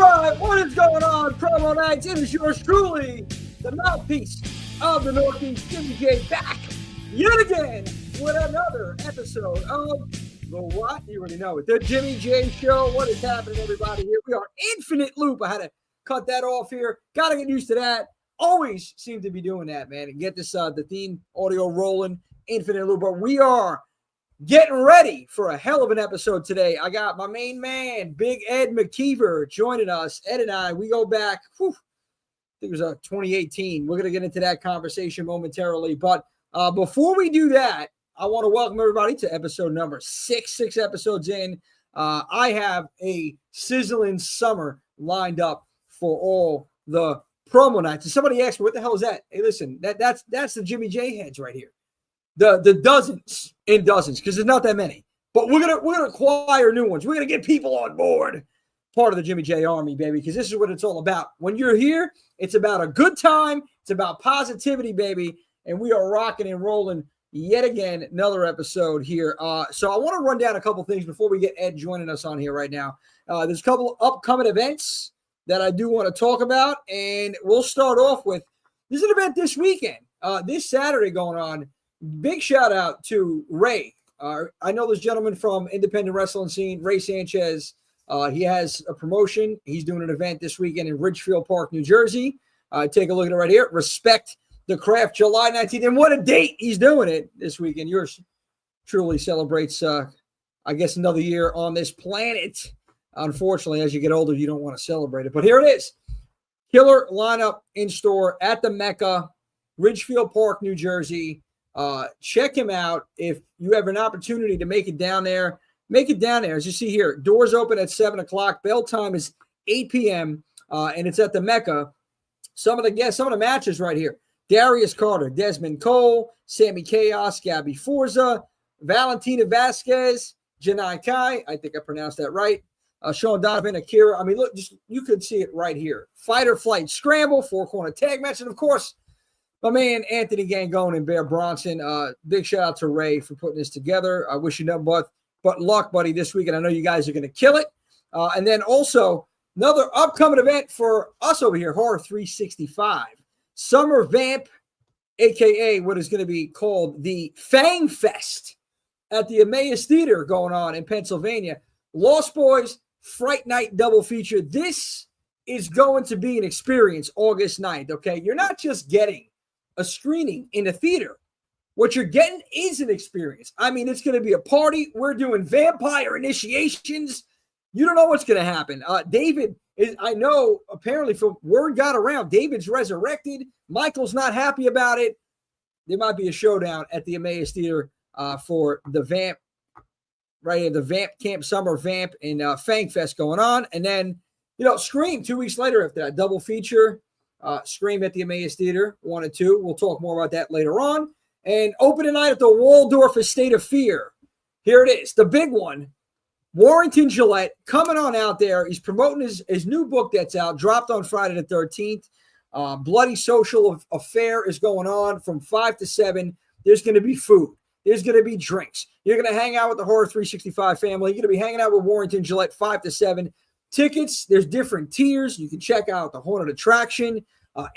right, what is going on, Promo Nights? It is yours truly, the mouthpiece of the Northeast, Jimmy J, back yet again with another episode of the what? You already know it. The Jimmy J Show. What is happening, everybody? Here we are, infinite loop. I had to cut that off here. Got to get used to that. Always seem to be doing that, man, and get this the theme audio rolling, infinite loop. But we are getting ready for a hell of an episode today. I got my main man, Big Ed Mckeever, joining us. Ed and I, we go back, I think it was 2018. We're going to get into that conversation momentarily. But before we do that, I want to welcome everybody to episode number 6 episodes in. I have a sizzling summer lined up for all the promo nights. And somebody asked me, what the hell is that? Hey, listen, that's the Jimmy J heads right here. The dozens and dozens, because there's not that many. But we're gonna acquire new ones. We're gonna get people on board. Part of the Jimmy J Army, baby, because this is what it's all about. When you're here, it's about a good time. It's about positivity, baby. And we are rocking and rolling yet again, another episode here. So I want to run down a couple things before we get Ed joining us on here right now. There's a couple upcoming events that I do want to talk about. And we'll start off with, there's an event this weekend, this Saturday going on. Big shout out to Ray. I know this gentleman from independent wrestling scene, Ray Sanchez. He has a promotion. He's doing an event this weekend in Ridgefield Park, New Jersey. Take a look at it right here. Respect the Craft, July 19th. And what a date he's doing it this weekend. Yours truly celebrates, I guess, another year on this planet. Unfortunately, as you get older, you don't want to celebrate it. But here it is. Killer lineup in store at the Mecca, Ridgefield Park, New Jersey. Check him out. If you have an opportunity to make it down there, make it down there. As you see here, doors open at 7 o'clock. Bell time is 8 p.m. And it's at the Mecca. Some of the matches right here. Darius Carter, Desmond Cole, Sammy Chaos, Gabby Forza, Valentina Vasquez, Janai Kai. I think I pronounced that right. Sean Donovan, Akira. I mean, look, you could see it right here. Fight or Flight Scramble, 4-corner tag match. And, of course, my man, Anthony Gangone and Bear Bronson. Big shout out to Ray for putting this together. I wish you nothing but luck, buddy, this week. And I know you guys are going to kill it. And then also another upcoming event for us over here, Horror 365. Summer Vamp, a.k.a. what is going to be called the Fang Fest at the Emmaus Theater going on in Pennsylvania. Lost Boys, Fright Night double feature. This is going to be an experience August 9th, okay? You're not just getting a screening in a theater. What you're getting is an experience. I mean, it's going to be a party. We're doing vampire initiations. You don't know what's going to happen. David is, I know, apparently from word got around, David's resurrected. Michael's not happy about it. There might be a showdown at the Emmaus Theater for the Vamp, right here, the Vamp Camp Summer Vamp and Fang Fest going on. And then, Scream 2 weeks later after that double feature. Scream at the Emmaus Theater, 1 and 2. We'll talk more about that later on. And opening night at the Waldorf Estate of Fear. Here it is, the big one. Warrington Gillette coming on out there. He's promoting his new book that's out, dropped on Friday the 13th. Bloody Social Affair is going on from 5 to 7. There's going to be food. There's going to be drinks. You're going to hang out with the Horror 365 family. You're going to be hanging out with Warrington Gillette 5 to 7. Tickets, there's different tiers. You can check out the Haunted Attraction.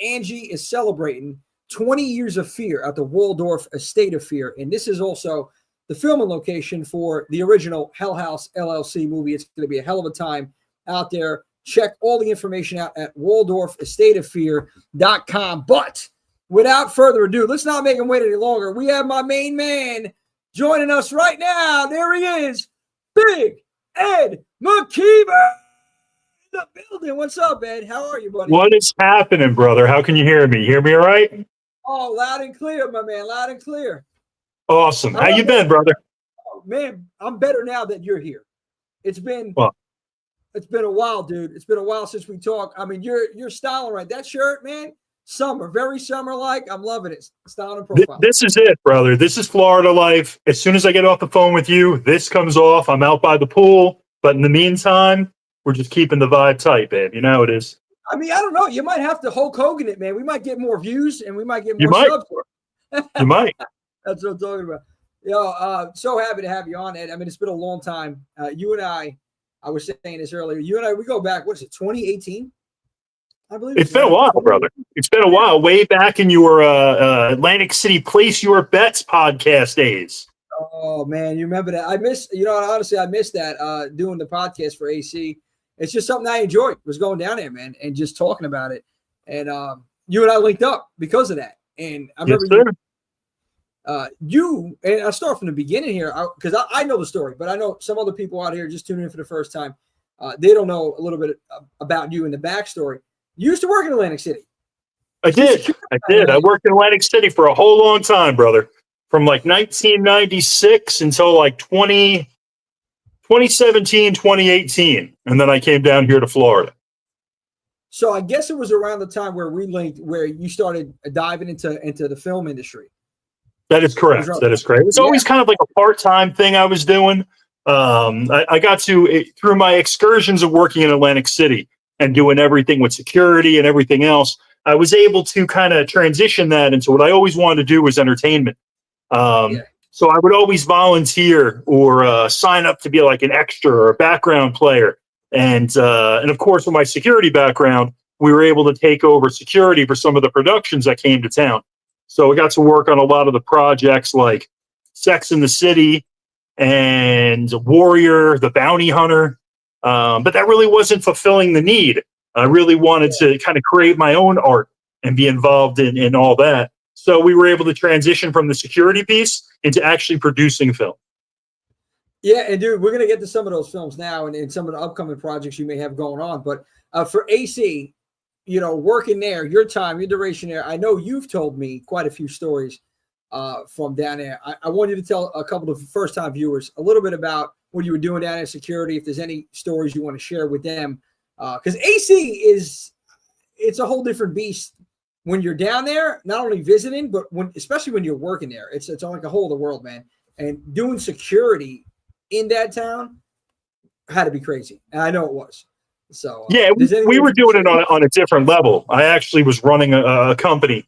Angie is celebrating 20 years of fear at the Waldorf Estate of Fear. And this is also the filming location for the original Hell House LLC movie. It's going to be a hell of a time out there. Check all the information out at WaldorfEstateOfFear.com. But without further ado, let's not make him wait any longer. We have my main man joining us right now. There he is, Big Ed Mckeever. The building. What's up, Ed? How are you, buddy? What is happening, brother? How can you hear me? Hear me all right? Oh, loud and clear, my man. Loud and clear. Awesome. How you been, brother? Oh, man, I'm better now that you're here. It's been a while, dude. It's been a while since we talked. I mean, you're styling right. That shirt, man, summer, very summer-like. I'm loving it. Style and profile. This is it, brother. This is Florida life. As soon as I get off the phone with you, this comes off. I'm out by the pool. But in the meantime, we're just keeping the vibe tight, babe. You know how it is. I mean, I don't know. You might have to Hulk Hogan it, man. We might get more views and we might get more subs. You might. That's what I'm talking about. So happy to have you on, Ed. I mean, it's been a long time. You and I I was saying this earlier. You and I, we go back. What is it? 2018, I believe. It's been a while, brother. It's been a while. Way back in your Atlantic City Place Your Bets podcast days. Oh man, you remember that? I miss. You know, honestly, I miss that doing the podcast for AC. It's just something I enjoyed. Was going down there, man, and just talking about it. And you and I linked up because of that. And I remember you and I'll start from the beginning here because I know the story, but I know some other people out here just tuning in for the first time. They don't know a little bit about you and the backstory. You used to work in Atlantic City. I did. I worked in Atlantic City for a whole long time, brother. From like 1996 until like 2017, 2018. And then I came down here to Florida. So I guess it was around the time where we linked, where you started diving into the film industry. That is correct. That is correct. It's always kind of like a part-time thing I was doing. I got to, through my excursions of working in Atlantic City and doing everything with security and everything else, I was able to kind of transition that into what I always wanted to do was entertainment. So I would always volunteer or sign up to be like an extra or a background player. And of course, with my security background, we were able to take over security for some of the productions that came to town. So we got to work on a lot of the projects like Sex in the City and Warrior, The Bounty Hunter. But that really wasn't fulfilling the need. I really wanted to kind of create my own art and be involved in all that. So we were able to transition from the security piece into actually producing film. Yeah, and dude, we're going to get to some of those films now and some of the upcoming projects you may have going on. But for AC, you know, working there, your time, your duration there, I know you've told me quite a few stories from down there. I want you to tell a couple of first-time viewers a little bit about what you were doing down in security, if there's any stories you want to share with them. Because AC it's a whole different beast when you're down there, not only visiting, but especially when you're working there. It's like a whole other world, man. And doing security in that town had to be crazy, and I know it was. So yeah, we were doing it on a different level. I actually was running a company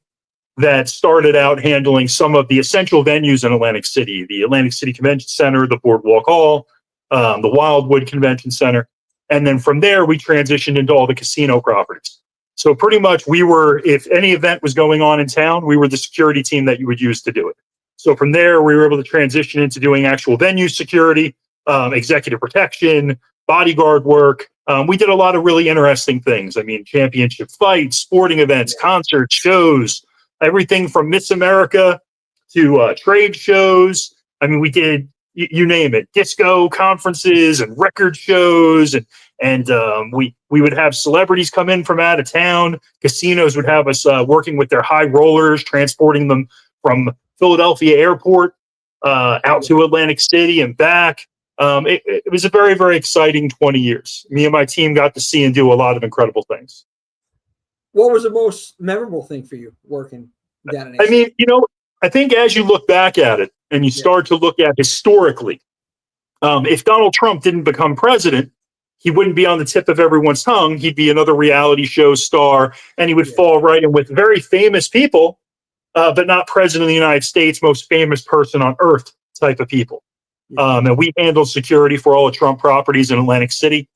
that started out handling some of the essential venues in Atlantic City: the Atlantic City Convention Center, the Boardwalk Hall, the Wildwood Convention Center, and then from there we transitioned into all the casino properties. So pretty much we were, if any event was going on in town, we were the security team that you would use to do it. So from there, we were able to transition into doing actual venue security, executive protection, bodyguard work. We did a lot of really interesting things. I mean, championship fights, sporting events, concerts, shows, everything from Miss America to trade shows. I mean, we did, you name it, disco conferences and record shows. And we would have celebrities come in from out of town. Casinos would have us working with their high rollers, transporting them from Philadelphia Airport out to Atlantic City and back. It was a very, very exciting 20 years. Me and my team got to see and do a lot of incredible things. What was the most memorable thing for you working down in AC? I mean, you know, I think as you look back at it and you start to look at historically, if Donald Trump didn't become president, he wouldn't be on the tip of everyone's tongue. He'd be another reality show star, and he would fall right in with very famous people, but not president of the United States, most famous person on earth type of people. And we handled security for all the Trump properties in Atlantic City.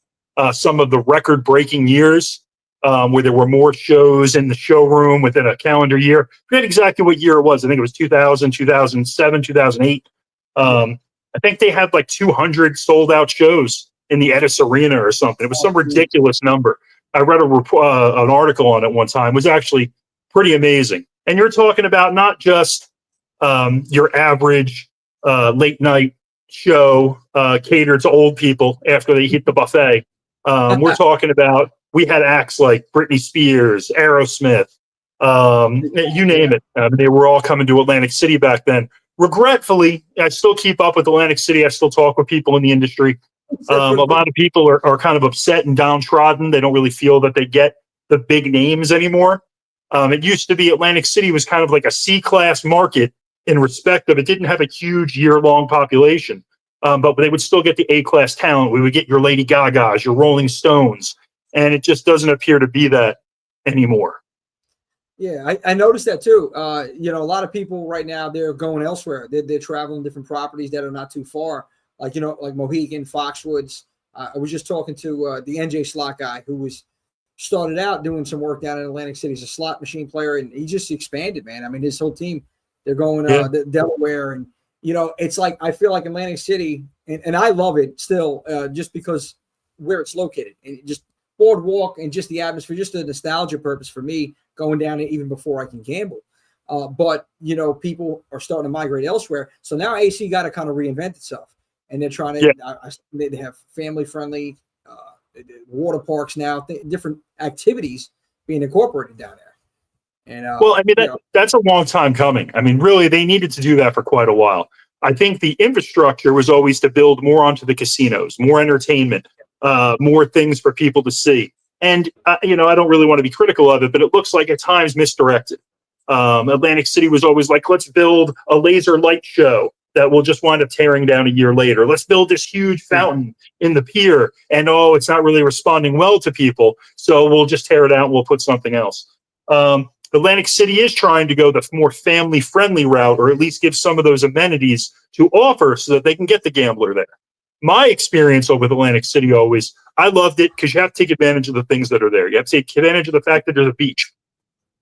Some of the record-breaking years where there were more shows in the showroom within a calendar year. I forget exactly what year it was. I think it was 2000, 2007, 2008. I think they had like 200 sold-out shows in the Edis Arena or something. It was some ridiculous number. I read an article on it one time. It was actually pretty amazing. And you're talking about not just your average late night show catered to old people after they hit the buffet. We're talking about, we had acts like Britney Spears, Aerosmith, you name it. They were all coming to Atlantic City back then. Regretfully, I still keep up with Atlantic City. I still talk with people in the industry. A lot of people are kind of upset and downtrodden. They don't really feel that they get the big names anymore. It used to be Atlantic City was kind of like a C-class market in respect of it didn't have a huge year-long population, but they would still get the A-class talent. We would get your Lady Gagas, your Rolling Stones, and it just doesn't appear to be that anymore. Yeah, I noticed that too. You know, a lot of people right now, they're going elsewhere. They're traveling different properties that are not too far. Like, you know, like Mohegan, Foxwoods, I was just talking to the NJ slot guy who was started out doing some work down in Atlantic City as a slot machine player, and he just expanded, man. I mean, his whole team, they're going to Delaware, and it's like I feel like Atlantic City, and I love it still, just because where it's located, and just boardwalk and just the atmosphere, just a nostalgia purpose for me going down it even before I can gamble. But people are starting to migrate elsewhere, so now AC got to kind of reinvent itself, and they're trying to. They have family friendly water parks now, different activities being incorporated down there. And well, I mean, that's a long time coming. I mean, really, they needed to do that for quite a while. I think the infrastructure was always to build more onto the casinos, more entertainment, more things for people to see. And, I don't really want to be critical of it, but it looks like at times misdirected. Atlantic City was always like, let's build a laser light show that will just wind up tearing down a year later. Let's build this huge fountain in the pier, and it's not really responding well to people, so we'll just tear it out and we'll put something else. Atlantic City is trying to go the more family-friendly route, or at least give some of those amenities to offer so that they can get the gambler there. My experience over with Atlantic City always, I loved it because you have to take advantage of the things that are there. You have to take advantage of the fact that there's a beach.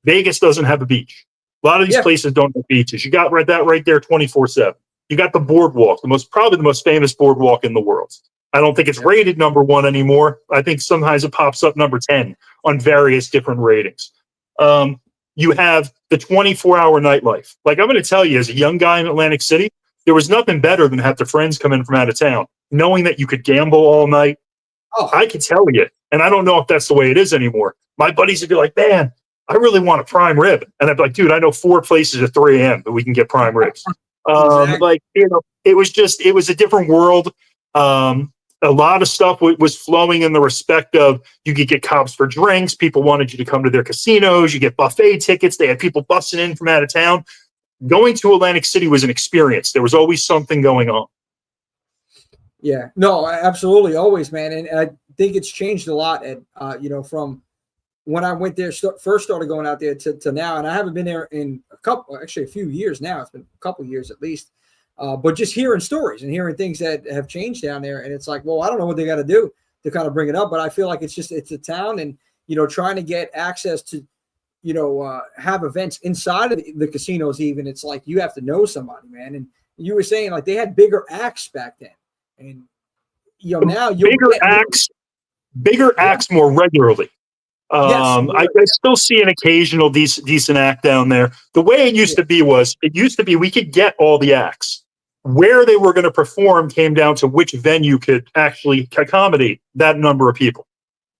Vegas doesn't have a beach. A lot of these places don't have beaches. You got that right there 24/7. You got the boardwalk, probably the most famous boardwalk in the world. I don't think it's rated number 1 anymore. I think sometimes it pops up number 10 on various different ratings. You have the 24-hour nightlife. Like, I'm going to tell you, as a young guy in Atlantic City, there was nothing better than have the friends come in from out of town, knowing that you could gamble all night. Oh, I could tell you, and I don't know if that's the way it is anymore. My buddies would be like, man, I really want a prime rib. And I'd be like, dude, I know 4 places at 3 a.m. that we can get prime ribs. Exactly. It was a different world. A lot of stuff was flowing in the respect of you could get cops for drinks. People wanted you to come to their casinos. You get buffet tickets. They had people busting in from out of town. Going to Atlantic City was an experience. There was always something going on. Yeah, no, absolutely. Always, man. And I think it's changed a lot from when I went there, first started going out there to now. And I haven't been there in a few years now. It's been a couple years at least. But just hearing stories and hearing things that have changed down there. And it's like, well, I don't know what they got to do to kind of bring it up, but I feel like it's a town, and, trying to get access to, have events inside of the casinos. Even it's like, you have to know somebody, man. And you were saying like they had bigger acts back then, and, now bigger acts more regularly. I still see an occasional decent act down there. The way it used to be we could get all the acts. Where they were going to perform came down to which venue could actually accommodate that number of people.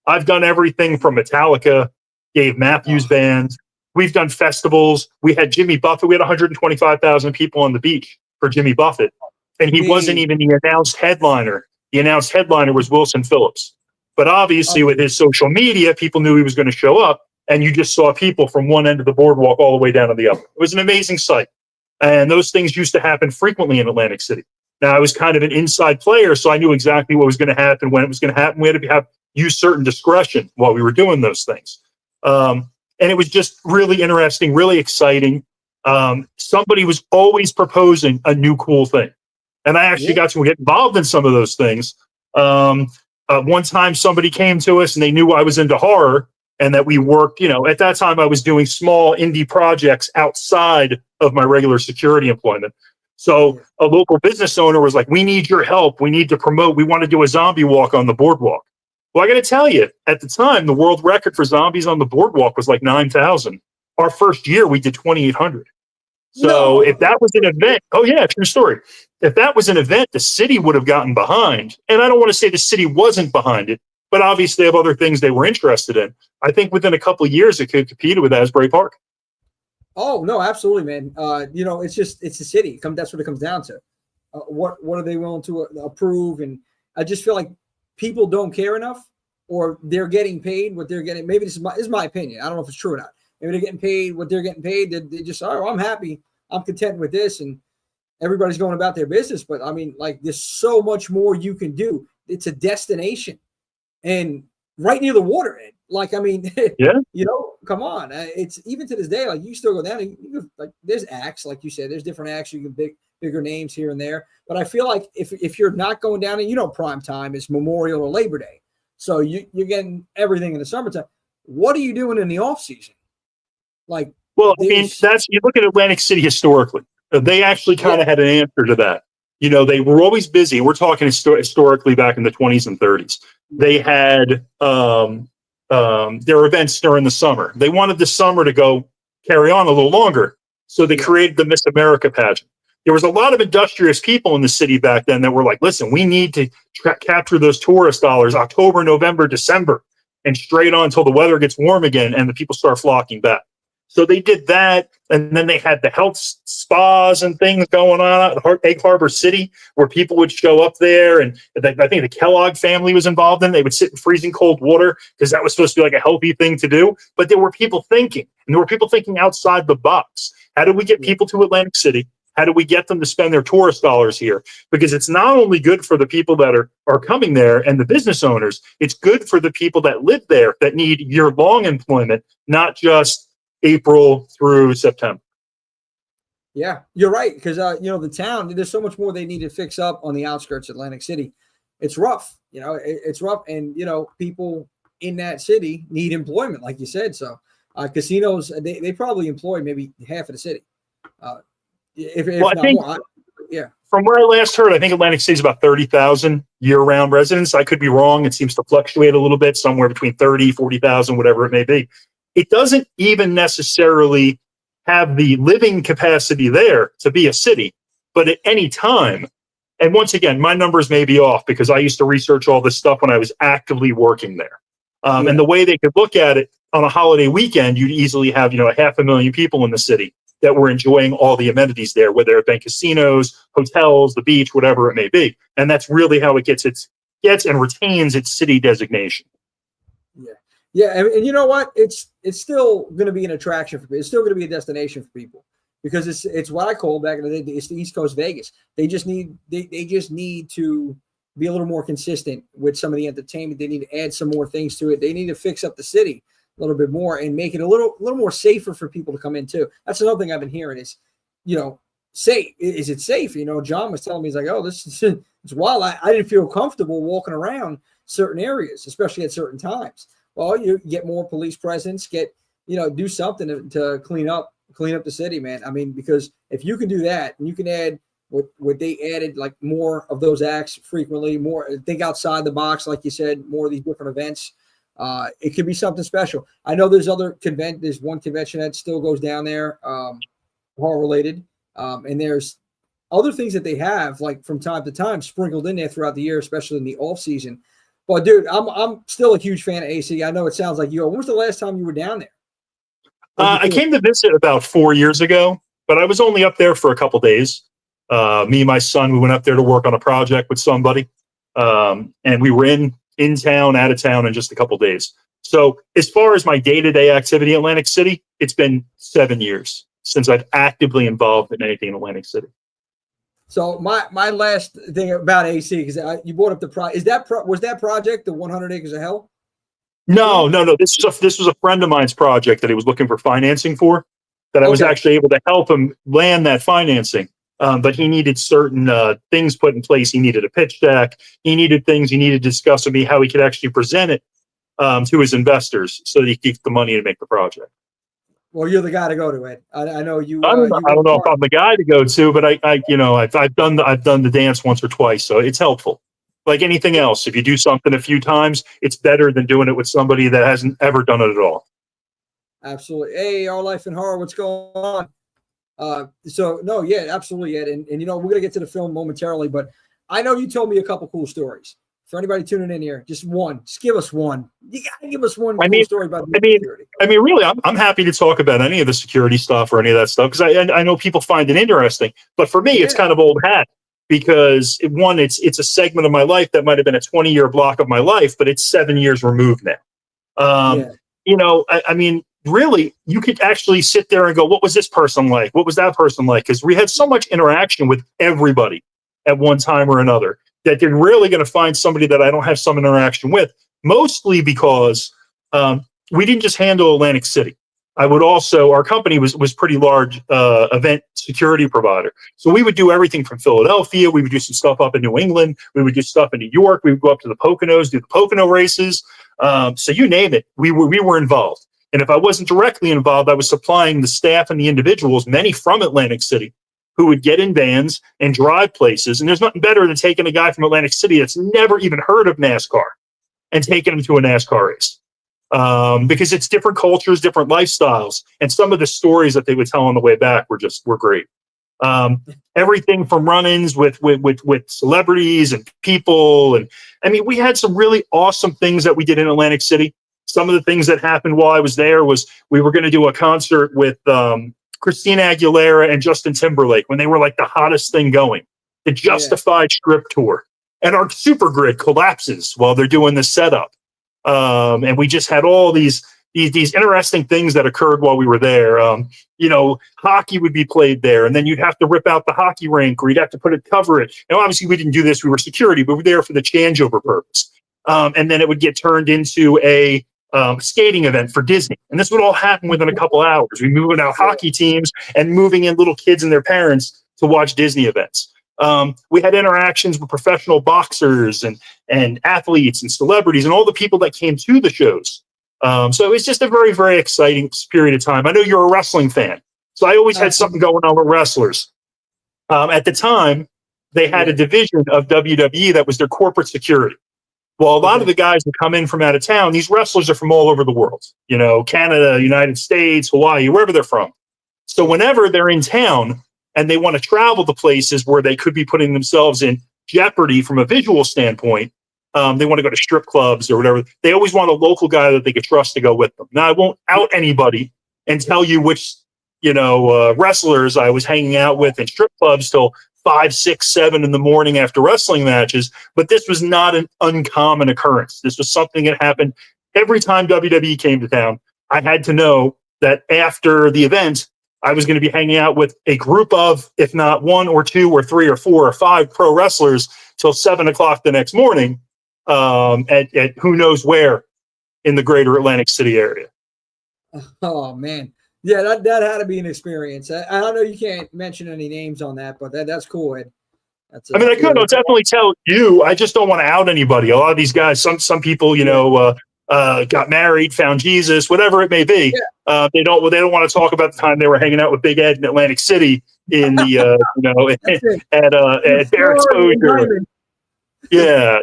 I've done everything from Metallica, Dave Matthews Band. We've done festivals. We had Jimmy Buffett. We had 125,000 people on the beach for Jimmy Buffett. And he wasn't even the announced headliner. The announced headliner was Wilson Phillips. But obviously, with his social media, people knew he was going to show up, and you just saw people from one end of the boardwalk all the way down to the other. It was an amazing sight. And those things used to happen frequently in Atlantic City. Now, I was kind of an inside player, so I knew exactly what was going to happen, when it was going to happen. We had to use certain discretion while we were doing those things. And it was just really interesting, really exciting. Somebody was always proposing a new cool thing. And I actually got to get involved in some of those things. One time somebody came to us and they knew I was into horror and that we worked, at that time I was doing small indie projects outside of my regular security employment. So a local business owner was like, we need your help. We need to promote. We want to do a zombie walk on the boardwalk. Well, I got to tell you, at the time, the world record for zombies on the boardwalk was like 9,000. Our first year, we did 2,800. So if that was an event, true story. If that was an event, the city would have gotten behind. And I don't want to say the city wasn't behind it, but obviously they have other things they were interested in. I think within a couple of years, it could compete with Asbury Park. Oh, no, absolutely, man. It's the city. That's what it comes down to. What are they willing to approve? And I just feel like people don't care enough, or they're getting paid what they're getting. Maybe this is my opinion. I don't know if it's true or not. Maybe they're getting paid what they're getting paid. They just, I'm happy. I'm content with this. And everybody's going about their business. But I mean, like, there's so much more you can do. It's a destination and right near the water. Like, I mean, come on. It's even to this day, like, you still go down and like, there's acts, like you said, there's different acts you can pick bigger names here and there. But I feel like if you're not going down, and prime time is Memorial or Labor Day, so you're getting everything in the summertime. What are you doing in the off season? Like, well, I mean, you look at Atlantic City historically. They actually kind of had an answer to that. They were always busy. We're talking historically back in the 20s and 30s. They had their events during the summer. They wanted the summer to carry on a little longer. So they created the Miss America pageant. There was a lot of industrious people in the city back then that were like, listen, we need to capture those tourist dollars October, November, December, and straight on until the weather gets warm again and the people start flocking back. So they did that, and then they had the health spas and things going on at Egg Harbor City, where people would show up there, and I think the Kellogg family was involved in it. They would sit in freezing cold water because that was supposed to be like a healthy thing to do. But there were people thinking, and there were people thinking outside the box. How do we get people to Atlantic City? How do we get them to spend their tourist dollars here? Because it's not only good for the people that are coming there and the business owners, it's good for the people that live there that need year-long employment, not just April through September. Yeah, you're right. Because, the town, there's so much more they need to fix up on the outskirts of Atlantic City. It's rough, it's rough. And, people in that city need employment, like you said. So casinos, they probably employ maybe half of the city. If I not think, more. From where I last heard, I think Atlantic City is about 30,000 year-round residents. I could be wrong. It seems to fluctuate a little bit, somewhere between 30, 40,000, whatever it may be. It doesn't even necessarily have the living capacity there to be a city, but at any time, and once again, my numbers may be off because I used to research all this stuff when I was actively working there. And the way they could look at it on a holiday weekend, you'd easily have, 500,000 people in the city that were enjoying all the amenities there, whether it be casinos, hotels, the beach, whatever it may be. And that's really how it gets and retains its city designation. Yeah, and you know what? It's still going to be an attraction for people. It's still going to be a destination for people because it's what I call back in the day. It's the East Coast Vegas. They just need to be a little more consistent with some of the entertainment. They need to add some more things to it. They need to fix up the city a little bit more and make it a little more safer for people to come in too. That's another thing I've been hearing is, safe. Is it safe? John was telling me, he's like, oh, it's wild. I didn't feel comfortable walking around certain areas, especially at certain times. Well, you get more police presence, do something to clean up the city, man. I mean, because if you can do that and you can add what they added, like more of those acts frequently, more think outside the box, like you said, more of these different events, it could be something special. I know there's there's one convention that still goes down there, horror related. And there's other things that they have like from time to time sprinkled in there throughout the year, especially in the off season. But dude, I'm still a huge fan of AC. I know it sounds like you are. When was the last time you were down there? I came to visit about 4 years ago, but I was only up there for a couple days. Me and my son, we went up there to work on a project with somebody. And we were in town, out of town in just a couple days. So as far as my day-to-day activity in Atlantic City, it's been 7 years since I've actively involved in anything in Atlantic City. So my last thing about AC, because you brought up the was that project the 100 Acres of Hell? No. This was a friend of mine's project that he was looking for financing for. That I was actually able to help him land that financing. But he needed certain things put in place. He needed a pitch deck. He needed things. He needed to discuss with me how he could actually present it to his investors so that he could get the money to make the project. Well, you're the guy to go to, Ed. I know you. I don't know if I'm the guy to go to, but I've done the dance once or twice, so it's helpful. Like anything else, if you do something a few times, it's better than doing it with somebody that hasn't ever done it at all. Absolutely. Hey, Our Life in Horror, what's going on? Absolutely, Ed. And we're gonna get to the film momentarily, but I know you told me a couple cool stories. For anybody tuning in here, just give us one. You gotta give us one cool story about security. Really, I'm happy to talk about any of the security stuff or any of that stuff because I know people find it interesting. But for me, it's kind of old hat because it's a segment of my life that might have been a 20-year block of my life, but it's 7 years removed now. Really, you could actually sit there and go, what was this person like? What was that person like? Because we had so much interaction with everybody at one time or another that you're really going to find somebody that I don't have some interaction with, mostly because we didn't just handle Atlantic City. I would also, our company was pretty large event security provider. So we would do everything from Philadelphia. We would do some stuff up in New England. We would do stuff in New York. We would go up to the Poconos, do the Pocono races. So you name it, we were involved. And if I wasn't directly involved, I was supplying the staff and the individuals, many from Atlantic City, who would get in vans and drive places. And there's nothing better than taking a guy from Atlantic City that's never even heard of NASCAR and taking him to a NASCAR race. Because it's different cultures, different lifestyles. And some of the stories that they would tell on the way back were great. Everything from run-ins with celebrities and people. And I mean, we had some really awesome things that we did in Atlantic City. Some of the things that happened while I was there was we were going to do a concert with Christina Aguilera and Justin Timberlake when they were like the hottest thing going, the Justified Strip Tour. And our super grid collapses while they're doing the setup. And we just had all these interesting things that occurred while we were there. Hockey would be played there, and then you'd have to rip out the hockey rink, or you'd have to cover it. And obviously, we didn't do this; we were security, but we were there for the changeover purpose. And then it would get turned into a skating event for Disney, and this would all happen within a couple hours. We moving out hockey teams and moving in little kids and their parents to watch Disney events. We had interactions with professional boxers and athletes and celebrities and all the people that came to the shows. So it was just a very, very exciting period of time. I know you're a wrestling fan, so I always had something going on with wrestlers. At the time, they had a division of WWE that was their corporate security. Well, a lot of the guys that come in from out of town, these wrestlers are from all over the world, Canada, United States, Hawaii, wherever they're from. So whenever they're in town and they want to travel to places where they could be putting themselves in jeopardy from a visual standpoint, they want to go to strip clubs or whatever. They always want a local guy that they could trust to go with them. Now, I won't out anybody and tell you which, wrestlers I was hanging out with in strip clubs till 5, 6, 7 in the morning after wrestling matches. But this was not an uncommon occurrence. This was something that happened every time WWE came to town. I had to know that after the event, I was going to be hanging out with a group of, if not 1 or 2 or 3 or 4 or 5 pro wrestlers till 7 o'clock the next morning at who knows where in the greater Atlantic City area. Oh, man. Yeah, that had to be an experience. I don't know, you can't mention any names on that, but that's cool, Ed. I could definitely tell you. I just don't want to out anybody. A lot of these guys, some people, got married, found Jesus, whatever it may be. Yeah. They don't want to talk about the time they were hanging out with Big Ed in Atlantic City in the at Bear Exposure. Yeah,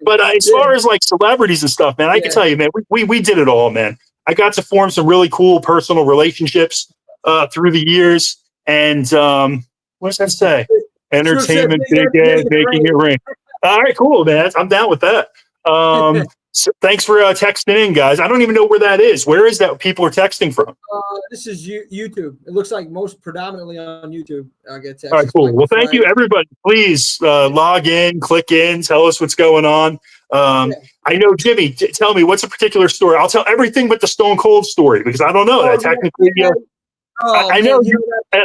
But as far as like celebrities and stuff, man, I can tell you, man, we did it all, man. I got to form some really cool personal relationships through the years. And what does that say? Entertainment, Big Ed, making it rain. All right, cool, man. I'm down with that. So thanks for texting in, guys. I don't even know where that is. Where is that people are texting from? This is YouTube. It looks like most predominantly on YouTube. I get texts. All right, cool. Well, thank you, everybody. Please log in, click in, tell us what's going on. I know, Jimmy, tell me, what's a particular story? I'll tell everything but the Stone Cold story because I don't know that. Technically, I know.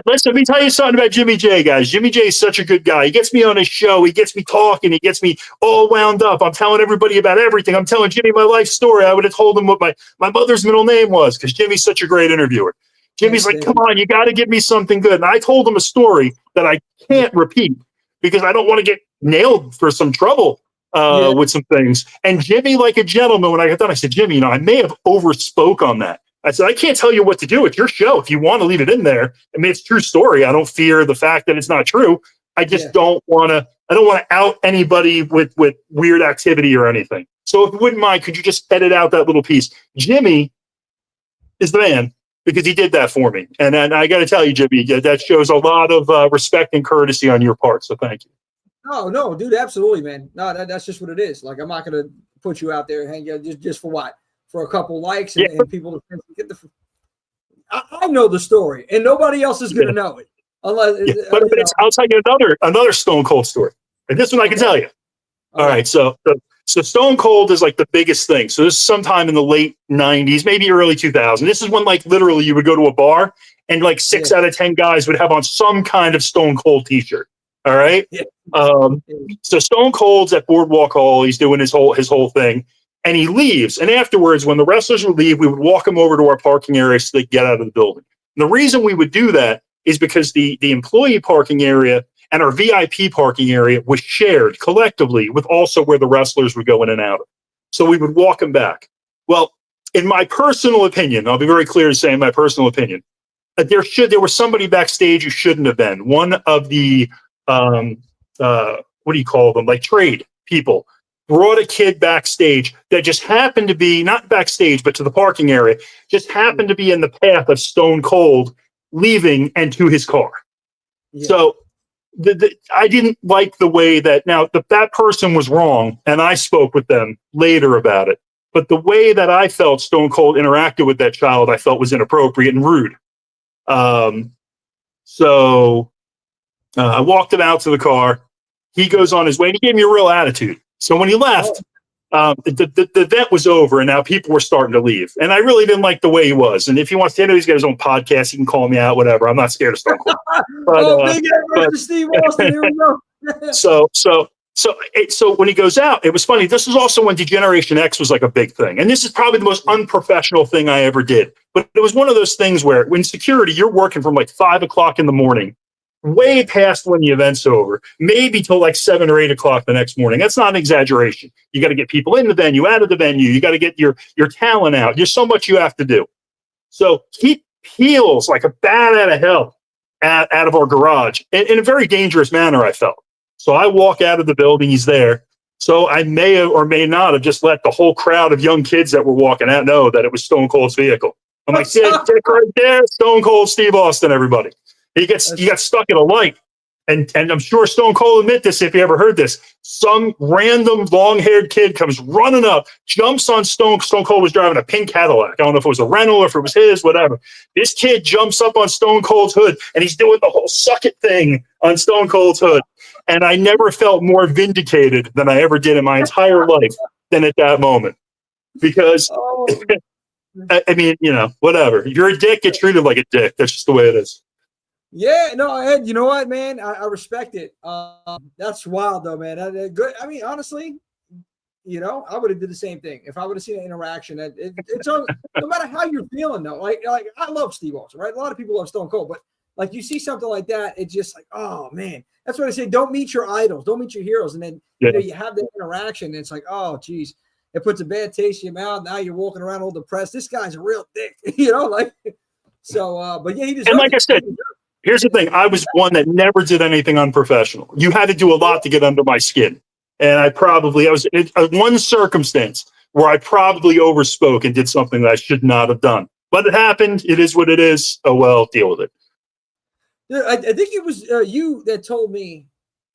Listen, let me tell you something about Jimmy J, guys. Jimmy J is such a good guy. He gets me on his show. He gets me talking. He gets me all wound up. I'm telling everybody about everything. I'm telling Jimmy my life story. I would have told him what my mother's middle name was because Jimmy's such a great interviewer. Jimmy's like, come on, you got to give me something good. And I told him a story that I can't repeat because I don't want to get nailed for some trouble with some things. And Jimmy, like a gentleman, when I got done, I said, Jimmy, I may have overspoke on that. I said, I can't tell you what to do. It's your show. If you want to leave it in there, I mean, it's a true story. I don't fear the fact that it's not true. I just don't want to out anybody with weird activity or anything. So if you wouldn't mind, could you just edit out that little piece? Jimmy is the man because he did that for me. And I got to tell you, Jimmy, that shows a lot of respect and courtesy on your part. So thank you. No, dude, absolutely, man. No, that's just what it is. Like, I'm not going to put you out there and hang out just for what? For a couple likes and people to get the. I know the story, and nobody else is going to know it unless. But I'll tell you another Stone Cold story, and this one I can tell you. All right, so Stone Cold is like the biggest thing. So this is sometime in the late '90s, maybe early 2000s. This is when like literally you would go to a bar and like 6 out of 10 guys would have on some kind of Stone Cold T-shirt. All right. So Stone Cold's at Boardwalk Hall. He's doing his whole thing. and he leaves. And afterwards, when the wrestlers would leave, we would walk them over to our parking area so they could get out of the building. And the reason we would do that is because the employee parking area and our VIP parking area was shared collectively with also where the wrestlers would go in and out of. So we would walk them back. Well, in my personal opinion, I'll be very clear to say in my personal opinion, there was somebody backstage who shouldn't have been. One of the what do you call them? Like trade people brought a kid backstage that just happened to be not backstage, but to the parking area, just happened to be in the path of Stone Cold leaving and to his car. Yeah. So I didn't like the way that that person was wrong, and I spoke with them later about it. But the way that I felt Stone Cold interacted with that child, I felt was inappropriate and rude. So I walked him out to the car. He goes on his way, and he gave me a real attitude. So when he left, the event was over, and now people were starting to leave. And I really didn't like the way he was. And if he wants to, he's got his own podcast. He can call me out, whatever. I'm not scared of Stone Cold. But, Big Ed versus Steve Austin. Here we go. So when he goes out, it was funny. This was also when Degeneration X was like a big thing. And this is probably the most unprofessional thing I ever did. But it was one of those things where when security, you're working from like 5 o'clock in the morning, way past when the event's over, maybe till like 7 or 8 o'clock the next morning. That's not an exaggeration. You got to get people in the venue, out of the venue. You got to get your talent out. There's so much you have to do. So he peels like a bat out of hell out of our garage in a very dangerous manner, I felt. So I walk out of the building. He's there. So I may or may not have just let the whole crowd of young kids that were walking out know that it was Stone Cold's vehicle. I'm like, see that dick right there? Stone Cold Steve Austin, he got stuck in a light. And I'm sure Stone Cold admit this if you ever heard this. Some random long-haired kid comes running up, jumps on Stone Cold was driving a pink Cadillac. I don't know if it was a rental or if it was his, whatever. This kid jumps up on Stone Cold's hood, and he's doing the whole suck it thing on Stone Cold's hood. And I never felt more vindicated than I ever did in my entire life than at that moment. Because, I mean, whatever. If you're a dick, get treated like a dick. That's just the way it is. Yeah, no, Ed, you know what, man? I respect it. That's wild, though, man. Good. I mean, honestly, I would have did the same thing if I would have seen an interaction. It's no matter how you're feeling, though. Like I love Steve Austin, right? A lot of people love Stone Cold, but like you see something like that, it's just like, oh man. That's what I say. Don't meet your idols. Don't meet your heroes, and then you have that interaction. And it's like, oh, geez, it puts a bad taste in your mouth. Now you're walking around all depressed. This guy's a real dick, So, but yeah, he deserves. And like I said. Here's the thing. I was one that never did anything unprofessional. You had to do a lot to get under my skin. And I was in one circumstance where I probably overspoke and did something that I should not have done. But it happened. It is what it is. Oh, well, deal with it. Yeah, I think it was you that told me,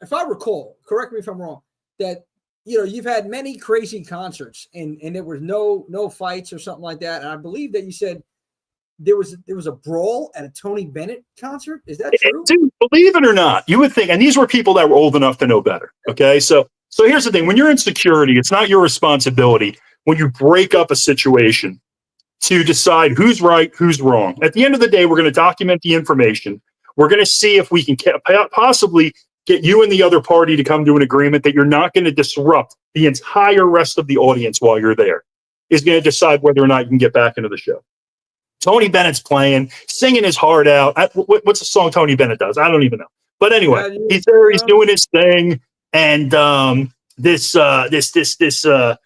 if I recall, correct me if I'm wrong, that, you've had many crazy concerts and there was no fights or something like that. And I believe that you said, there was a brawl at a Tony Bennett concert. Is that true? Dude, believe it or not, you would think, and these were people that were old enough to know better. Okay. So here's the thing. When you're in security, it's not your responsibility when you break up a situation to decide who's right, who's wrong. At the end of the day, we're going to document the information. We're going to see if we can possibly get you and the other party to come to an agreement that you're not going to disrupt the entire rest of the audience while you're there. Is going to decide whether or not you can get back into the show. Tony Bennett's playing, singing his heart out. What's the song Tony Bennett does? I don't even know. But anyway, he's there. He's doing his thing, and this husband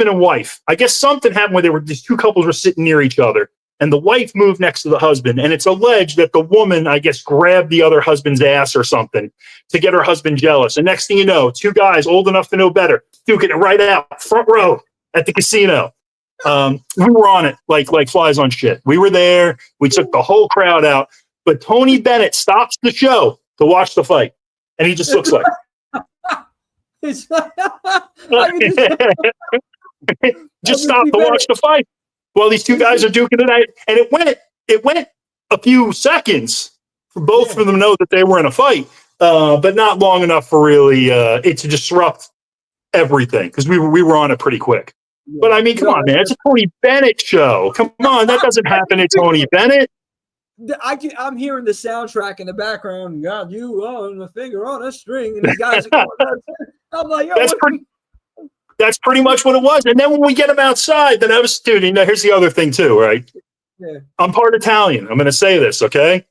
and wife. I guess something happened where these two couples were sitting near each other, and the wife moved next to the husband, and it's alleged that the woman, I guess, grabbed the other husband's ass or something to get her husband jealous. And next thing you know, two guys old enough to know better, duking it right out front row at the casino. We were on it like flies on shit. We were there. We took the whole crowd out. But Tony Bennett stops the show to watch the fight, and he just looks like, just stop to watch the fight while these two guys are duking it out. And it went a few seconds for both of them to know that they were in a fight, but not long enough for really it to disrupt everything because we were on it pretty quick. But I mean, come on, man! It's a Tony Bennett show. Come on, that doesn't happen to Tony Bennett. I'm hearing the soundtrack in the background. God, you on the finger on a string, and the guys are going. I'm like, yo, That's pretty much what it was. And then when we get them outside, then I was, dude, here's the other thing too, right? Yeah. I'm part Italian. I'm going to say this, okay?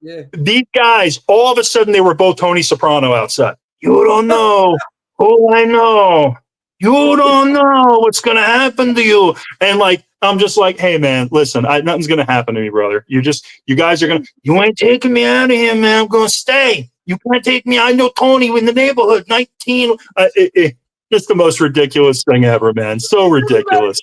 Yeah. These guys, all of a sudden, they were both Tony Soprano outside. You don't know. Oh, I know. You don't know what's going to happen to you. And like, I'm just like, hey, man, listen, nothing's going to happen to me, brother. You guys are going to, you ain't taking me out of here, man. I'm going to stay. You can't take me. I know Tony in the neighborhood, 19. Just the most ridiculous thing ever, man. So ridiculous.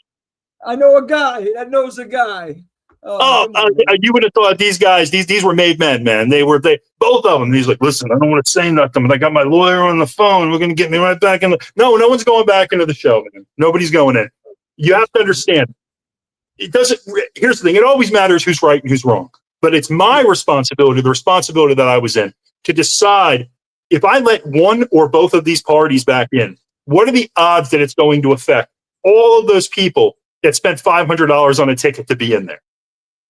I know a guy that knows a guy. You would have thought these guys, these were made men, man. They both of them. He's like, listen, I don't want to say nothing, but I got my lawyer on the phone. We're going to get me right back in. No one's going back into the show, man. Nobody's going in. You have to understand. It doesn't. Here's the thing. It always matters who's right and who's wrong. But it's my responsibility, the responsibility that I was in, to decide if I let one or both of these parties back in, what are the odds that it's going to affect all of those people that spent $500 on a ticket to be in there?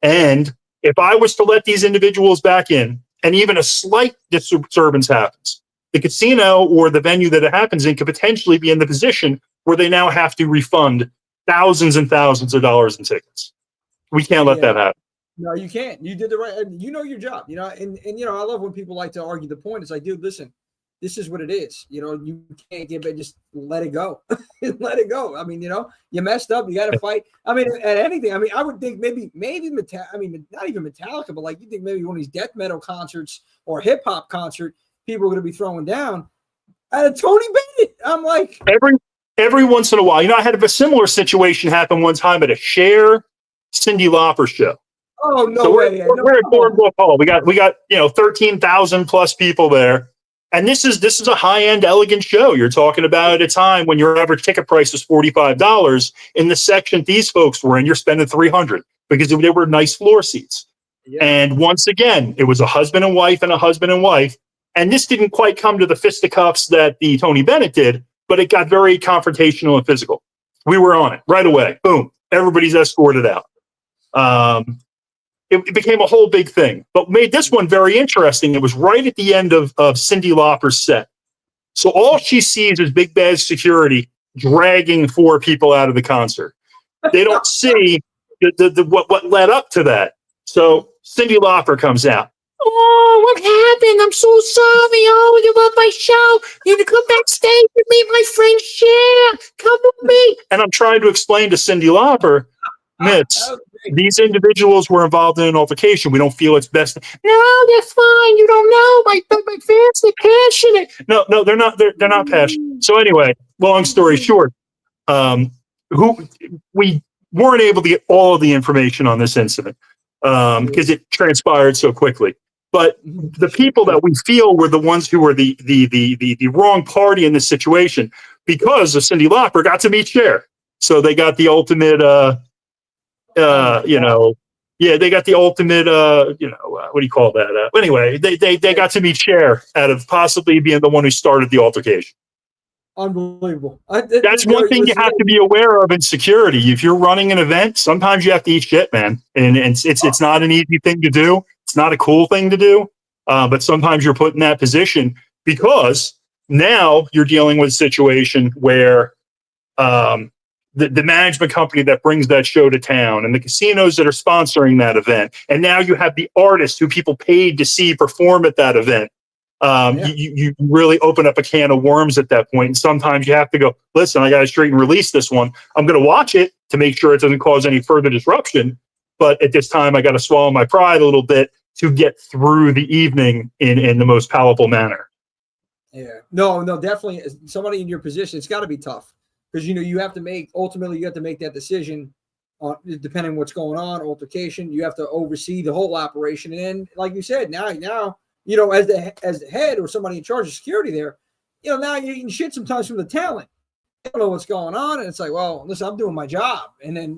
And if I was to let these individuals back in, and even a slight disturbance happens, the casino or the venue that it happens in could potentially be in the position where they now have to refund thousands and thousands of dollars in tickets. We can't let that happen. No, you can't. You did the right. You know your job. And I love when people like to argue the point. It's like, dude, listen, this is what it is. You can't give it. Just let it go. Let it go. I mean, you messed up. You got to fight. I mean, at anything. I mean, I would think maybe not even Metallica, but like you think maybe one of these death metal concerts or hip hop concert, people are going to be throwing down at a Tony Bennett. I'm like every once in a while. I had a similar situation happen one time at a Cher Cyndi Lauper show. Oh no way! We're at Boardwalk Hall. We got 13,000 plus people there. And this is a high-end, elegant show. You're talking about at a time when your average ticket price is $45. In the section these folks were in, you're spending $300 because they were nice floor seats. Yeah. And once again, it was a husband and wife and a husband and wife. And this didn't quite come to the fisticuffs that the Tony Bennett did, but it got very confrontational and physical. We were on it right away. Boom. Everybody's escorted out. It became a whole big thing, but made this one very interesting. It was right at the end of Cyndi Lauper's set. So all she sees is big bad security dragging 4 people out of the concert. They don't see what led up to that. So Cyndi Lauper comes out. Oh, what happened? I'm so sorry. Oh, you love my show. You need to come backstage and meet my friend Cher. Come with me. And I'm trying to explain to Cyndi Lauper, Mitz, these individuals were involved in an altercation. We don't feel it's best. No, they're fine. You don't know. My fans are passionate. No, they're not. They're not passionate. So anyway, long story short, we weren't able to get all of the information on this incident because it transpired so quickly. But the people that we feel were the ones who were the wrong party in this situation, because of Cyndi Lauper, got to meet Cher. So they got the ultimate. They got the ultimate, what do you call that? Anyway, they got to meet Cher out of possibly being the one who started the altercation. Unbelievable. That's one thing you have to be aware of in security. If you're running an event, sometimes you have to eat shit, man. And it's not an easy thing to do. It's not a cool thing to do. But sometimes you're put in that position because now you're dealing with a situation where, the management company that brings that show to town and the casinos that are sponsoring that event. And now you have the artists who people paid to see perform at that event. You really open up a can of worms at that point. And sometimes you have to go, listen, I got to straighten release this one. I'm going to watch it to make sure it doesn't cause any further disruption. But at this time, I got to swallow my pride a little bit to get through the evening in the most palatable manner. Yeah, no, definitely. Somebody in your position, it's got to be tough. Because you have to make that decision on depending on what's going on, altercation. You have to oversee the whole operation, and then, like you said, now as the head or somebody in charge of security there, now you're eating shit sometimes from the talent. They don't know what's going on, and it's like, well, listen, I'm doing my job, and then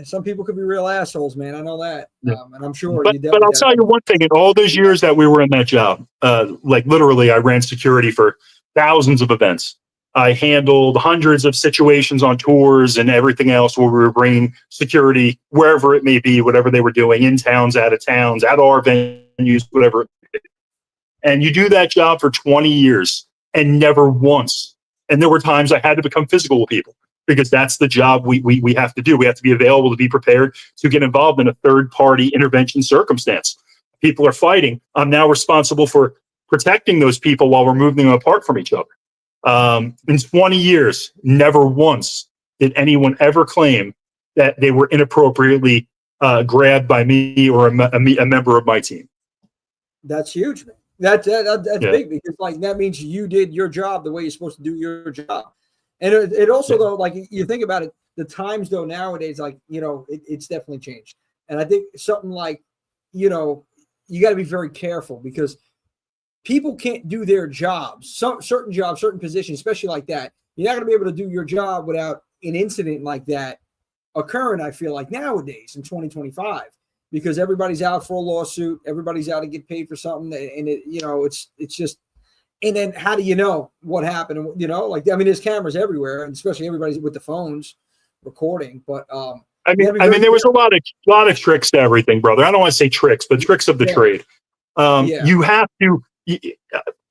some people could be real assholes, man. I know that, and I'm sure. But I'll tell you one thing: in all those years that we were in that job, like literally, I ran security for thousands of events. I handled hundreds of situations on tours and everything else where we were bringing security wherever it may be, whatever they were doing, in towns, out of towns, at our venues, whatever. And you do that job for 20 years and never once And there were times I had to become physical with people because that's the job we have to do. We have to be available to be prepared to get involved in a third-party intervention circumstance. People are fighting. I'm now responsible for protecting those people while we're moving them apart from each other. In 20 years, never once did anyone ever claim that they were inappropriately grabbed by me or a member of my team. That's huge, man. That's big, because like that means you did your job the way you're supposed to do your job. And it also though, like you think about it, the times though nowadays, like, you know, it's definitely changed. And I think something like, you know, you got to be very careful because people can't do their jobs, certain jobs, certain positions, especially like that. You're not going to be able to do your job without an incident like that occurring, I feel like, nowadays in 2025, because everybody's out for a lawsuit, everybody's out to get paid for something, and it, you know, it's just, and then how do you know what happened? You know, like, I mean, there's cameras everywhere, and especially everybody's with the phones recording. But I mean, there was a lot of tricks to everything, brother. I don't want to say tricks, but tricks of the trade. You have to.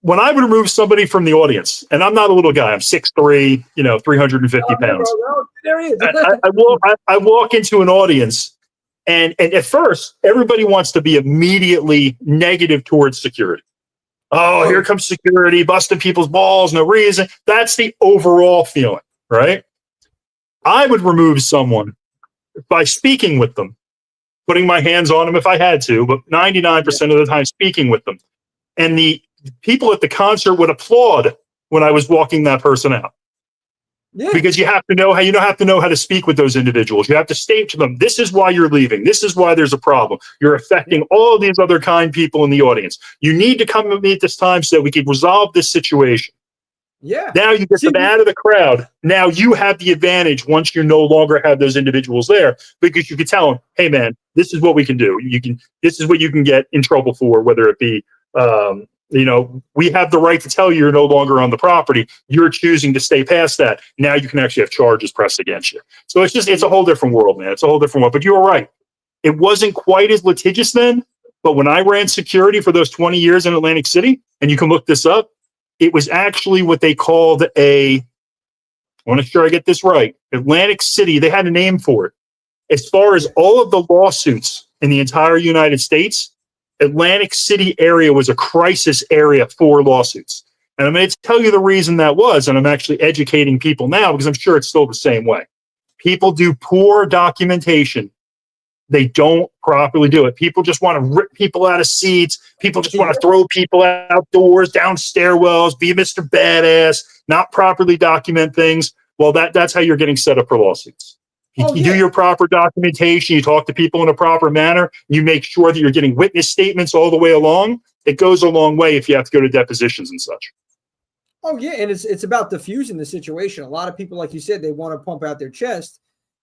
When I would remove somebody from the audience, and I'm not a little guy, I'm 6'3", 350 pounds. There he is. I walk into an audience, and at first, everybody wants to be immediately negative towards security. Oh, here comes security, busting people's balls, no reason. That's the overall feeling, right? I would remove someone by speaking with them, putting my hands on them if I had to, but 99% of the time speaking with them. And the people at the concert would applaud when I was walking that person out. Yeah. Because you have to know how to speak with those individuals. You have to state to them, this is why you're leaving. This is why there's a problem. You're affecting all of these other kind people in the audience. You need to come with me at this time so that we can resolve this situation. Yeah. Now you get them out of the crowd. Now you have the advantage once you no longer have those individuals there, because you can tell them, hey man, this is what we can do. This is what you can get in trouble for, whether it be, we have the right to tell you you're no longer on the property. You're choosing to stay past that. Now you can actually have charges pressed against you. So it's a whole different world, man. It's a whole different world. But you were right. It wasn't quite as litigious then, but when I ran security for those 20 years in Atlantic City, and you can look this up, it was actually what they called I want to make sure I get this right. Atlantic City, they had a name for it. As far as all of the lawsuits in the entire United States, Atlantic City area was a crisis area for lawsuits. And I'm going to tell you the reason that was, and I'm actually educating people now because I'm sure it's still the same way. People do poor documentation. They don't properly do it. People just want to rip people out of seats. People just want to throw people outdoors, down stairwells, be Mr. Badass, not properly document things. Well, that's how you're getting set up for lawsuits. You do your proper documentation. You talk to people in a proper manner. You make sure that you're getting witness statements all the way along. It goes a long way if you have to go to depositions and such. Oh, yeah, and it's about diffusing the situation. A lot of people, like you said, they want to pump out their chest.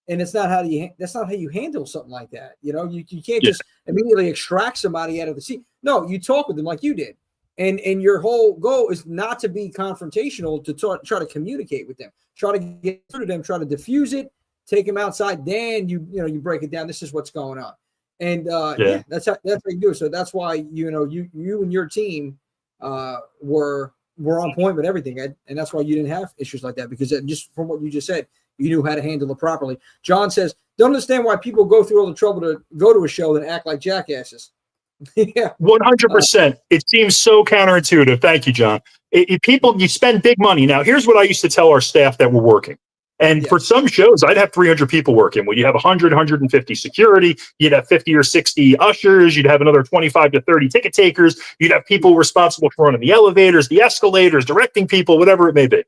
And that's not how you handle something like that. You know, you can't just immediately extract somebody out of the seat. No, you talk with them like you did. And your whole goal is not to be confrontational, to try to communicate with them, try to get through to them, try to diffuse it, take them outside. Then you break it down. This is what's going on. And that's how you do it. So that's why, you and your team were on point with everything, Ed. And that's why you didn't have issues like that, because just from what you just said, you knew how to handle it properly. John says, don't understand why people go through all the trouble to go to a show and act like jackasses. Yeah, 100%. It seems so counterintuitive. Thank you, John. You spend big money. Now, here's what I used to tell our staff that were working. And for some shows, I'd have 300 people working. Well, you have 100, 150 security. You'd have 50 or 60 ushers. You'd have another 25 to 30 ticket takers. You'd have people responsible for running the elevators, the escalators, directing people, whatever it may be.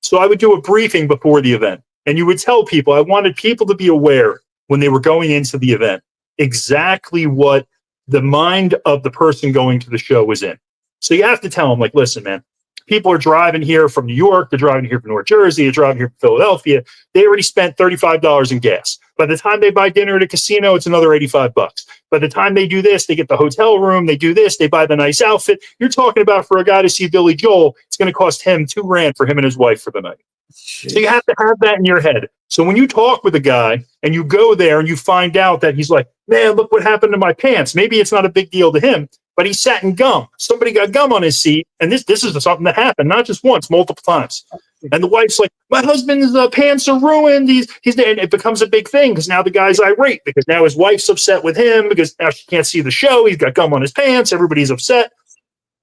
So I would do a briefing before the event. And you would tell people, I wanted people to be aware when they were going into the event, exactly what the mind of the person going to the show was in. So you have to tell them, like, listen, man, people are driving here from New York. They're driving here from North Jersey. They're driving here from Philadelphia. They already spent $35 in gas. By the time they buy dinner at a casino, it's another $85. By the time they do this, they get the hotel room. They do this. They buy the nice outfit. You're talking about, for a guy to see Billy Joel, it's going to cost him $2,000 for him and his wife for the night. Jeez. So you have to have that in your head. So when you talk with a guy and you go there and you find out that he's like, man, look what happened to my pants. Maybe it's not a big deal to him, but he sat in gum. Somebody got gum on his seat. And this is something that happened, not just once, multiple times. And the wife's like, my husband's pants are ruined. He's and it becomes a big thing because now the guy's irate because now his wife's upset with him because now she can't see the show. He's got gum on his pants. Everybody's upset.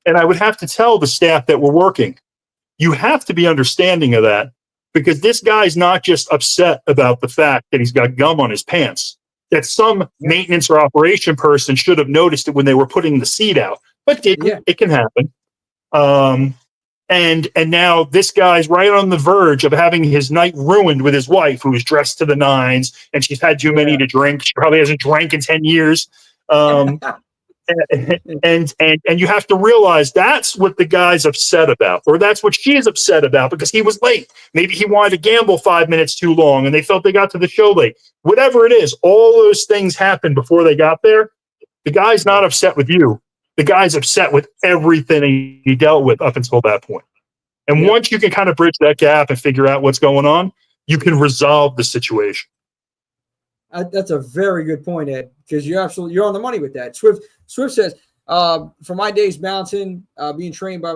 And I would have to tell the staff that were working, you have to be understanding of that because this guy's not just upset about the fact that he's got gum on his pants, that some maintenance or operation person should have noticed it when they were putting the seat out, but didn't. Yeah. It can happen. And now this guy's right on the verge of having his night ruined with his wife, who's dressed to the nines, and she's had too many to drink. She probably hasn't drank in 10 years. And you have to realize that's what the guy's upset about, or that's what she is upset about because he was late. Maybe he wanted to gamble 5 minutes too long and they felt they got to the show late. Whatever it is, all those things happened before they got there. The guy's not upset with you. The guy's upset with everything he dealt with up until that point. And once you can kind of bridge that gap and figure out what's going on, you can resolve the situation. That's a very good point, Ed, because you're on the money with that. Swift says, for my days bouncing, being trained by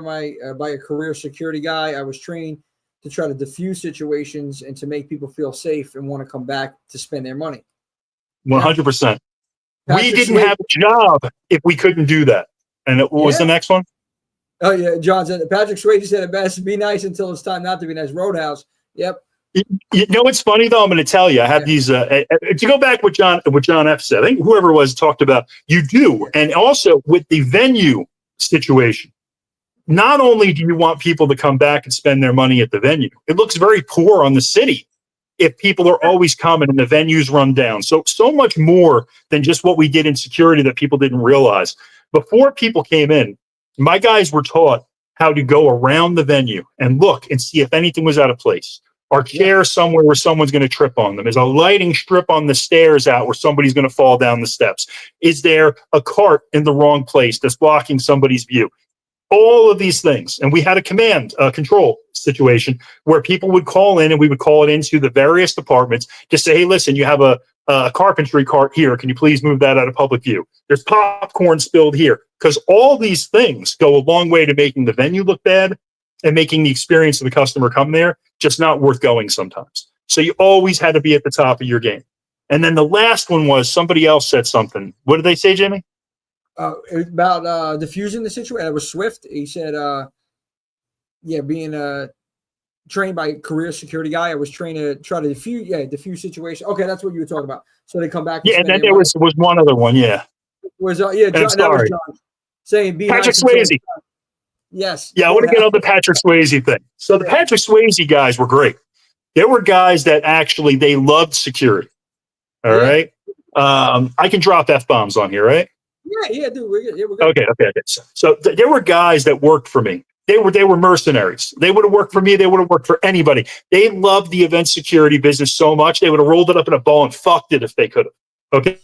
by a career security guy, I was trained to try to diffuse situations and to make people feel safe and want to come back to spend their money. 100%. We didn't have a job if we couldn't do that. And what was the next one? Oh, yeah. John said, Patrick Swayze said it best, be nice until it's time not to be nice. Roadhouse. Yep. You know what's funny, though? I'm going to tell you. I have these, to go back what John F. said, I think whoever it was talked about, you do. And also with the venue situation, not only do you want people to come back and spend their money at the venue, it looks very poor on the city if people are always coming and the venues run down. So much more than just what we did in security that people didn't realize. Before people came in, my guys were taught how to go around the venue and look and see if anything was out of place. Are chairs somewhere where someone's going to trip on them? Is a lighting strip on the stairs out where somebody's going to fall down the steps? Is there a cart in the wrong place that's blocking somebody's view? All of these things. And we had a control situation where people would call in and we would call it into the various departments to say, hey, listen, you have a carpentry cart here. Can you please move that out of public view? There's popcorn spilled here. Because all these things go a long way to making the venue look bad and making the experience of the customer come there just not worth going sometimes. So you always had to be at the top of your game. And then the last one was somebody else said something. What did they say, Jimmy? About diffusing the situation. It was Swift. He said, being trained by a career security guy, I was trained to try to diffuse situation. Okay, that's what you were talking about. So they come back. And then there was one other one. Yeah. Was John, that was John saying be Patrick nice Swayze. Yes. Yeah, I want to get on the Patrick Swayze thing. So the Patrick Swayze guys were great. There were guys that actually they loved security. All right. I can drop F-bombs on here, right? Yeah, dude. We're good. Yeah, we're good. Okay. So there were guys that worked for me. They were mercenaries. They would have worked for me. They would have worked for anybody. They loved the event security business so much they would have rolled it up in a ball and fucked it if they could have. Okay,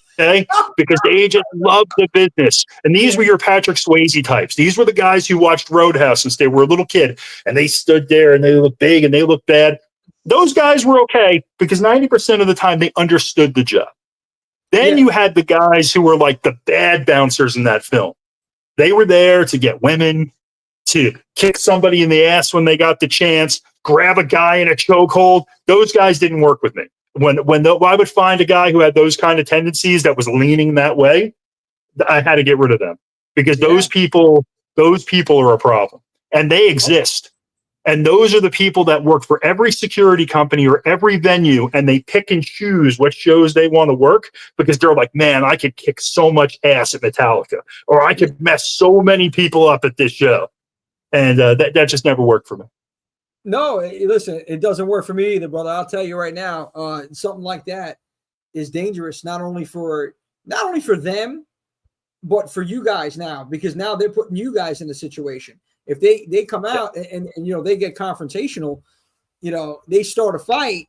because they just loved the business. And these were your Patrick Swayze types. These were the guys who watched Roadhouse since they were a little kid, and they stood there and they looked big and they looked bad. Those guys were okay because 90% of the time they understood the job. Then you had the guys who were like the bad bouncers in that film. They were there to get women, to kick somebody in the ass when they got the chance, grab a guy in a chokehold. Those guys didn't work with me. When I would find a guy who had those kind of tendencies that was leaning that way, I had to get rid of them because those people are a problem and they exist. And those are the people that work for every security company or every venue, and they pick and choose what shows they want to work because they're like, man, I could kick so much ass at Metallica, or I could mess so many people up at this show. And that just never worked for me. No, listen, it doesn't work for me either, brother. I'll tell you right now, something like that is dangerous, not only for them, but for you guys now, because now they're putting you guys in a situation. If they come out and they get confrontational, they start a fight.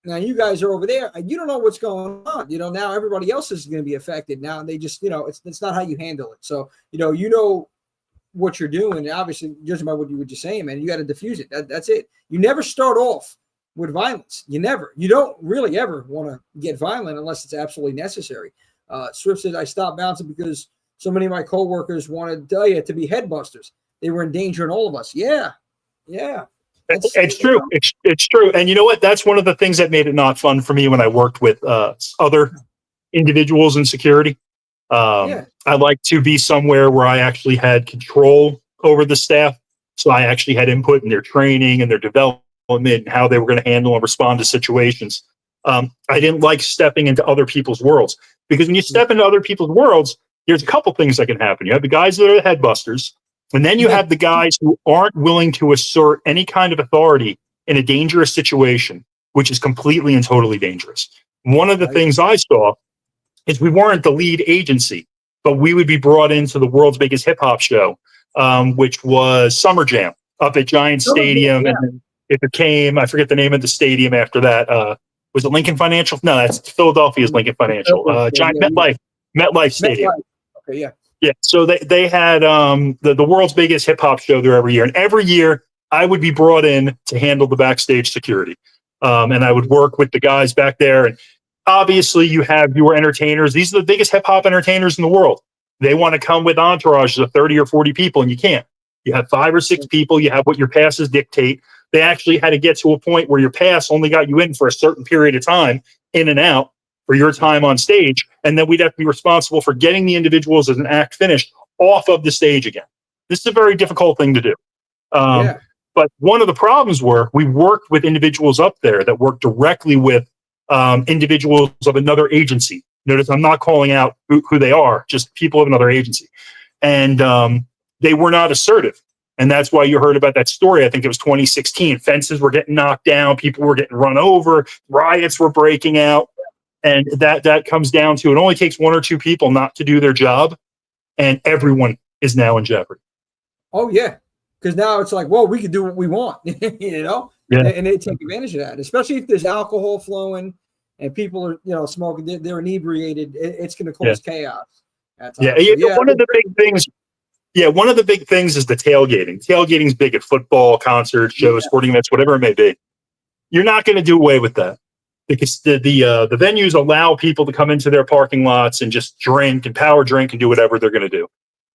Now you guys are over there. You don't know what's going on. Now everybody else is going to be affected. Now they just, it's not how you handle it. So, what you're doing, and obviously judging by what you were just saying, man, you got to diffuse it. That's it. You never start off with violence. You don't really ever want to get violent unless it's absolutely necessary. Swift said, I stopped bouncing because so many of my coworkers wanted to be headbusters. They were endangering all of us. Yeah. It's true. It's true. And you know what? That's one of the things that made it not fun for me when I worked with other individuals in security. I like to be somewhere where I actually had control over the staff. So I actually had input in their training and their development and how they were going to handle and respond to situations. I didn't like stepping into other people's worlds, because when you step into other people's worlds, there's a couple things that can happen. You have the guys that are the headbusters, and then you have the guys who aren't willing to assert any kind of authority in a dangerous situation, which is completely and totally dangerous. One of the things I saw is we weren't the lead agency, but we would be brought into the world's biggest hip hop show, which was Summer Jam up at Giant Stadium. And then it became, I forget the name of the stadium after that. Was it Lincoln Financial? No, that's Philadelphia's Lincoln Financial. Giant MetLife Stadium. Okay, yeah. Yeah. So they had the world's biggest hip hop show there every year. And every year I would be brought in to handle the backstage security. And I would work with the guys back there. And obviously you have your entertainers. These are the biggest hip hop entertainers in the world. They want to come with entourages of 30 or 40 people, and you can't. You have 5 or 6 people. You have what your passes dictate. They actually had to get to a point where your pass only got you in for a certain period of time, in and out, for your time on stage. And then we'd have to be responsible for getting the individuals as an act finished off of the stage again. This is a very difficult thing to do. But one of the problems were we worked with individuals up there that worked directly with individuals of another agency. Notice I'm not calling out who they are, just people of another agency. And they were not assertive. And that's why you heard about that story. I think it was 2016. Fences were getting knocked down. People were getting run over. Riots were breaking out. And that comes down to, it only takes 1 or 2 people not to do their job, and everyone is now in jeopardy. Oh, yeah. Because now it's like, well, we can do what we want, you know? Yeah. And they take advantage of that, especially if there's alcohol flowing and people are, smoking, they're inebriated. It's going to cause chaos. One of the big things. Yeah, one of the big things is the tailgating. Tailgating's big at football, concerts, shows, sporting events, whatever it may be. You're not going to do away with that, because the venues allow people to come into their parking lots and just drink and power drink and do whatever they're going to do.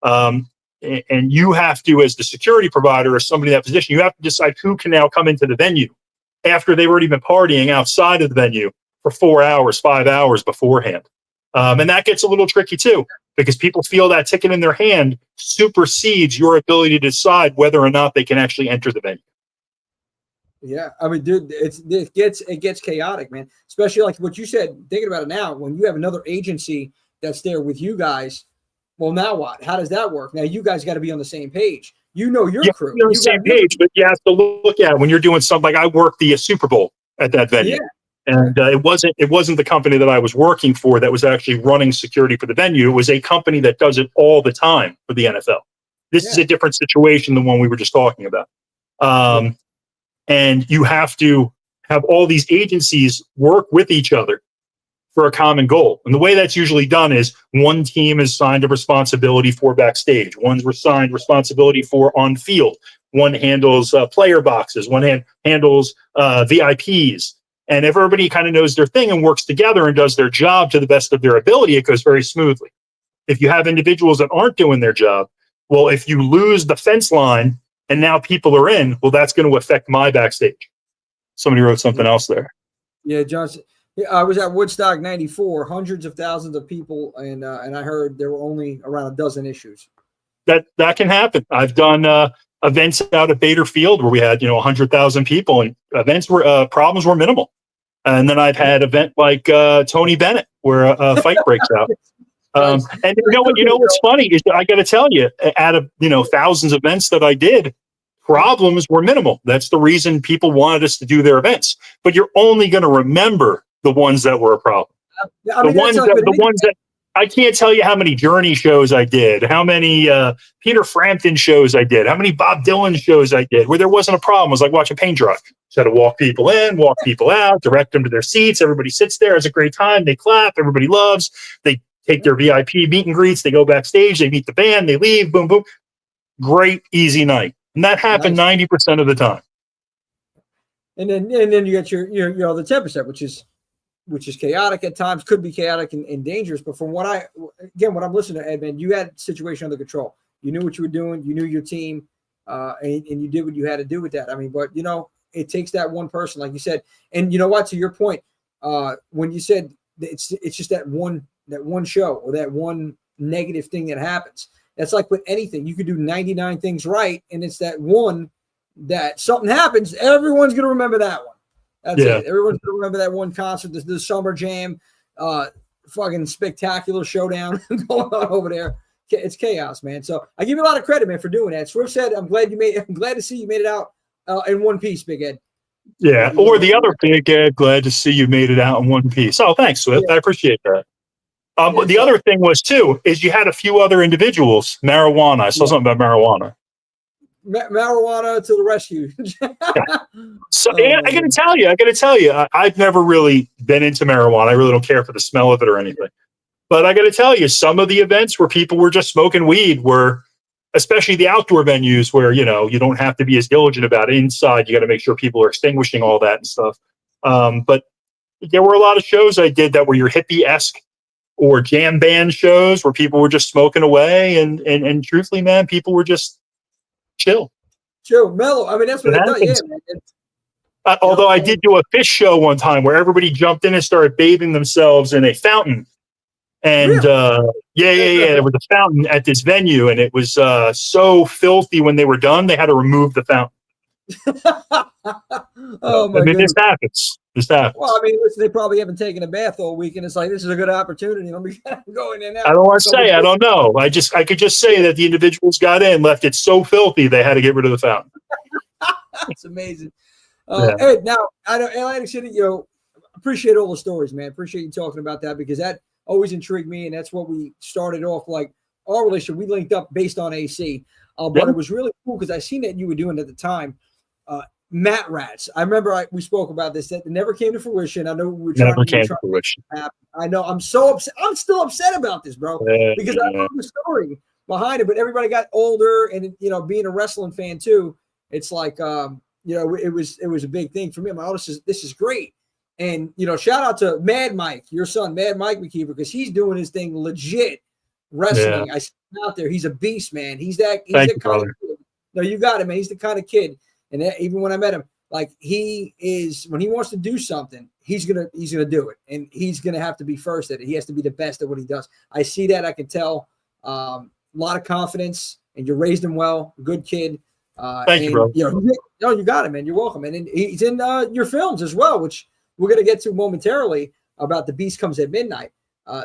And you have to, as the security provider or somebody in that position, you have to decide who can now come into the venue after they've already been partying outside of the venue for 4 hours, 5 hours beforehand. And that gets a little tricky too, because people feel that ticket in their hand supersedes your ability to decide whether or not they can actually enter the venue. Yeah, I mean, dude, it gets chaotic, man. Especially like what you said. Thinking about it now, when you have another agency that's there with you guys, well, now what? How does that work? Now you guys got to be on the same page. You know your crew. You're on the same page, but you have to look at it when you're doing something. Like I worked the Super Bowl at that venue. Yeah. And it wasn't the company that I was working for that was actually running security for the venue. It was a company that does it all the time for the NFL. This is a different situation than one we were just talking about. And you have to have all these agencies work with each other for a common goal. And the way that's usually done is one team is assigned a responsibility for backstage. One's assigned responsibility for on field. One handles player boxes. One handles VIPs. And if everybody kind of knows their thing and works together and does their job to the best of their ability, it goes very smoothly. If you have individuals that aren't doing their job, well, if you lose the fence line and now people are in, well, that's going to affect my backstage. Somebody wrote something else there. Yeah, Johnson. I was at Woodstock 94, hundreds of thousands of people, and I heard there were only around a dozen issues. That can happen. I've done events out at Bader Field where we had 100,000 people, and events were problems were minimal. And then I've had event like Tony Bennett where a fight breaks out. And you know what's funny is that I got to tell you, out of thousands of events that I did, problems were minimal. That's the reason people wanted us to do their events. But you're only going to remember the ones that were a problem. The ones that I can't tell you how many Journey shows I did, how many Peter Frampton shows I did, how many Bob Dylan shows I did where there wasn't a problem. It was like watching a paint dry. Just had to walk people in, walk people out, direct them to their seats. Everybody sits there, has a great time. They clap. Everybody loves. They take their VIP meet and greets. They go backstage. They meet the band. They leave. Boom, boom. Great, easy night. And that happened 90% of the time. And then you get your other 10%, which is chaotic at times, could be chaotic and dangerous. But from what I'm listening to, Ed, man, you had the situation under control. You knew what you were doing. You knew your team. and you did what you had to do with that. I mean, but it takes that one person, like you said. And you know what? To your point, when you said it's just that one show or that one negative thing that happens. That's like with anything. You could do 99 things right, and it's that one that something happens. Everyone's gonna remember that one. That's it. Everyone's gonna remember that one concert, the Summer Jam, fucking spectacular showdown going on over there. It's chaos, man. So I give you a lot of credit, man, for doing that. Swift said, I'm glad to see you made it out in one piece, Big Ed. Yeah. Or the other Big Ed, glad to see you made it out in one piece. Oh, thanks, Swift. Yeah. I appreciate that. But the other thing was too, is you had a few other individuals, marijuana. I saw something about marijuana. Marijuana to the rescue. So I got to tell you, I've never really been into marijuana. I really don't care for the smell of it or anything. But I got to tell you, some of the events where people were just smoking weed were, especially the outdoor venues where, you don't have to be as diligent about it. Inside, you got to make sure people are extinguishing all that and stuff. But there were a lot of shows I did that were your hippie-esque or jam band shows where people were just smoking away. And truthfully, man, people were just chill, mellow. I mean, that's what it does. Yeah, man. Although I did do a fish show one time where everybody jumped in and started bathing themselves in a fountain. And really? There was a fountain at this venue, and it was so filthy when they were done, they had to remove the fountain. Oh my goodness. This happens. Well, I mean, listen, they probably haven't taken a bath all week, and it's like, this is a good opportunity. Let me go in and out. I don't want to say, I don't know. I could just say that the individuals got in, left it so filthy, they had to get rid of the fountain. That's amazing. Ed, now, I know Atlantic City, appreciate all the stories, man. Appreciate you talking about that, because that always intrigued me, and that's what we started off, like, our relationship. We linked up based on AC, but it was really cool because I seen that you were doing at the time, Mat Rats. I remember we spoke about this. That never came to fruition. I know we were trying to fruition. I know. I'm so upset. I'm still upset about this, bro, because I love the story behind it. But everybody got older, and being a wrestling fan too, it's like it was a big thing for me. I'm like, oh, this is great. And shout out to Mad Mike, your son, Mad Mike McKeever, because he's doing his thing legit wrestling. I see him out there. He's a beast, man. He's that kind of kid. No, you got him, man. He's the kind of kid. And even when I met him, like, he is, when he wants to do something, he's gonna do it, and he's gonna have to be first at it. He has to be the best at what he does. I see that. I can tell. A lot of confidence, and you raised him well. Good kid. Thank you, bro. You got him, man. You're welcome. And he's in your films as well, which we're gonna get to momentarily about The Beast Comes at Midnight.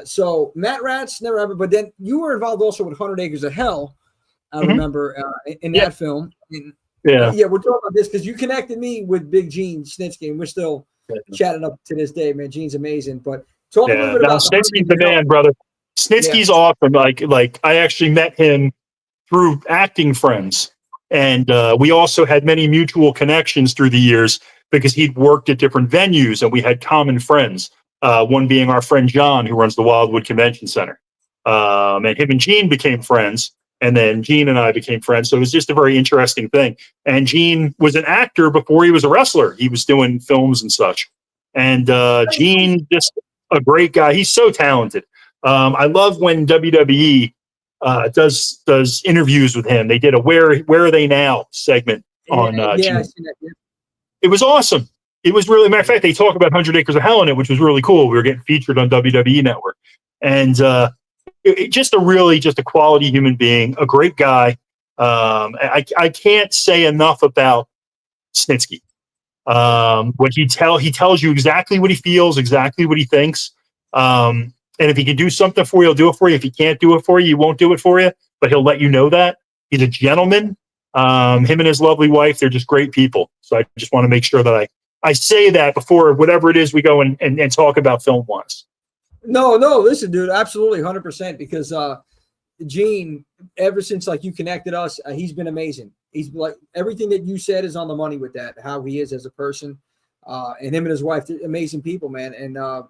So Mat Rats never ever, but then you were involved also with 100 Acres of Hell. I remember in that film. And, we're talking about this because you connected me with Big Gene Snitsky, and we're still chatting up to this day, man. Gene's amazing. But talk a little bit about Snitsky's the man, brother. Snitsky's awesome. Like I actually met him through acting friends, and we also had many mutual connections through the years because he'd worked at different venues, and we had common friends. One being our friend John, who runs the Wildwood Convention Center, and him and Gene became friends. And then Gene and I became friends. So it was just a very interesting thing. And Gene was an actor before he was a wrestler. He was doing films and such. And Gene, just a great guy. He's so talented. I love when WWE does interviews with him. They did a Where Are They Now segment on Gene. I seen that, It was awesome. It was really, matter of fact, they talk about 100 Acres of Hell in it, which was really cool. We were getting featured on WWE Network. And just a quality human being, a great guy. I can't say enough about Snitsky. What he tells you exactly what he feels, exactly what he thinks. And if he can do something for you, he'll do it for you. If he can't do it for you, he won't do it for you, but he'll let you know that. He's a gentleman. Him and his lovely wife, they're just great people. So I just want to make sure that I say that before whatever it is we go and talk about film-wise. No, listen, dude, absolutely 100%, because Gene, ever since like you connected us, he's been amazing. He's like, everything that you said is on the money with that, how he is as a person, and him and his wife, amazing people, man. And I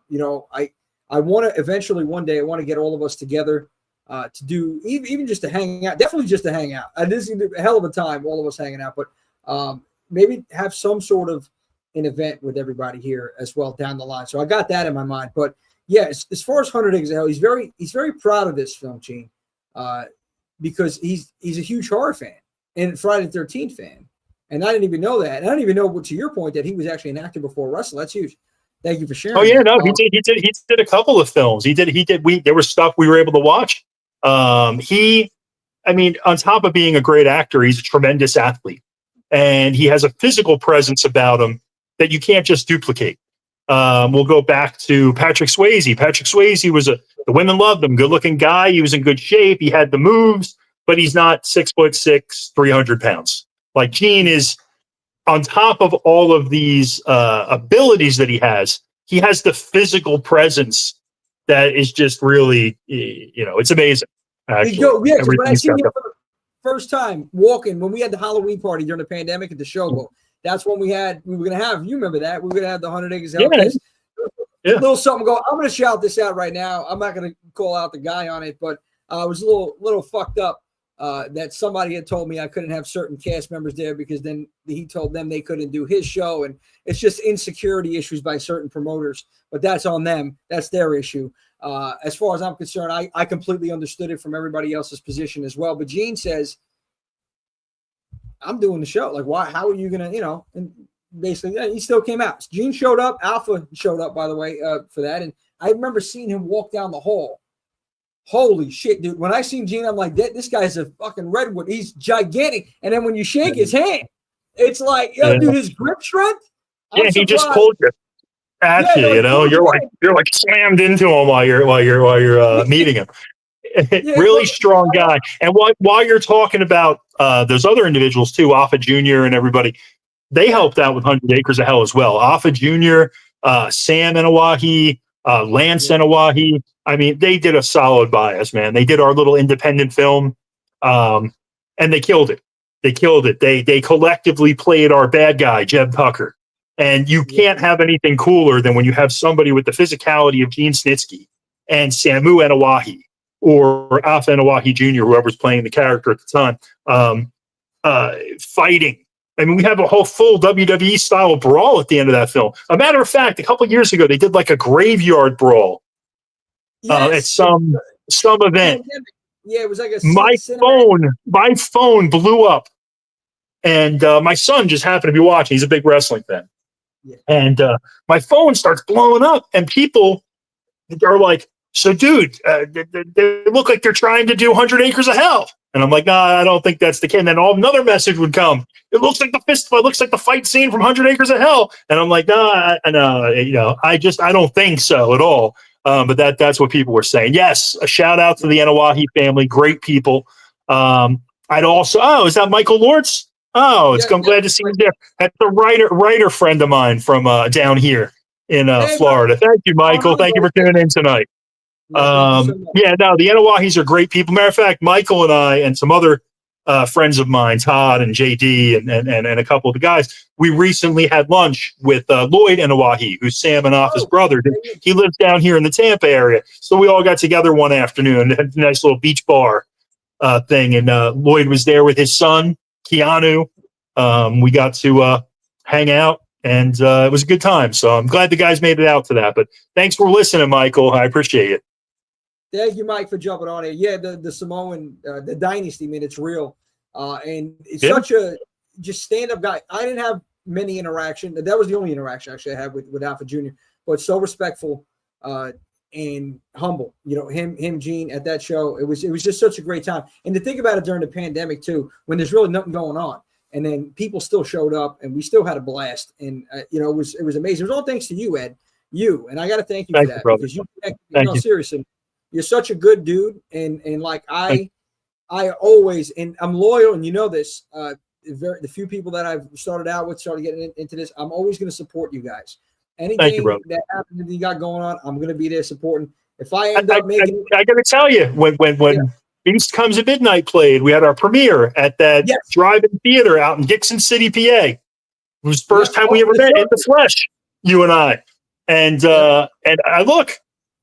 want to eventually one day, I want to get all of us together to do even just to hang out, definitely just to hang out. This is a hell of a time, all of us hanging out, but maybe have some sort of an event with everybody here as well down the line. So I got that in my mind, but yeah, as far as 100 Acres of Hell, he's very proud of this film, Gene, because he's a huge horror fan, and Friday the 13th fan. And I didn't even know that. And I didn't even know, to your point, that he was actually an actor before wrestling. That's huge. Thank you for sharing. Oh yeah, no, he did a couple of films. There was stuff we were able to watch. On top of being a great actor, he's a tremendous athlete, and he has a physical presence about him that you can't just duplicate. We'll go back to Patrick Swayze. Patrick Swayze was the women loved him. Good looking guy. He was in good shape. He had the moves, but he's not 6'6", 300 pounds. Like Gene is, on top of all of these abilities that he has the physical presence that is just really, it's amazing. Actually, when I seen him for the first time walking, when we had the Halloween party during the pandemic at the Showboat, that's when we were going to have, you remember that? We were going to have the 100 Acres Hell. Yeah. A little something go. I'm going to shout this out right now. I'm not going to call out the guy on it, but I was a little fucked up that somebody had told me I couldn't have certain cast members there because then he told them they couldn't do his show. And it's just insecurity issues by certain promoters, but that's on them. That's their issue. As far as I'm concerned, I completely understood it from everybody else's position as well. But Gene says, I'm doing the show. Like, why? How are you going to, and basically he still came out. Gene showed up. Alpha showed up, by the way, for that. And I remember seeing him walk down the hall. Holy shit, dude. When I seen Gene, I'm like, this guy's a fucking redwood. He's gigantic. And then when you shake his hand, it's like, dude, his grip strength. He just pulled you at you, You're like slammed into him while you're meeting him. Really strong guy. And while you're talking about those other individuals too, Alpha Jr. and everybody, they helped out with 100 Acres of Hell as well. Alpha Jr., Sam Anawahi, Lance Anawahi. I mean, they did a solid by us, man. They did our little independent film, and they killed it. They collectively played our bad guy, Jeb Tucker. And you can't have anything cooler than when you have somebody with the physicality of Gene Snitsky and Samu Anawahi or Alpha Anawahi Jr., whoever's playing the character at the time, fighting. I mean, we have a whole full WWE style brawl at the end of that film. A matter of fact, a couple of years ago, they did like a graveyard brawl at some event. Yeah, it was like my phone blew up, and my son just happened to be watching. He's a big wrestling fan. Yeah. And my phone starts blowing up, and people are like, so, dude, they look like they're trying to do 100 Acres of Hell. And I'm like, nah, I don't think that's the case. And then another message would come. It looks like the fist fight. It looks like the fight scene from 100 Acres of Hell. And I'm like, nah, I don't think so at all. But that's what people were saying. Yes, a shout out to the Anawahi family. Great people. I'd also, is that Michael Lortz? Oh, I'm glad to see you there. That's a writer friend of mine from down here in Florida. Thank you, Michael. Thank you for tuning in tonight. The Anawahis are great people. Matter of fact, Michael and I and some other friends of mine, Todd and JD and a couple of the guys, we recently had lunch with Lloyd Anawahi, who's Sam and Alpha's brother. He lives down here in the Tampa area. So we all got together one afternoon, had a nice little beach bar thing. And Lloyd was there with his son, Keanu. We got to hang out, and it was a good time. So I'm glad the guys made it out to that. But thanks for listening, Michael. I appreciate it. Thank you, Mike, for jumping on it. Yeah, the Samoan, the dynasty, man, it's real. And it's such a just stand-up guy. I didn't have many interaction. That was the only interaction actually I had with Alpha Jr., but so respectful and humble. Him, Gene, at that show, it was just such a great time. And to think about it during the pandemic too, when there's really nothing going on, and then people still showed up, and we still had a blast. And it was amazing. It was all thanks to you, Ed. And I got to thank you for that, because you seriously. You're such a good dude, and like I always, and I'm loyal, and you know this. The few people that I've started out with, started getting into this, I'm always going to support you guys. Anything that happens that you got going on, I'm going to be there supporting. If I end up making, I got to tell you, when Beast Comes at Midnight played, we had our premiere at that drive-in theater out in Dixon City, PA. It was the first time we ever met in the flesh, you and I, and I look.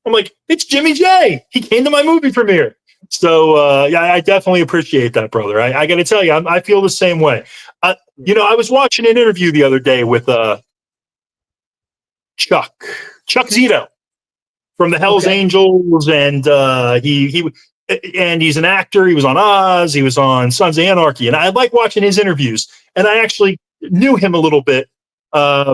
I'm like, it's Jimmy J. He came to my movie premiere. So, I definitely appreciate that, brother. I got to tell you, I feel the same way. I was watching an interview the other day with Chuck Zito from the Hells Angels, and he and he's an actor. He was on Oz. He was on Sons of Anarchy. And I like watching his interviews. And I actually knew him a little bit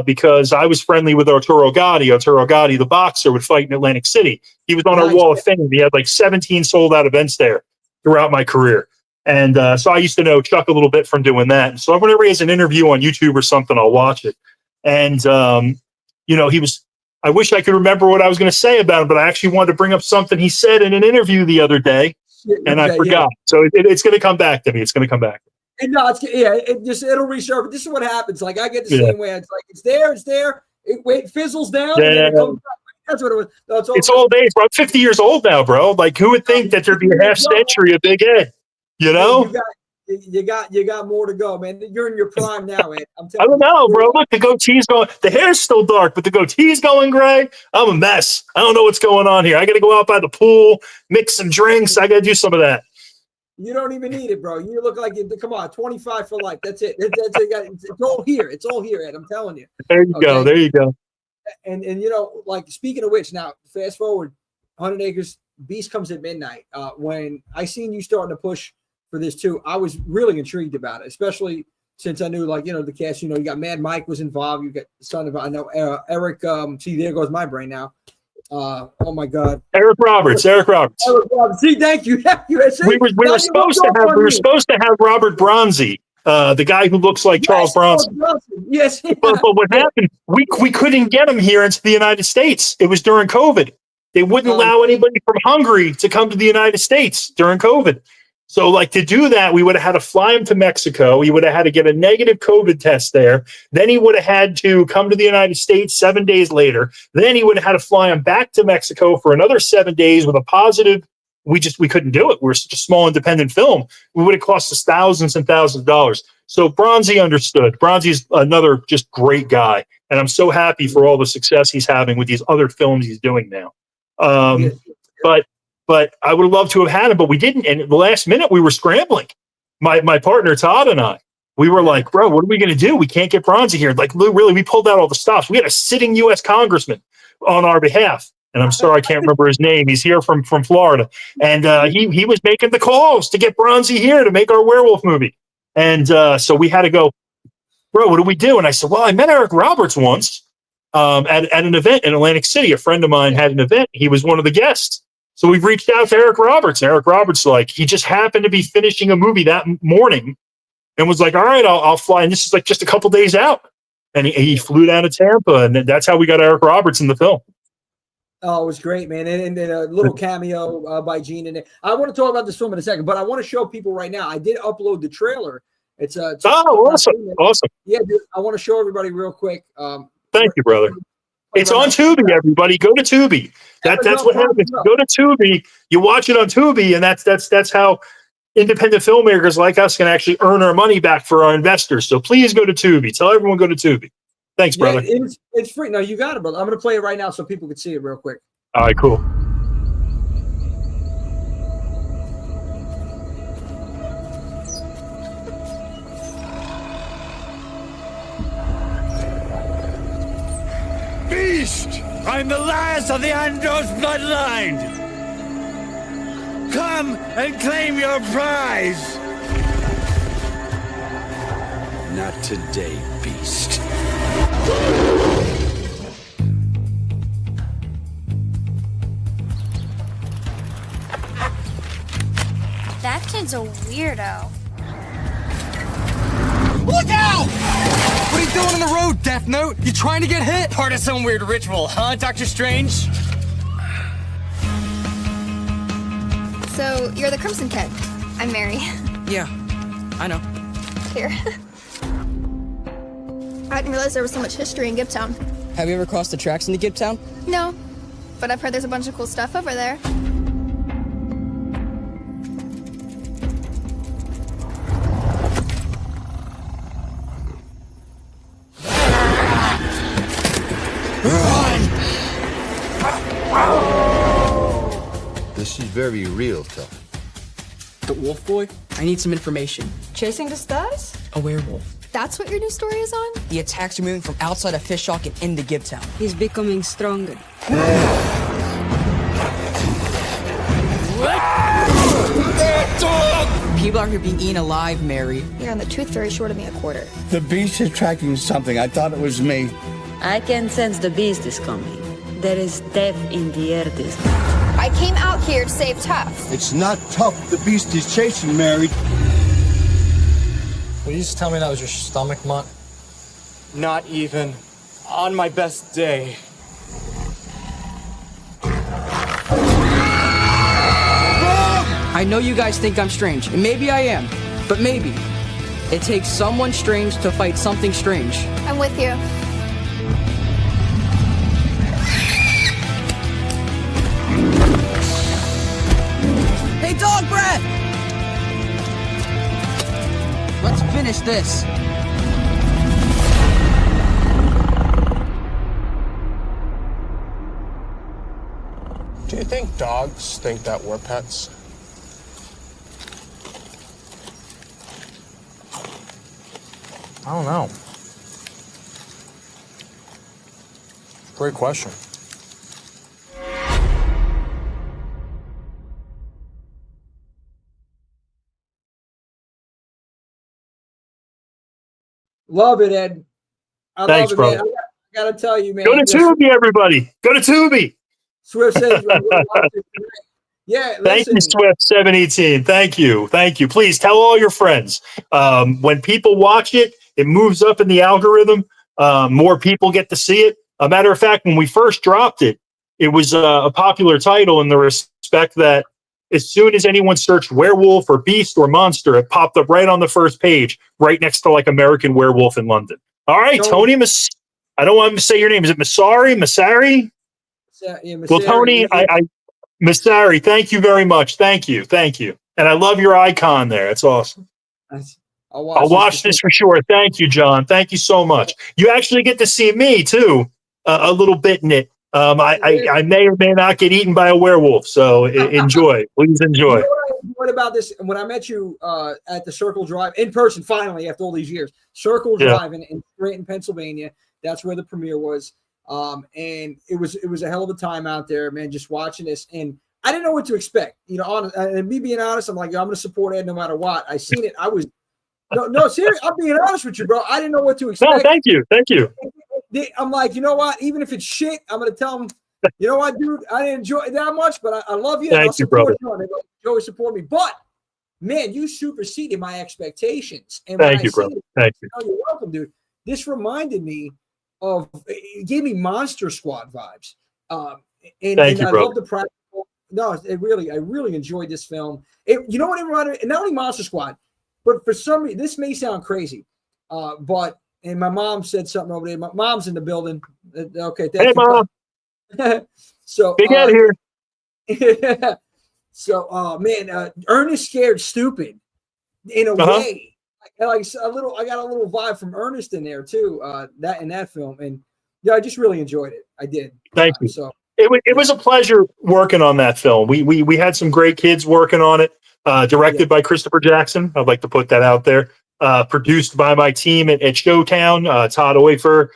because I was friendly with Arturo Gatti. Arturo Gatti, the boxer, would fight in Atlantic City. He was on our Wall of Fame. He had like 17 sold out events there throughout my career. And so I used to know Chuck a little bit from doing that. And so whenever he has an interview on YouTube or something, I'll watch it. And, I wish I could remember what I was going to say about him, but I actually wanted to bring up something he said in an interview the other day, and I forgot. Yeah. So it's going to come back to me. It's going to come back. And no, it'll resurface. This is what happens. Like I get the same way. It's like it's there. It fizzles down, and then it comes back. That's what it was. No, it's all days, bro. I'm 50 years old now, bro. Like who would think that there'd be a half century of Big Ed? You know? You got more to go, man. You're in your prime now, Ed. I'm telling I don't know, bro. Look, the goatee's going. The hair's still dark, but the goatee's going gray. I'm a mess. I don't know what's going on here. I got to go out by the pool, mix some drinks. I got to do some of that. You don't even need it, bro. You look like come on, 25 for life. That's it. It's all here. It's all here, Ed. I'm telling you. There you go. There you go. And like speaking of which, now fast forward, 100 Acres Beast comes at midnight. When I seen you starting to push for this too, I was really intrigued about it, especially since I knew, the cast. You got Mad Mike was involved. You got the son of Eric. See, there goes my brain now. Oh my God, Eric Roberts. See, thank you. We were supposed to have Robert Bronzy, the guy who looks like Charles Bronson. Yes. But what happened? We couldn't get him here into the United States. It was during COVID. They wouldn't allow anybody from Hungary to come to the United States during COVID. So, to do that, we would have had to fly him to Mexico. He would have had to get a negative COVID test there. Then he would have had to come to the United States 7 days later. Then he would have had to fly him back to Mexico for another 7 days with a positive. We couldn't do it. We're such a small independent film. We would have cost us thousands and thousands of dollars. So Bronzy understood. Bronzy's another just great guy. And I'm so happy for all the success he's having with these other films he's doing now. But I would have loved to have had him, but we didn't. And at the last minute, we were scrambling. My partner, Todd, and I, we were like, bro, what are we going to do? We can't get Bronzy here. Really, we pulled out all the stops. We had a sitting U.S. congressman on our behalf. And I'm sorry, I can't remember his name. He's here from Florida. And he was making the calls to get Bronzy here to make our werewolf movie. And so we had to go, bro, what do we do? And I said, well, I met Eric Roberts once at an event in Atlantic City. A friend of mine had an event. He was one of the guests. So we reached out to Eric Roberts. And Eric Roberts, he just happened to be finishing a movie that morning and was like, all right, I'll fly. And this is just a couple days out. And he flew down to Tampa. And that's how we got Eric Roberts in the film. Oh, it was great, man. And a little cameo by Gene in it. I want to talk about this film in a second, but I want to show people right now. I did upload the trailer. It's awesome. Yeah, dude, I want to show everybody real quick. Thank you, brother. It's on Tubi, everybody. Go to Tubi. That's what happens. Go to Tubi. You watch it on Tubi, and that's how independent filmmakers like us can actually earn our money back for our investors. So please go to Tubi. Tell everyone go to Tubi. Thanks, brother. It's free. No, you got it, brother. I'm going to play it right now so people can see it real quick. All right, cool. Beast! I'm the last of the Andros bloodline! Come and claim your prize! Not today, Beast. That kid's a weirdo. Look out! What are you doing on the road, Death Note? You trying to get hit? Part of some weird ritual, huh, Dr. Strange? So, you're the Crimson Kid. I'm Mary. Yeah, I know. Here. I didn't realize there was so much history in Gibtown. Have you ever crossed the tracks into Gibtown? No, but I've heard there's a bunch of cool stuff over there. This is very real, tough. The Wolf Boy? I need some information. Chasing the stars? A werewolf. That's what your new story is on? The attacks are moving from outside of Fishhawk and into Gibtown. He's becoming stronger. What? People are here being eaten alive, Mary. You're on the tooth fairy shorted me a quarter. The beast is tracking something. I thought it was me. I can sense the beast is coming. There is death in the air this time. I came out here to save Tough. It's not tough the beast is chasing, Mary. Will you just tell me that was your stomach, Mutt? Not even on my best day. I know you guys think I'm strange, and maybe I am, but maybe it takes someone strange to fight something strange. I'm with you. Hey, dog breath! Let's finish this. Do you think dogs think that we're pets? I don't know. Great question. Love it, Ed. I Thanks, love it, brother. man. I gotta tell you, man. Go to Tubi, everybody. Go to Tubi. Swift says, yeah. Thank Listen. you, Swift 718. Thank you. Thank you. Please tell all your friends. When people watch it, it moves up in the algorithm. More people get to see it. A matter of fact, when we first dropped it, it was a popular title in the respect that as soon as anyone searched werewolf or beast or monster, it popped up right on the first page, right next to like American Werewolf in London. All right, Tony I don't want to say your name. Is it Masari? Masari? Yeah, Well, Tony, Masari, thank you very much. Thank you. Thank you. And I love your icon there. It's awesome. I'll watch this for sure. Thank you, John. Thank you so much. You actually get to see me too, a little bit in it. I may or may not get eaten by a werewolf. So enjoy. Please enjoy. You know what I enjoyed about this? When I met you at the Circle Drive in person, finally, after all these years, Circle Drive in Scranton, Pennsylvania. That's where the premiere was. And it was a hell of a time out there, man, just watching this. And I didn't know what to expect. You know, and me being honest, I'm like, I'm going to support Ed no matter what. I seen it. I was no, seriously. I'm being honest with you, bro. I didn't know what to expect. No, thank you. Thank you. I'm like, you know what? Even if it's shit, I'm going to tell them, you know what, dude? I didn't enjoy it that much, but I love you. Thank and I'll you, support brother. you always support me. But, man, you superseded my expectations. And thank you, brother. Thank you. Oh, you're welcome, dude. This reminded me of, it gave me Monster Squad vibes. And thank you, I brother. love the practical. No, I really enjoyed this film. You know what it reminded me? And not only Monster Squad, but for some reason, this may sound crazy, but and my mom said something over there. My mom's in the building. Okay, thank you. Mom. So Big Ed here. So, man, Ernest Scared Stupid in a way. Like a little, I got a little vibe from Ernest in there too. That in that film, and yeah, I just really enjoyed it. I did. Thank you. So it was a pleasure working on that film. We had some great kids working on it. Directed by Christopher Jackson. I'd like to put that out there. Produced by my team at Showtown, Todd Oifer,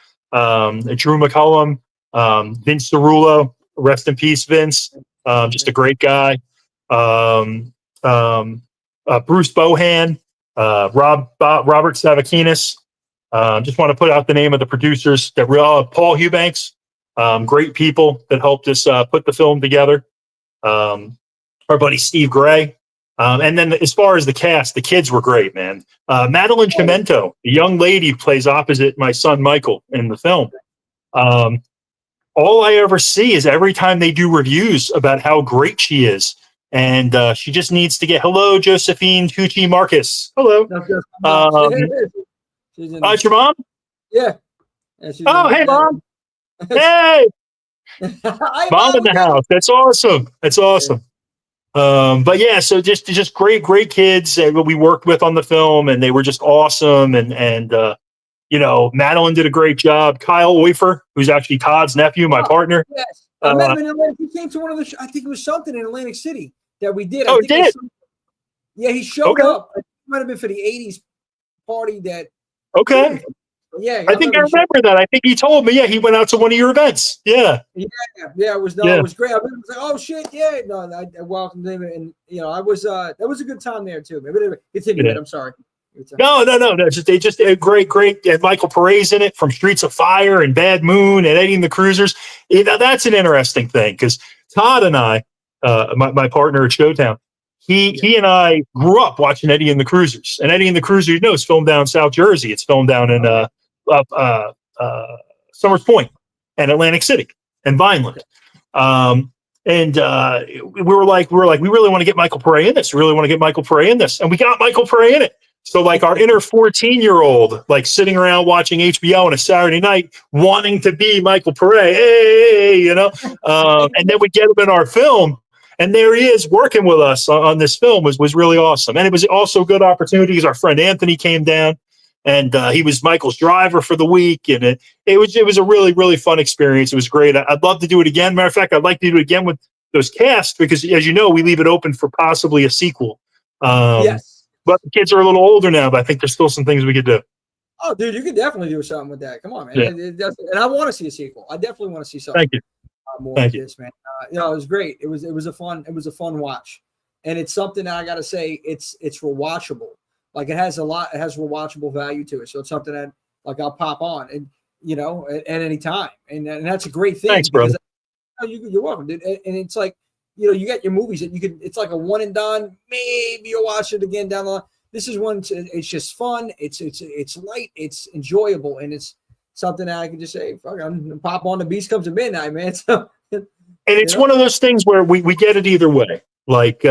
Drew McCullum, Vince Cerullo. Rest in peace, Vince. Just a great guy. Bruce Bohan, Robert Savakinis. Just want to put out the name of the producers. Paul Eubanks. Great people that helped us put the film together. Our buddy Steve Gray. And then as far as the cast, the kids were great, man. Madeline Chimento, the young lady who plays opposite my son Michael in the film. All I ever see is every time they do reviews about how great she is. And she just needs to get, hello, Josephine Tucci Marcus. Hello. It's your mom? Yeah. Oh, hey, Mom. Hey. Mom in the house. That's awesome. That's awesome. But yeah, so just great kids that we worked with on the film, and they were just awesome. And you know, Madeline did a great job. Kyle Oifer, who's actually Todd's nephew, my partner. Yes, I met him in Atlantic. He came to one of the. I think it was something in Atlantic City that we did. Oh, did? Yeah, he showed up. It might have been for the '80s party that. Okay. Yeah, I think I remember that. I think he told me. Yeah, he went out to one of your events. Yeah. Yeah, it was it was great. I mean, it was like, oh shit, yeah. No, I welcomed him, and I was that was a good time there too. But anyway, continue, man. I'm sorry. No. They just great. And Michael Paray's in it from Streets of Fire and Bad Moon and Eddie and the Cruisers. That's an interesting thing because Todd and I, my partner at Showtown, he and I grew up watching Eddie and the Cruisers. And Eddie and the Cruisers, is filmed down in South Jersey. It's filmed down in Summers Point and Atlantic City and Vineland. And we were like, we really want to get Michael Paray in this. We really want to get Michael Paray in this. And we got Michael Paray in it. So like our inner 14-year-old, like sitting around watching HBO on a Saturday night, wanting to be Michael Paray, hey, and then we get him in our film, and there he is working with us on this film was really awesome. And it was also a good opportunity because our friend Anthony came down, and he was Michael's driver for the week, and it was a really, really fun experience. It was great. I'd love to do it again. Matter of fact, I'd like to do it again with those casts because, as you know, we leave it open for possibly a sequel. Yes. But the kids are a little older now, but I think there's still some things we could do. Oh, dude, you could definitely do something with that. Come on, man. Yeah. And I want to see a sequel. I definitely want to see something. Thank you. More of this, man. It was great. It was a fun watch, and it's something that I got to say it's rewatchable. Like it has rewatchable value to it. So it's something that like I'll pop on and at any time, and that's a great thing. Thanks, brother. You're welcome, dude. And it's like you got your movies that you can. It's like a one and done. Maybe you'll watch it again down the line. This is one. It's just fun. It's light. It's enjoyable, and it's something that I can just say, "Fuck, I'm pop on the Beast Comes at Midnight, man." So, and it's one of those things where we get it either way. Like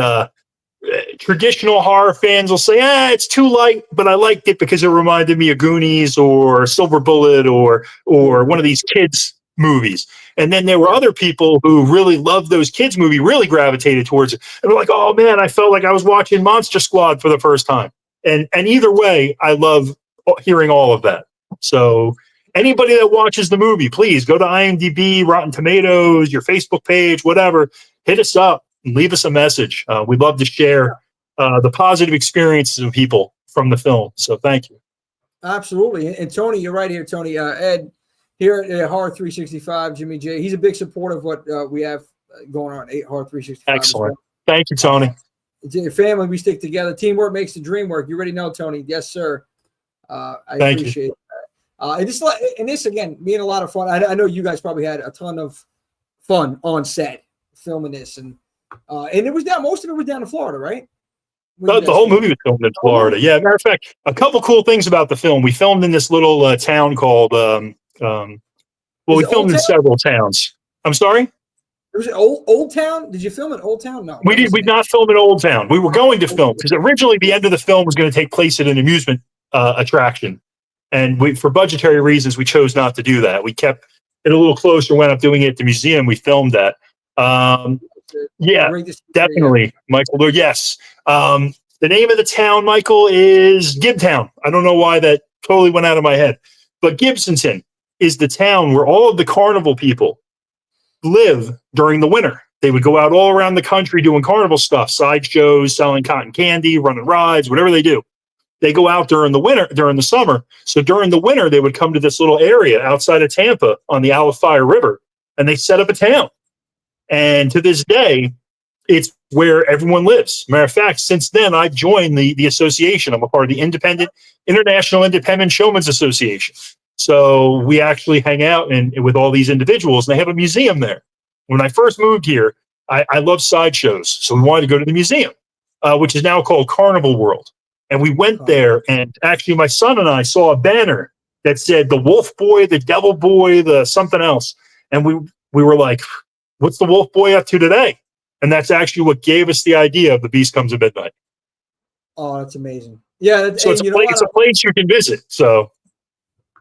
traditional horror fans will say, it's too light, but I liked it because it reminded me of Goonies or Silver Bullet or one of these kids movies. And then there were other people who really loved those kids movie, really gravitated towards it. And they're like, oh man, I felt like I was watching Monster Squad for the first time. And either way, I love hearing all of that. So anybody that watches the movie, please go to IMDb, Rotten Tomatoes, your Facebook page, whatever, hit us up and leave us a message. We'd love to share the positive experiences of people from the film. So thank you. Absolutely. And Tony, you're right here, Tony. Ed, here at Horror 365, Jimmy J, he's a big supporter of what we have going on at Horror 365. Excellent. Thank you, Tony. It's your family. We stick together. Teamwork makes the dream work. You already know, Tony. Yes, sir. I appreciate that. And this, again, being a lot of fun. I know you guys probably had a ton of fun on set filming this. And it was most of it was down in Florida, right? The whole movie was filmed in Florida. Yeah, matter of fact, a couple cool things about the film. We filmed in this little town called we filmed in several towns. I'm sorry? Was it Old Town? Did you film in Old Town? No. We did not film in Old Town. We were going to film because originally the end of the film was going to take place at an amusement attraction. And for budgetary reasons, we chose not to do that. We kept it a little closer, went up doing it at the museum. We filmed that. Yeah, definitely, Michael. Yes. The name of the town, Michael, is Gibtown. I don't know why that totally went out of my head. But Gibsonton is the town where all of the carnival people live during the winter. They would go out all around the country doing carnival stuff, sideshows, selling cotton candy, running rides, whatever they do. They go out during the summer. So during the winter, they would come to this little area outside of Tampa on the Alafire River, and they set up a town. And to this day, it's where everyone lives. Matter of fact, since then, I've joined the association. I'm a part of the International Independent Showmen's Association. So we actually hang out with all these individuals, and they have a museum there. When I first moved here, I love sideshows. So we wanted to go to the museum, which is now called Carnival World. And we went there, and actually my son and I saw a banner that said the Wolf Boy, the Devil Boy, the something else. And we were like, what's the Wolf Boy up to today? And that's actually what gave us the idea of The Beast Comes at Midnight. Oh, that's amazing. Yeah. So it's a place you can visit. So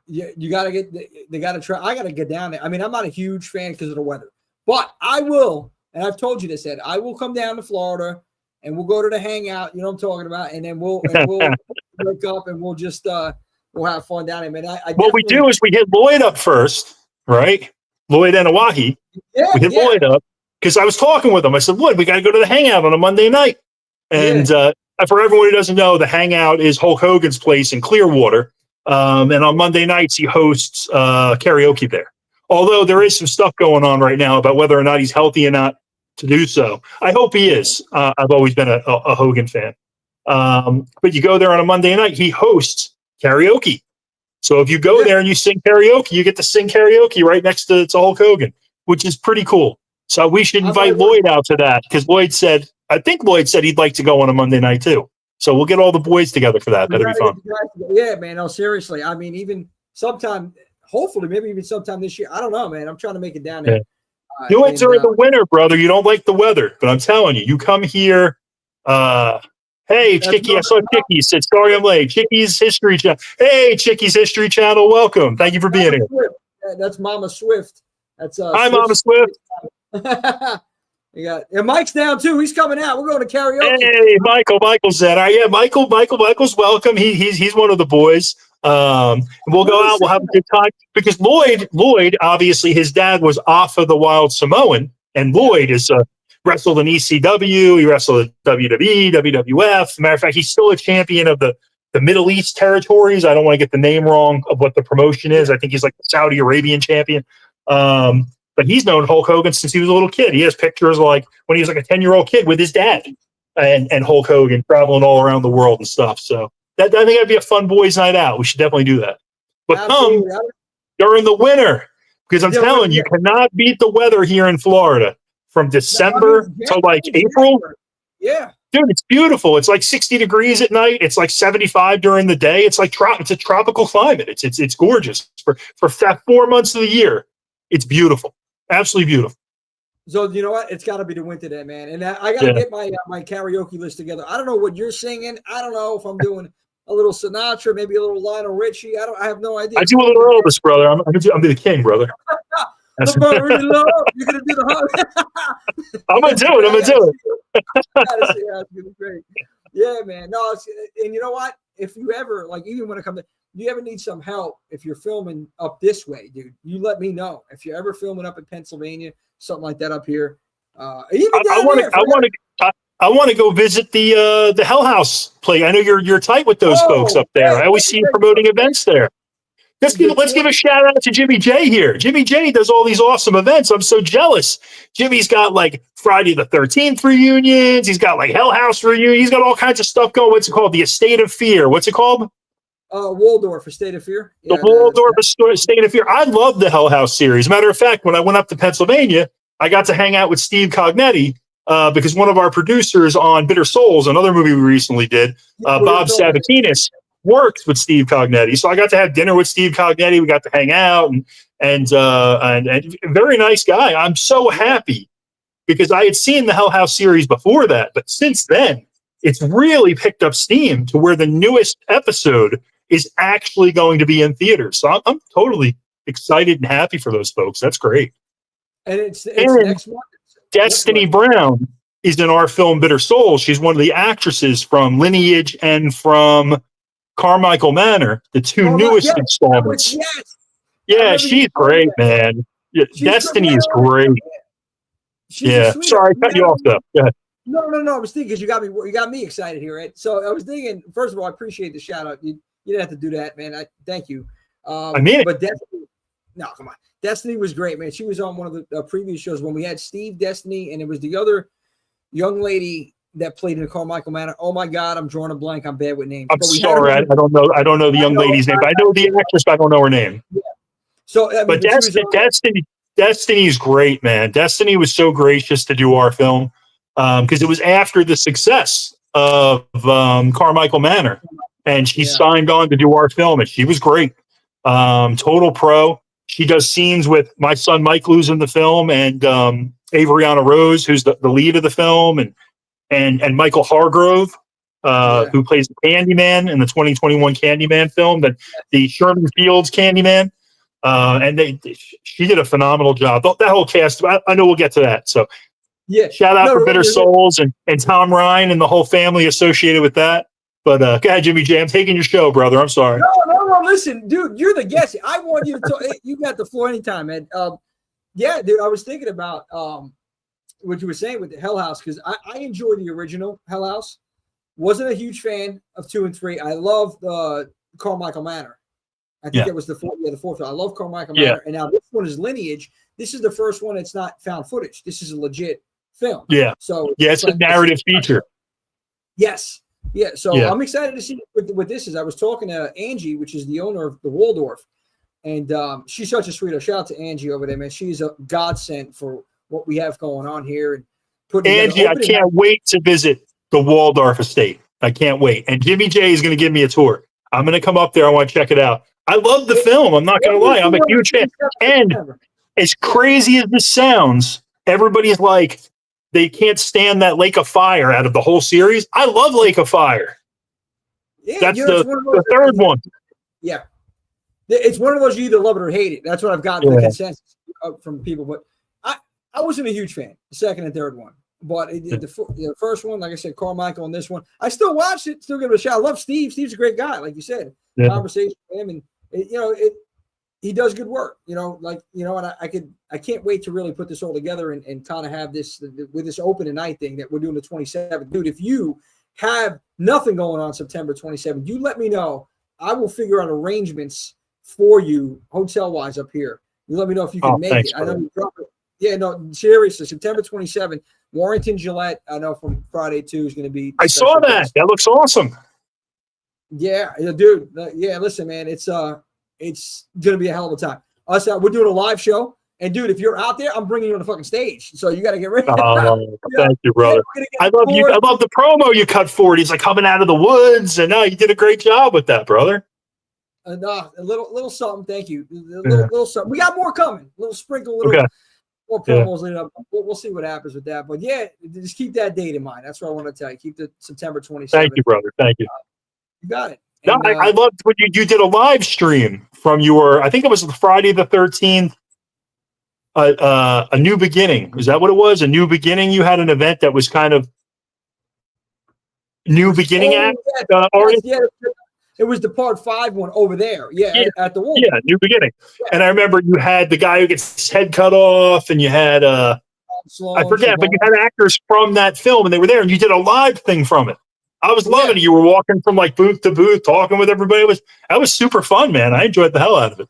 yeah, you got to they got to try. I got to get down there. I mean, I'm not a huge fan because of the weather, but I will. And I've told you this, Ed, I will come down to Florida and we'll go to the hangout. You know what I'm talking about? And then we'll wake up and we'll just, we'll have fun down there, man. What we do is we hit Lloyd up first, right? Lloyd Anawahi. Yeah, we hit Lloyd up because I was talking with him. I said, Lloyd, we got to go to the hangout on a Monday night. And for everyone who doesn't know, the hangout is Hulk Hogan's place in Clearwater. And on Monday nights, he hosts karaoke there. Although there is some stuff going on right now about whether or not he's healthy or not to do so. I hope he is. I've always been a Hogan fan. But you go there on a Monday night, he hosts karaoke. So if you go there and you sing karaoke, you get to sing karaoke right next to Hulk Hogan, which is pretty cool. So we should invite Lloyd out to that because I think Lloyd said he'd like to go on a Monday night too. So we'll get all the boys together for that. That'll be fun. Yeah, man. No, seriously. I mean, even sometime, hopefully, maybe even sometime this year. I don't know, man. I'm trying to make it down there. Yeah. Do it during the winter, brother. You don't like the weather, but I'm telling you, you come here. Hey, Chicky, I saw Chicky. Said, sorry I'm late. Chicky's History Channel. Hey, Chicky's History Channel. Welcome. Thank you for being here. That's Mama Swift. That's hi, Mama Swift. And Mike's down too. He's coming out. We're going to karaoke. Hey, Michael's there. Yeah, Michael's welcome. He's one of the boys. We'll go out. We'll have a good time because Lloyd, obviously, his dad was Alpha the Wild Samoan, and Lloyd is wrestled in ECW. He wrestled at WWE, WWF. Matter of fact, he's still a champion of the Middle East territories. I don't want to get the name wrong of what the promotion is. I think he's like the Saudi Arabian champion. But he's known Hulk Hogan since he was a little kid. He has pictures like when he was like a 10-year-old kid with his dad and Hulk Hogan traveling all around the world and stuff. So I think that'd be a fun boys' night out. We should definitely do that. But come during the winter because I'm telling you, you cannot beat the weather here in Florida from December to like April. Yeah. Dude, it's beautiful. It's like 60 degrees at night. It's like 75 during the day. It's like it's a tropical climate. It's gorgeous for 4 months of the year. It's beautiful. Absolutely beautiful. So you know what? It's got to be the winter then, man. And I got to get my karaoke list together. I don't know what you're singing. I don't know if I'm doing a little Sinatra, maybe a little Lionel Richie. I have no idea. I do a little Elvis, brother. I'm the king, brother. You're gonna do the hug. I'm gonna do it. Yeah, it's gonna be great. Yeah, man. No, and you know what? If you ever even when it comes to you ever need some help if you're filming up this way, dude, you let me know. If you're ever filming up in Pennsylvania, something like that up here. I want to go visit the Hell House play. I know you're tight with those folks up there. I always see you promoting events there. Let's give a shout out to Jimmy J here. Jimmy J does all these awesome events. I'm so jealous. Jimmy's got like Friday the 13th reunions. He's got like Hell House reunions. He's got all kinds of stuff going. What's it called? The Estate of Fear. What's it called? Waldorf Estate of Fear. The Waldorf Estate of Fear. I love the Hell House series. Matter of fact, when I went up to Pennsylvania, I got to hang out with Steve Cognetti because one of our producers on Bitter Souls, another movie we recently did, Bob Sabatinus, works with Steve Cognetti. So I got to have dinner with Steve Cognetti. We got to hang out and very nice guy. I'm so happy because I had seen the Hell House series before that, but since then it's really picked up steam to where the newest episode is actually going to be in theaters. So I'm totally excited and happy for those folks. That's great. And it's next month. Destiny Brown is in our film Bitter Souls. She's one of the actresses from Lineage and from Carmichael Manor, the two newest installments. Yeah, she's great, man. Destiny is great. Sorry, I cut you off though. Go ahead. No. I was thinking because you got me excited here, right? So I was thinking, first of all, I appreciate the shout out. You didn't have to do that, man. I thank you. I mean it. But Destiny, no, come on. Destiny was great, man. She was on one of the previous shows when we had Steve Destiny, and it was the other young lady that played in the Carmichael Manor. Oh my God, I'm drawing a blank. I'm bad with names. I'm sorry, I don't know. I don't know the young lady's name. But I know the actress, but I don't know her name. Yeah. So, I mean, but Destiny's great, man. Destiny was so gracious to do our film because it was after the success of Carmichael Manor, and she signed on to do our film, and she was great. Total pro. She does scenes with my son Mike, who's in the film, and Averiana Rose, who's the lead of the film, and Michael Hargrove, who plays the Candyman in the 2021 Candyman film, that the Sherman Fields Candyman. And she did a phenomenal job. That whole cast, I know we'll get to that. So shout out for Bitter Souls and Tom Ryan and the whole family associated with that. But go ahead, Jimmy J. I'm taking your show, brother. I'm sorry. No. Listen, dude, you're the guest. I want you to talk. You got the floor anytime, man. Yeah, dude, I was thinking about what you were saying with the Hell House because I enjoyed the original Hell House. Wasn't a huge fan of 2 and 3. I love the Carmichael Manor. I think that was the fourth one. I love Carmichael Manor. And now this one is Lineage. This is the first one. It's not found footage. This is a legit film. Yeah. So it's a narrative feature. Yes. Yeah. So I'm excited to see what this is. I was talking to Angie, which is the owner of the Waldorf, and she's such a sweetheart. Shout out to Angie over there, man. She's a godsend for what we have going on here. And Angie, I can't wait to visit the Waldorf estate. I can't wait. And Jimmy J is going to give me a tour. I'm going to come up there. I want to check it out. I love the film. I'm not going to lie. I'm a huge fan. And as crazy as this sounds, everybody's like, they can't stand that Lake of Fire out of the whole series. I love Lake of Fire. Yeah, that's the third one. Yeah. It's one of those you either love it or hate it. That's what I've gotten the consensus from people. But I wasn't a huge fan, the second and third one. But the first one, like I said, Carmichael, and this one, I still watched it, still give it a shot. I love Steve. Steve's a great guy, like you said. Conversation with him, and he does good work. And I can't wait to really put this all together and kind of have this with this open tonight thing that we're doing the 27th. Dude, if you have nothing going on September 27th, you let me know. I will figure out arrangements for you hotel wise up here. You let me know if you can make it. I know you drop it. Yeah, no, seriously, September 27th, Warrington Gillette. I know from Friday too is going to be. I saw that. That looks awesome. Yeah, dude. Yeah, listen, man, it's going to be a hell of a time. We're doing a live show, and dude, if you're out there, I'm bringing you on the fucking stage. So you got to get ready. Thank you, brother. I love you. I love the promo you cut for it. He's like coming out of the woods, and you did a great job with that, brother. A little something. Thank you. Little something. We got more coming. A little sprinkle. More promos leading up. We'll see what happens with that. But yeah, just keep that date in mind. That's what I want to tell you. Keep the September 27th. Thank you, brother. Thank you. You got it. No, I loved when you did a live stream from your, I think it was Friday the 13th, a new beginning. Is that what it was? A new beginning? You had an event that was kind of new beginning artist? Yeah, it was the part 5 one over there. Yeah, at the wall. Yeah, new beginning. Yeah. And I remember you had the guy who gets his head cut off, and you had, I forget, but you had actors from that film, and they were there, and you did a live thing from it. I was loving it. You were walking from like booth to booth, talking with everybody. That was super fun, man. I enjoyed the hell out of it.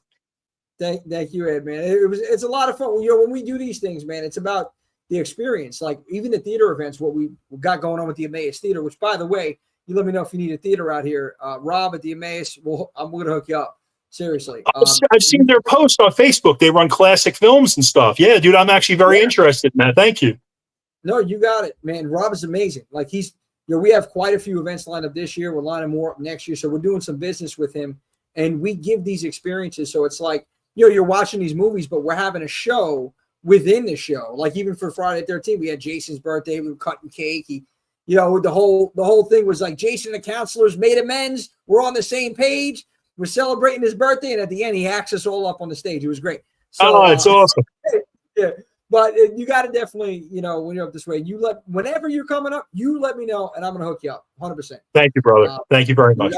Thank you, Ed, man. It's a lot of fun. When we do these things, man, it's about the experience. Like even the theater events, what we got going on with the Emmaus Theater, which by the way, you let me know if you need a theater out here. Rob at the Emmaus, I'm going to hook you up. Seriously. I've seen their post on Facebook. They run classic films and stuff. Yeah, dude, I'm actually very interested in that. Thank you. No, you got it, man. Rob is amazing. Like we have quite a few events lined up this year. We're lining more up next year. So we're doing some business with him, and we give these experiences. So it's like, you're watching these movies, but we're having a show within the show. Like even for Friday the 13th, we had Jason's birthday. We were cutting cake. The whole thing was like Jason and the counselors made amends. We're on the same page. We're celebrating his birthday, and at the end, he hacks us all up on the stage. It was great. So, it's awesome. Yeah, but you got to definitely, when you're up this way, whenever you're coming up, you let me know, and I'm gonna hook you up, 100%. Thank you, brother. Thank you very much.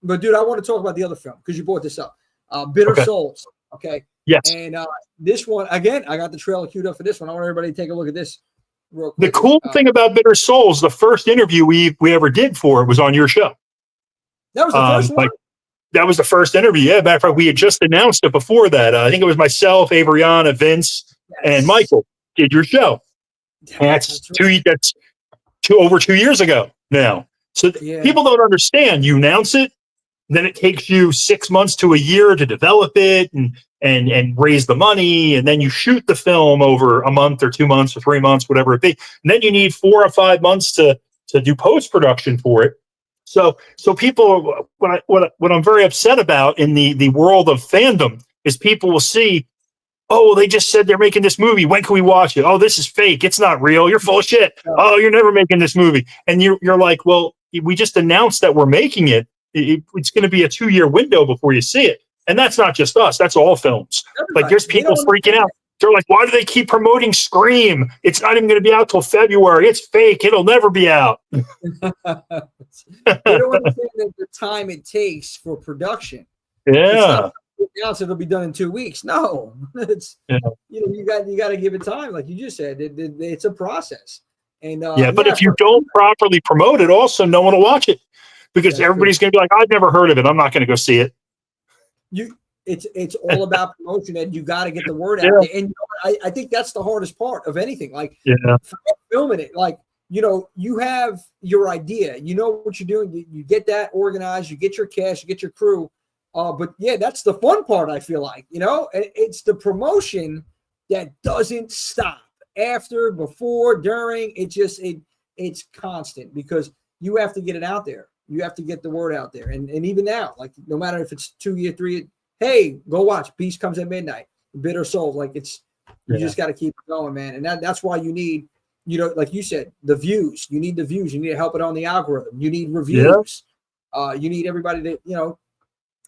But dude, I want to talk about the other film because you brought this up, Bitter Souls. Okay. Yes. And this one again, I got the trailer queued up for this one. I want everybody to take a look at this. Real quick. The cool thing about Bitter Souls, the first interview we ever did for it was on your show. That was the first one? That was the first interview. Yeah, matter of fact, we had just announced it before that. I think it was myself, Averiana, Vince, and Michael did your show. That's over 2 years ago now. So people don't understand. You announce it, then it takes you 6 months to a year to develop it and raise the money, and then you shoot the film over a month or 2 months or 3 months, whatever it be. And then you need 4 or 5 months to do post-production for it. So people, what I'm very upset about in the world of fandom is people will see, oh, they just said they're making this movie. When can we watch it? Oh, this is fake. It's not real. You're full of shit. Oh, you're never making this movie. And you're like, well, we just announced that we're making it. It's going to be a 2-year window before you see it. And that's not just us. That's all films. Like there's people freaking out. They're like, why do they keep promoting Scream? It's not even going to be out till February. It's fake. It'll never be out. They don't understand the time it takes for production. Yeah. It'll be done in 2 weeks. No, you got to give it time. Like you just said, it's a process. And but if you don't properly promote it, also no one will watch it because everybody's going to be like, I've never heard of it. I'm not going to go see it. it's all about promotion, and you got to get the word out there. And you know, I think that's the hardest part of anything. Like filming it, like, you know, you have your idea, you know what you're doing, you get that organized, you get your cast, you get your crew. But yeah, that's the fun part. I feel like, you know, it's the promotion that doesn't stop after, before, during. It's constant because you have to get it out there. You have to get the word out there. And even now, like, no matter if it's 2 year, 3 year, hey, go watch Beast Comes at Midnight, Bitter Souls. Like, you just got to keep it going, man. And that's why you need, you know, like you said, the views. You need the views. You need to help it on the algorithm. You need reviews. You need everybody to, you know,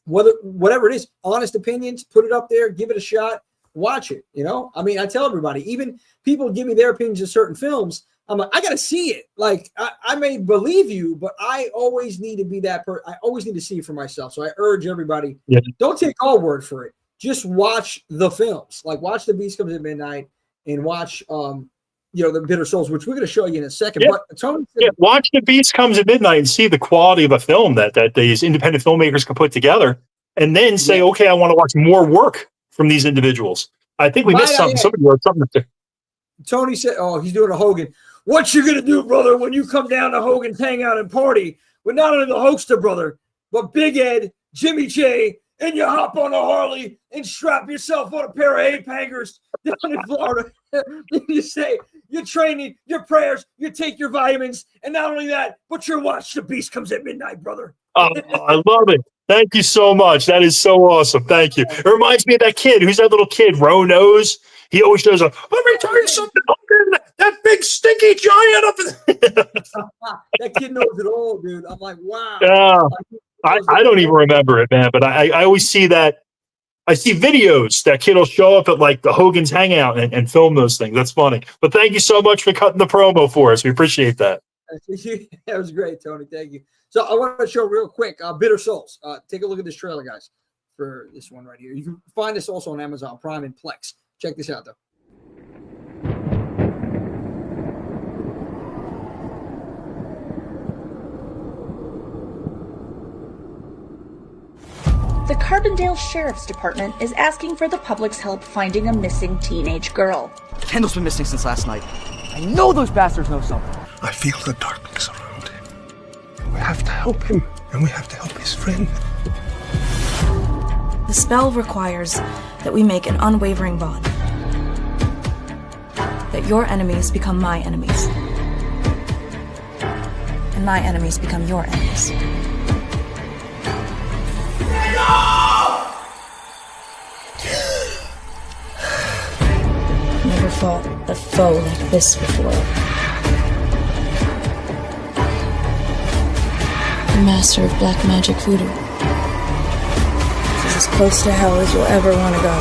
whatever it is, honest opinions, put it up there, give it a shot, watch it. You know, I mean, I tell everybody, even people give me their opinions of certain films. I'm like, I got to see it. Like, I may believe you, but I always need to be that person. I always need to see it for myself. So I urge everybody, don't take our word for it. Just watch the films. Like, watch The Beast Comes at Midnight and watch, you know, The Bitter Souls, which we're going to show you in a second. But Tony said, watch The Beast Comes at Midnight and see the quality of a film that these independent filmmakers can put together, and then say, okay, I want to watch more work from these individuals. I think we missed something. Somebody wrote something. Tony said, oh, he's doing a Hogan. What you going to do, brother, when you come down to Hogan's Hangout and party with not only the Hoaxer brother, but Big Ed, Jimmy J, and you hop on a Harley and strap yourself on a pair of ape hangers down in Florida. You say your training, your prayers, you take your vitamins, and not only that, but you watch The Beast Comes at Midnight, brother. Oh, I love it. Thank you so much. That is so awesome. Thank you. It reminds me of that kid. Who's that little kid? Ro Nose. He always does let me tell you something. That big stinky giant up there. That kid knows it all, dude. I'm like, wow. Yeah. I don't even remember it, man. But I always see that. I see videos that kid will show up at like the Hogan's Hangout and film those things. That's funny. But thank you so much for cutting the promo for us. We appreciate that. That was great, Tony. Thank you. So I want to show real quick, Bitter Souls. Take a look at this trailer, guys, for this one right here. You can find this also on Amazon Prime and Plex. Check this out, though. The Carbondale Sheriff's Department is asking for the public's help finding a missing teenage girl. Kendall's been missing since last night. I know those bastards know something. I feel the darkness around him. We have to help him, and we have to help his friend. The spell requires that we make an unwavering bond. That your enemies become my enemies. And my enemies become your enemies. Never fought a foe like this before. The master of black magic voodoo. This is as close to hell as you'll ever want to go.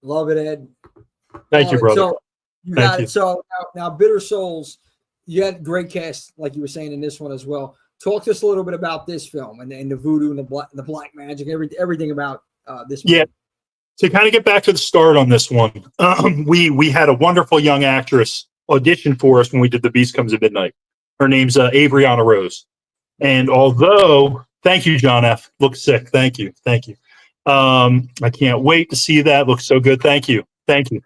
Love it, Ed. Thank you, brother. So you got it. So now Bitter Souls, you had great cast, like you were saying, in this one as well. Talk to us a little bit about this film and the voodoo and the black magic, everything about this movie. Yeah. To kind of get back to the start on this one, we had a wonderful young actress audition for us when we did The Beast Comes at Midnight. Her name's Avriana Rose. And although, thank you, John F. Looks sick. Thank you. Thank you. I can't wait to see that. Looks so good. Thank you. Thank you.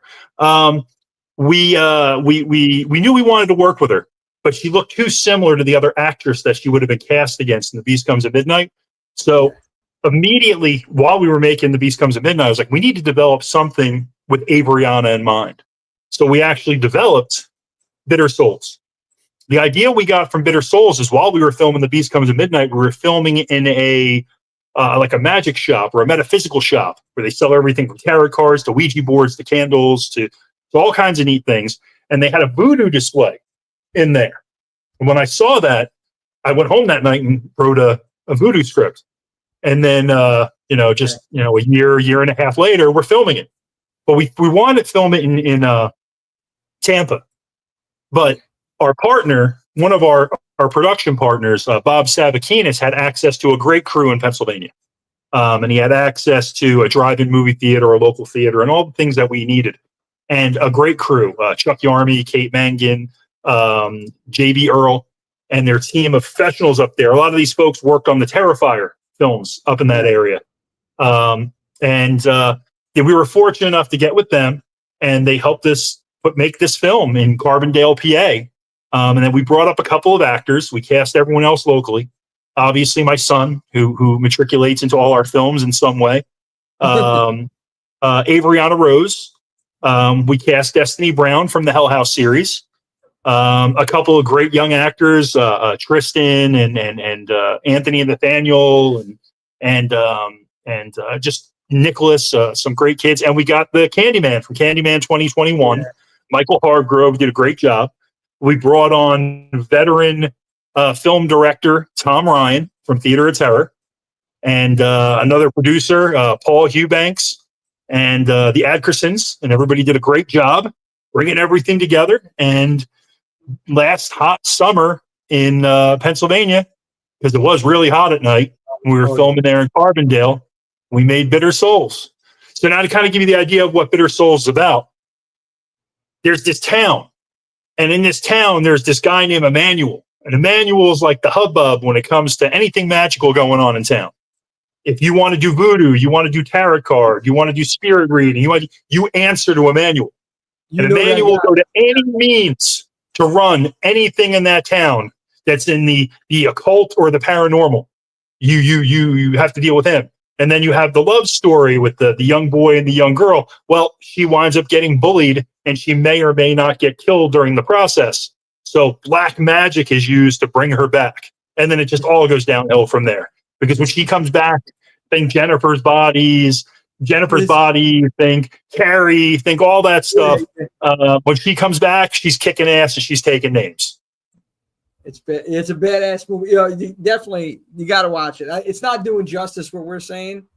We knew we wanted to work with her, but she looked too similar to the other actress that she would have been cast against in The Beast Comes at Midnight. So immediately while we were making The Beast Comes at Midnight, I was like, we need to develop something with Avriana in mind. So we actually developed Bitter Souls. The idea we got from Bitter Souls is while we were filming The Beast Comes at Midnight, we were filming in a like a magic shop or a metaphysical shop where they sell everything from tarot cards to Ouija boards to candles to all kinds of neat things. And they had a voodoo display in there. And when I saw that, I went home that night and wrote a voodoo script. And then, a year and a half later, we're filming it. But we wanted to film it in Tampa. But our partner, one of our production partners, Bob Savakinis, had access to a great crew in Pennsylvania. And he had access to a drive-in movie theater, a local theater, and all the things that we needed. And a great crew, Chuck Yarmy, Kate Mangan, J.B. Earl, and their team of professionals up there. A lot of these folks worked on the Terrifier films up in that area. We were fortunate enough to get with them, and they helped us make this film in Carbondale, PA. And then we brought up a couple of actors. We cast everyone else locally. Obviously, my son, who matriculates into all our films in some way. Avriana Rose. We cast Destiny Brown from the Hell House series. A couple of great young actors, Tristan and Anthony and Nathaniel, and just Nicholas, some great kids. And we got the Candyman from Candyman 2021. Yeah. Michael Hargrove did a great job. We brought on veteran film director Tom Ryan from Theater of Terror, and another producer, Paul Eubanks, and the Adkersons, and everybody did a great job bringing everything together. And last hot summer in Pennsylvania, because it was really hot at night, we were filming there in Carbondale, we made Bitter Souls. So now to kind of give you the idea of what Bitter Souls is about, there's this town, and in this town, there's this guy named Emmanuel. And Emmanuel is like the hubbub when it comes to anything magical going on in town. If you want to do voodoo, you want to do tarot card, you want to do spirit reading, you answer to Emmanuel. And Emmanuel will go to any means to run anything in that town that's in the occult or the paranormal. You have to deal with him. And then you have the love story with the young boy and the young girl. Well, she winds up getting bullied, and she may or may not get killed during the process. So black magic is used to bring her back. And then it just all goes downhill from there. Because when she comes back, think Jennifer's body, think Carrie, think all that stuff. When she comes back, she's kicking ass and she's taking names. It's a badass movie. You got to watch it. It's not doing justice what we're saying.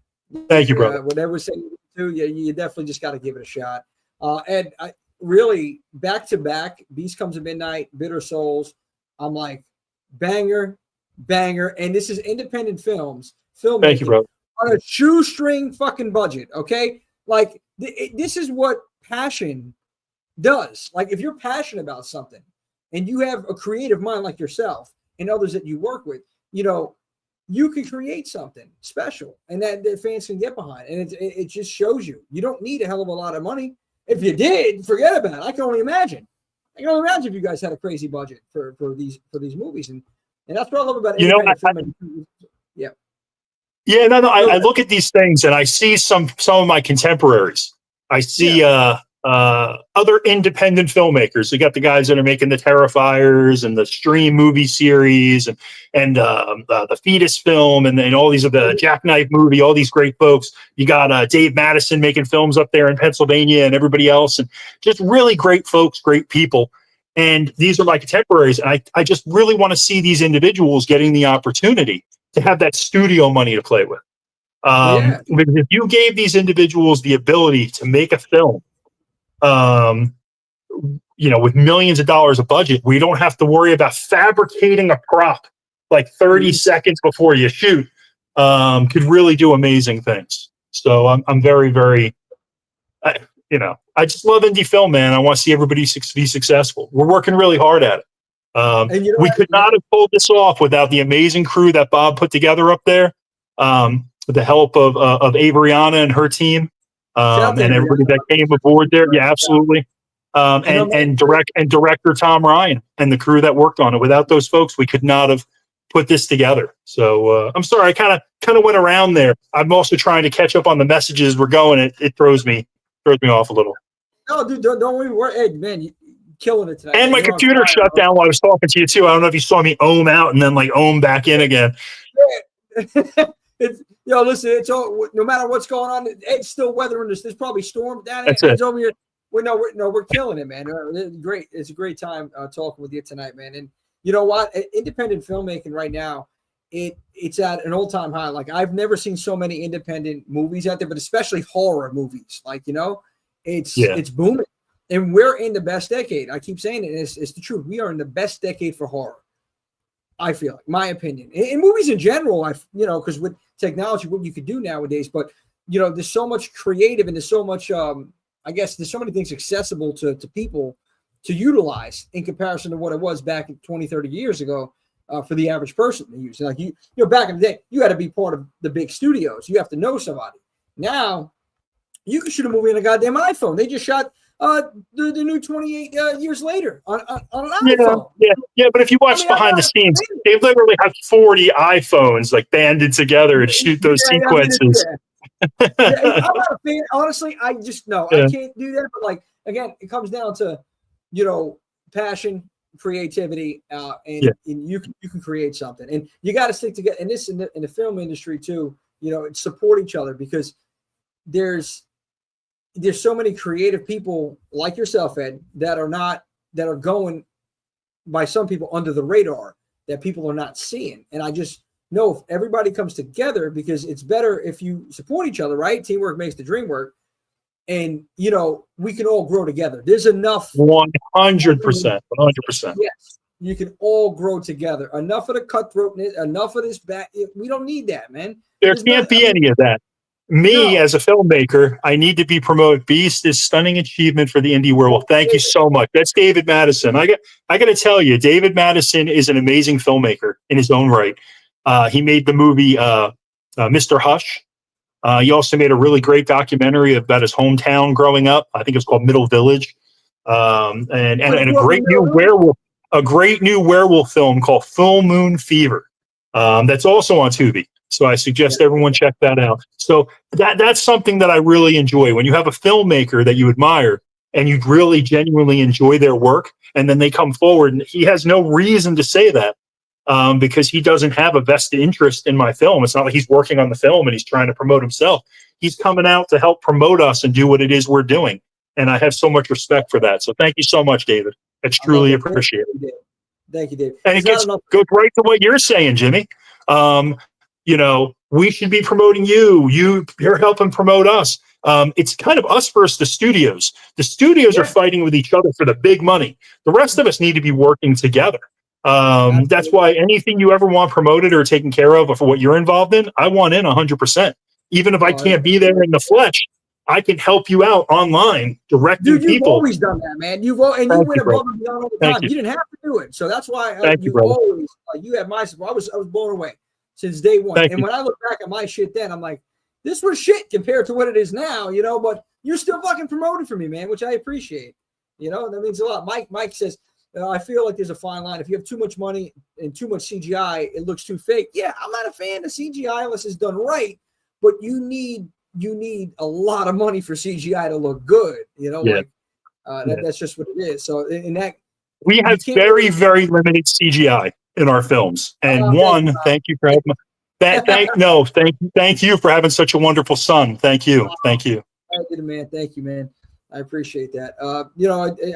Thank you, brother. Whatever we're saying, you definitely just got to give it a shot. And I really back to back. Beast Comes at Midnight, Bitter Souls. I'm like banger, and this is independent filmmaking. Thank you, brother. On a shoestring fucking budget. Okay, like this is what passion does. Like if you're passionate about something, and you have a creative mind like yourself and others that you work with, you can create something special and that fans can get behind. And it just shows you don't need a hell of a lot of money. If you did, forget about it. I can only imagine if you guys had a crazy budget for these movies. And that's what I love about it. Yeah, no. I look at these things and I see some of my contemporaries. I see other independent filmmakers. You got the guys that are making the Terrifiers and the Stream movie series and the Fetus film and all these of the Jackknife movie, all these great folks. You got Dave Madison making films up there in Pennsylvania and everybody else, and just really great folks, great people. And these are my contemporaries. And I just really want to see these individuals getting the opportunity to have that studio money to play with. Because if you gave these individuals the ability to make a film, with millions of dollars of budget, we don't have to worry about fabricating a prop like 30 seconds before you shoot, could really do amazing things. So I'm very, very, I just love indie film, man. I want to see everybody be successful. We're working really hard at it. We could not have pulled this off without the amazing crew that Bob put together up there, with the help of Avriana and her team. And everybody that came aboard there. Yeah, absolutely. And director Tom Ryan and the crew that worked on it. Without those folks, we could not have put this together. So I'm sorry, I kind of went around there. I'm also trying to catch up on the messages we're going. It throws me off a little. No, dude, don't worry. Hey, man, you're killing it tonight. And my computer shut down while I was talking to you too. I don't know if you saw me ohm out and then like ohm back in again. Listen, it's all, no matter what's going on, Ed's still weathering this. There's probably storm down here. That's it. Over here. We're killing it, man. It's great. It's a great time talking with you tonight, man. And you know what? Independent filmmaking right now, it's at an all-time high. Like I've never seen so many independent movies out there, but especially horror movies. Like it's booming, and we're in the best decade. I keep saying it. It's the truth. We are in the best decade for horror. I feel like, my opinion. In movies in general, because with technology, what you could do nowadays, but there's so much creative and there's so much, I guess there's so many things accessible to people to utilize in comparison to what it was back 20, 30 years ago for the average person to use. Like back in the day, you had to be part of the big studios. You have to know somebody. Now, you can shoot a movie on a goddamn iPhone. They just shot the new 28 years later on an iPhone. Yeah. But if you watch behind the scenes, they literally have 40 iPhones like banded together to shoot those sequences. I'm not a fan. Honestly, I just I can't do that. But like again, it comes down to passion, creativity, and you can create something, and you got to stick together. And this in the film industry too, support each other, because there's so many creative people like yourself, Ed, that are going by some people under the radar that people are not seeing. And I just know if everybody comes together, because it's better if you support each other, right? Teamwork makes the dream work. And, we can all grow together. There's enough. 100%. 100%. Yes. You can all grow together. Enough of the cutthroatness, enough of this back. We don't need that, man. There can't be any of that. As a filmmaker, I need to be promoted. Beast is stunning achievement for the indie world. Thank you so much. That's David Madison. I got to tell you, David Madison is an amazing filmmaker in his own right. He made the movie Mr. Hush. He also made a really great documentary about his hometown growing up. I think it was called Middle Village, and a great new werewolf film called Full Moon Fever. That's also on Tubi. So I suggest everyone check that out. So that's something that I really enjoy. When you have a filmmaker that you admire and you really genuinely enjoy their work, and then they come forward, and he has no reason to say that because he doesn't have a vested interest in my film. It's not like he's working on the film and he's trying to promote himself. He's coming out to help promote us and do what it is we're doing. And I have so much respect for that. So thank you so much, David. It's truly appreciated. Thank you, David. And it goes right to what you're saying, Jimmy. We should be promoting you. You're helping promote us. It's kind of us versus the studios. The studios are fighting with each other for the big money. The rest of us need to be working together. That's why anything you ever want promoted or taken care of, or for what you're involved in, I want in 100%. Even if I can't be there in the flesh, I can help you out online, directing people. You've always done that, man. You went above and beyond all the time. You didn't have to do it, so that's why you have my support. I was blown away since day one. And when I look back at my shit then, I'm like, this was shit compared to what it is now, but you're still fucking promoting for me, man, which I appreciate. That means a lot. Mike says, I feel like there's a fine line. If you have too much money and too much CGI, it looks too fake. Yeah, I'm not a fan of CGI unless it's done right, but you need a lot of money for CGI to look good. That's just what it is. So in that, we have very, very limited CGI in our films. And thank you for having thank you for having such a wonderful son. Thank you. Thank you, man. Thank you, man. I appreciate that. I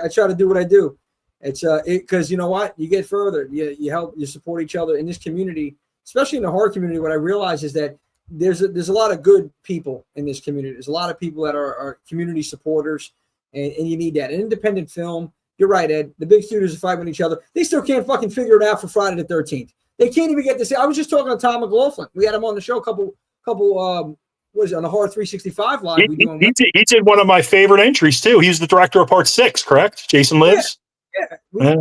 try to do what I do. It's because you know what, you get further. You help, you support each other in this community, especially in the horror community. What I realize is that there's a lot of good people in this community. There's a lot of people that are community supporters, and you need that. An independent film. You're right, Ed. The big studios are fighting with each other. They still can't fucking figure it out for Friday the 13th. They can't even get this. I was just talking to Tom McLaughlin. We had him on the show a couple what is it, on the Horror 365 live. He did one of my favorite entries too. He was the director of Part 6, correct? Jason Lives. Yeah.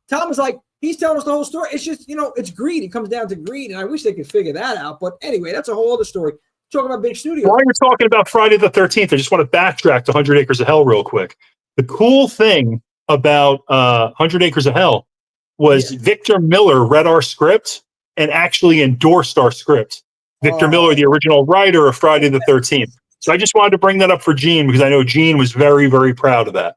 Tom was like, he's telling us the whole story. It's just, it's greed. It comes down to greed, and I wish they could figure that out. But anyway, that's a whole other story. Talking about big studios. While you're talking about Friday the 13th, I just want to backtrack to 100 Acres of Hell real quick. The cool thing about 100 Acres of Hell was Victor Miller read our script and actually endorsed our script. Victor Miller, the original writer of Friday the 13th. So I just wanted to bring that up for Gene, because I know Gene was very, very proud of that.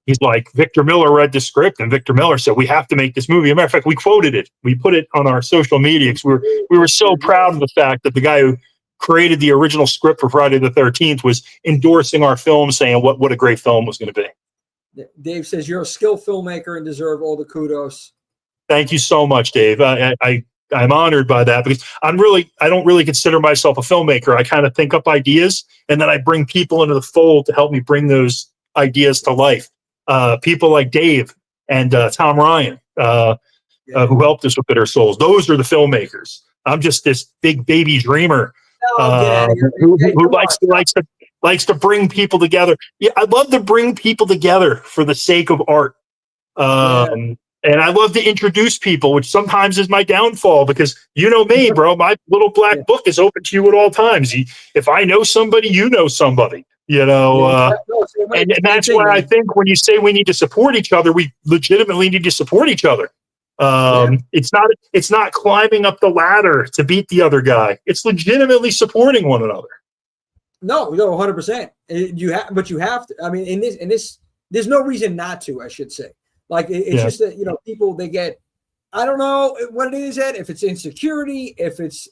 He's like, Victor Miller read the script, and Victor Miller said, we have to make this movie. As a matter of fact, we quoted it. We put it on our social media because we were so proud of the fact that the guy who created the original script for Friday the 13th was endorsing our film, saying what a great film was going to be. Dave says, you're a skilled filmmaker and deserve all the kudos. Thank you so much, Dave. I'm honored by that, because I don't really consider myself a filmmaker. I kind of think up ideas, and then I bring people into the fold to help me bring those ideas to life. People like Dave and Tom Ryan, who helped us with Bitter Souls. Those are the filmmakers. I'm just this big baby dreamer who likes to bring people together. Yeah, I love to bring people together for the sake of art. And I love to introduce people, which sometimes is my downfall because you know me, bro. My little black book is open to you at all times. If I know somebody, you know somebody. You know, and that's why I think when you say we need to support each other, we legitimately need to support each other. It's not climbing up the ladder to beat the other guy. It's legitimately supporting one another. No, 100%. But you have to. I mean, in this, there's no reason not to. I should say. Like it's just that people they get. I don't know what it is, Ed. If it's insecurity, if it's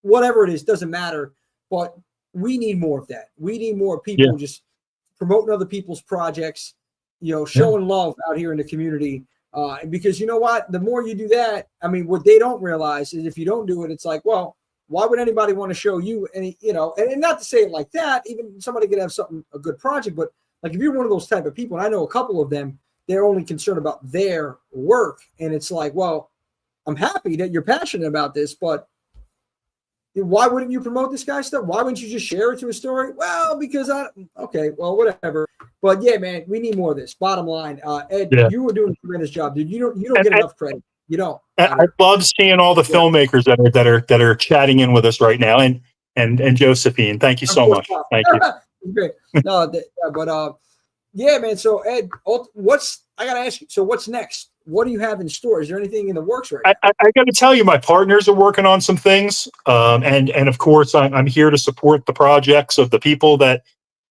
whatever it is, doesn't matter. But we need more of that. We need more people just promoting other people's projects. Showing love out here in the community. Because you know what? The more you do that, I mean, what they don't realize is if you don't do it, it's like, well, why would anybody want to show you any, and not to say it like that, even somebody could have a good project, but like if you're one of those type of people, and I know a couple of them, they're only concerned about their work. And it's like, well, I'm happy that you're passionate about this, but why wouldn't you promote this guy's stuff? Why wouldn't you just share it to a story? Well, because whatever. But yeah, man, we need more of this. Bottom line, Ed, you were doing a tremendous job, dude. You don't get enough credit. You don't. I love seeing all the filmmakers that are chatting in with us right now, and Josephine. Thank you so much. Thank you. Great. No, yeah, man. So Ed, I gotta ask you. So what's next? What do you have in store? Is there anything in the works right now? I got to tell you, my partners are working on some things, and of course, I'm here to support the projects of the people that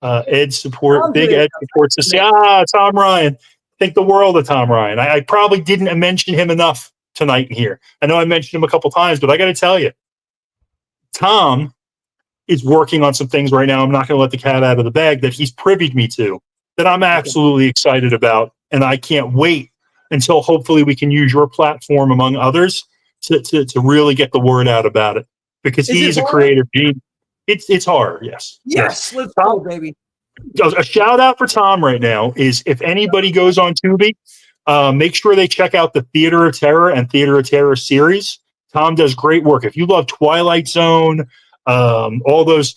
Ed support. Big Ed supports to say, Tom Ryan. Think the world of Tom Ryan. I probably didn't mention him enough tonight in here. I know I mentioned him a couple times, but I got to tell you, Tom is working on some things right now. I'm not going to let the cat out of the bag that he's privied me to, that I'm absolutely excited about, and I can't wait until hopefully we can use your platform among others to really get the word out about it, because he's a creative genius. It's hard. Yes. Let's go, baby. A shout out for Tom right now is if anybody goes on Tubi, make sure they check out the Theater of Terror and Theater of Terror series. Tom does great work. If you love Twilight Zone, all those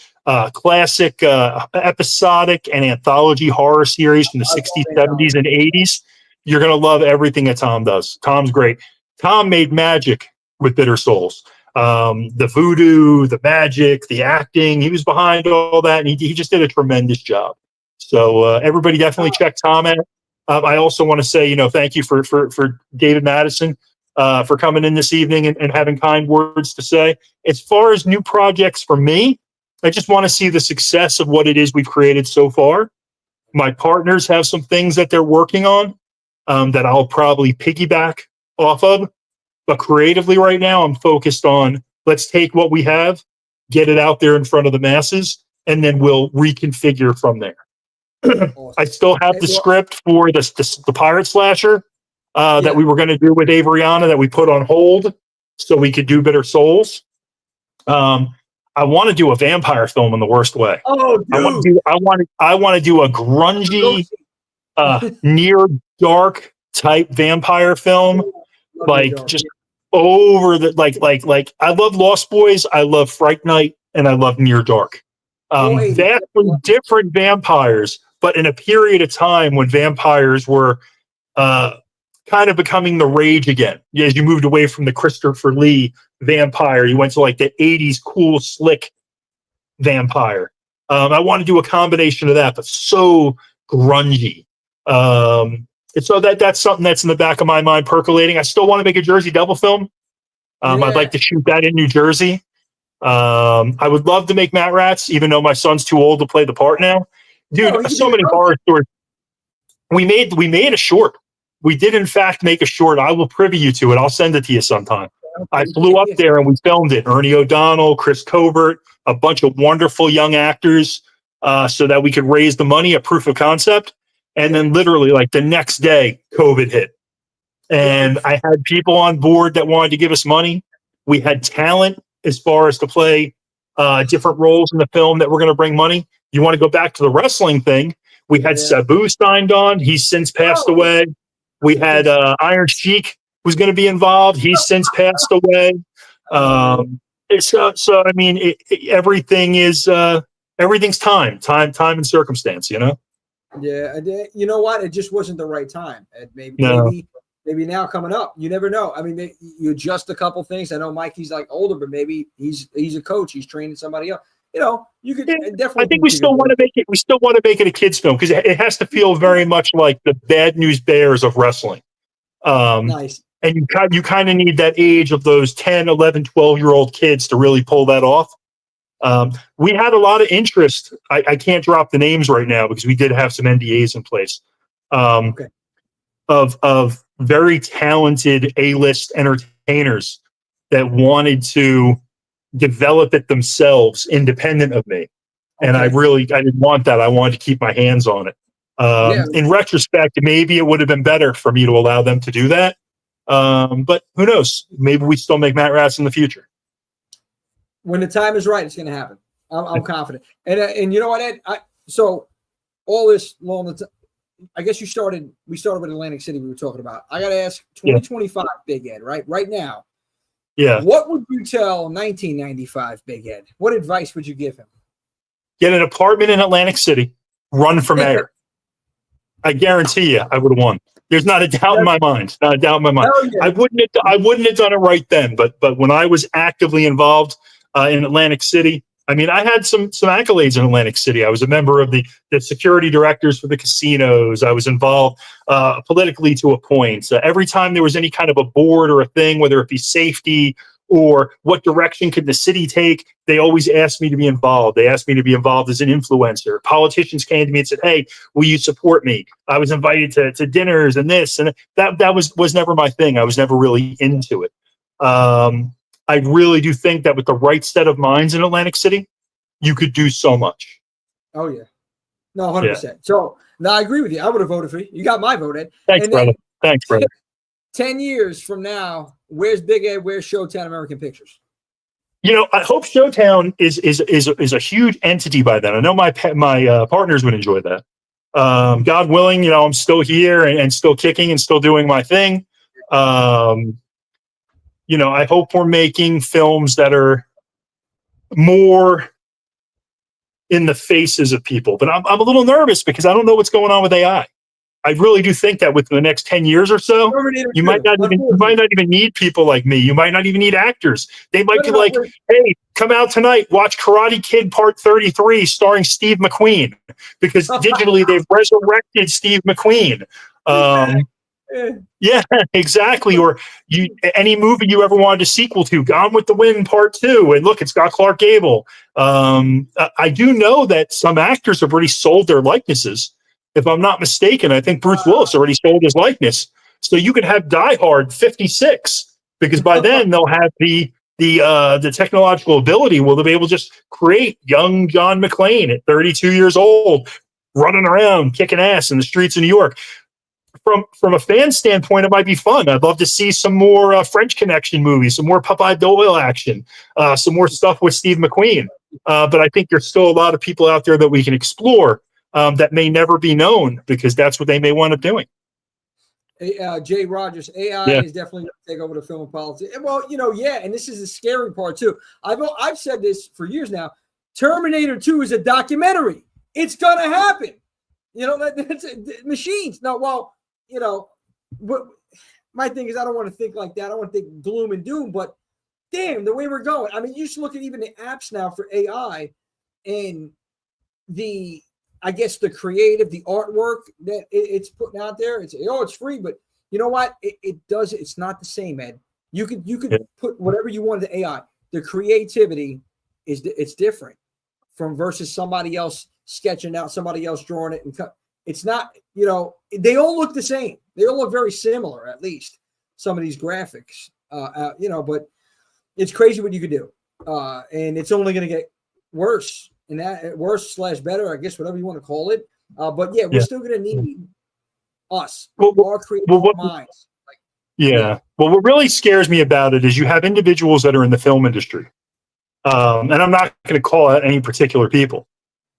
classic episodic and anthology horror series from the 60s, 70s, and 80s, you're going to love everything that Tom does. Tom's great. Tom made magic with Bitter Souls. The voodoo, the magic, the acting, he was behind all that, and he just did a tremendous job. So everybody definitely check Tom out. I also want to say, thank you for David Madison for coming in this evening and having kind words to say. As far as new projects for me, I just want to see the success of what it is we've created so far. My partners have some things that they're working on that I'll probably piggyback off of. But creatively right now, I'm focused on let's take what we have, get it out there in front of the masses, and then we'll reconfigure from there. I still have the script for the pirate slasher that we were going to do with Averiana that we put on hold so we could do Bitter Souls. I want to do a vampire film in the worst way. Oh, dude. I want to do a grungy, near dark type vampire film, just over the like. I love Lost Boys, I love Fright Night, and I love Near Dark. Vastly different vampires, but in a period of time when vampires were kind of becoming the rage again. As you moved away from the Christopher Lee vampire, you went to like the 80s cool, slick vampire. I want to do a combination of that, but so grungy. And so that's something that's in the back of my mind percolating. I still want to make a Jersey Devil film. I'd like to shoot that in New Jersey. I would love to make Mat Rats, even though my son's too old to play the part now. Dude, so many horror stories. We made a short. We did, in fact, make a short. I will privy you to it. I'll send it to you sometime. I flew up there and we filmed it. Ernie O'Donnell, Chris Covert, a bunch of wonderful young actors so that we could raise the money, a proof of concept. And then literally like the next day, COVID hit. And I had people on board that wanted to give us money. We had talent as far as to play different roles in the film that were going to bring money. You want to go back to the wrestling thing. We had Sabu signed on. He's since passed away. We had Iron Sheik was going to be involved. He's since passed away. So I mean, everything is everything's time and circumstance. You know. Yeah, you know what? It just wasn't the right time. Maybe now coming up, you never know. I mean, you adjust a couple things. I know Mikey's like older, but maybe he's a coach. He's training somebody else. You know, you could definitely. I think we still want to make it. We still want to make it a kids film because it has to feel very much like the Bad News Bears of wrestling. Nice. And you kind of need that age of those 10, 11, 12-year-old kids to really pull that off. We had a lot of interest. I can't drop the names right now because we did have some NDAs in place. Okay. Of very talented A-list entertainers that wanted to develop it themselves independent of me. And I didn't want that. I wanted to keep my hands on it. In retrospect, maybe it would have been better for me to allow them to do that. But who knows? Maybe we still make Matt Rats in the future. When the time is right, it's going to happen. I'm confident. And you know what, Ed? So all this long the time, I guess we started with Atlantic City we were talking about. I got to ask 2025 Big Ed, right now. Yeah. What would you tell 1995 Big Ed? What advice would you give him? Get an apartment in Atlantic City, run for mayor. I guarantee you I would have won. There's not a doubt in my mind. Not a doubt in my mind. Yeah. I wouldn't have done it right then, but when I was actively involved in Atlantic City, I mean, I had some accolades in Atlantic City. I was a member of the security directors for the casinos. I was involved politically to a point. Every time there was any kind of a board or a thing, whether it be safety or what direction could the city take, they always asked me to be involved. They asked me to be involved as an influencer. Politicians came to me and said, "Hey, will you support me?" I was invited to dinners and this, and that was never my thing. I was never really into it. I really do think that with the right set of minds in Atlantic City, you could do so much. Oh, yeah. No, 100%. Yeah. So, no, I agree with you. I would have voted for you. You got my vote, Ed. Thanks, brother. Thanks, brother. 10 years from now, where's Big Ed? Where's Showtown American Pictures? You know, I hope Showtown is a huge entity by then. I know my partners would enjoy that. God willing, you know, I'm still here and still kicking and still doing my thing. You know, I hope we're making films that are more in the faces of people. But I'm a little nervous because I don't know what's going on with AI. I really do think that within the next 10 years or so, you might not even need people like me. You might not even need actors. They might be like, "Hey, come out tonight, watch Karate Kid Part 33 starring Steve McQueen," because digitally they've resurrected Steve McQueen. Yeah, exactly. Or any movie you ever wanted a sequel to, Gone with the Wind Part 2, and look, it's got Clark Gable. I do know that some actors have already sold their likenesses. If I'm not mistaken, I think Bruce Willis already sold his likeness. So you could have Die Hard 56 because by then they'll have the technological ability. Will they be able to just create young John McClane at 32 years old, running around kicking ass in the streets of New York? From a fan standpoint, it might be fun. I'd love to see some more French Connection movies, some more Popeye Doyle action, some more stuff with Steve McQueen. But I think there's still a lot of people out there that we can explore that may never be known because that's what they may wind up doing. Jay Rogers, AI is definitely going to take over the film and politics. Well, you know, and this is the scary part too. I've said this for years now. Terminator 2 is a documentary. It's going to happen. You know, that's machines. No, well, you know, my thing is I don't want to think like that. I don't want to think gloom and doom, but damn, the way we're going. I mean, you just look at even the apps now for AI and I guess the creative, the artwork that it's putting out there. It's free, but you know what? It's not the same, Ed. You could put whatever you want into AI. The creativity it's different from versus somebody else sketching out, somebody else drawing it and cut. It's not, you know, they all look the same. They all look very similar, at least some of these graphics, you know, but it's crazy what you could do. And it's only going to get worse and that worse / better, I guess, whatever you want to call it. But yeah, we're still going to need us, our creative minds. Well, what really scares me about it is you have individuals that are in the film industry. And I'm not going to call out any particular people.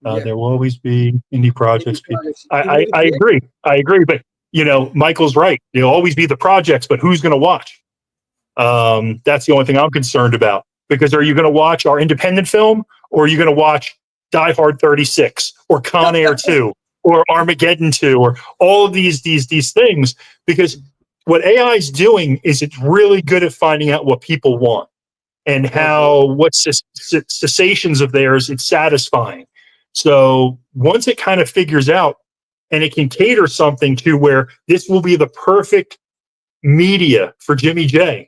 There will always be indie projects. I agree. But Michael's right. There'll always be the projects, but who's going to watch? That's the only thing I'm concerned about. Because are you going to watch our independent film, or are you going to watch Die Hard 36 or Con Air 2 or Armageddon 2 or all of these things? Because what AI is doing is it's really good at finding out what people want and what cessations of theirs it's satisfying. So once it kind of figures out and it can cater something to where this will be the perfect media for Jimmy J.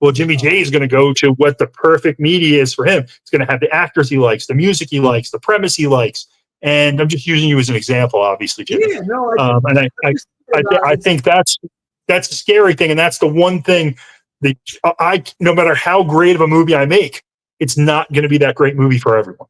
Well, Jimmy J is going to go to what the perfect media is for him. It's going to have the actors he likes, the music he likes, the premise he likes. And I'm just using you as an example, obviously, Jimmy. Yeah, no, and I think that's a scary thing. And that's the one thing that no matter how great of a movie I make, it's not going to be that great movie for everyone.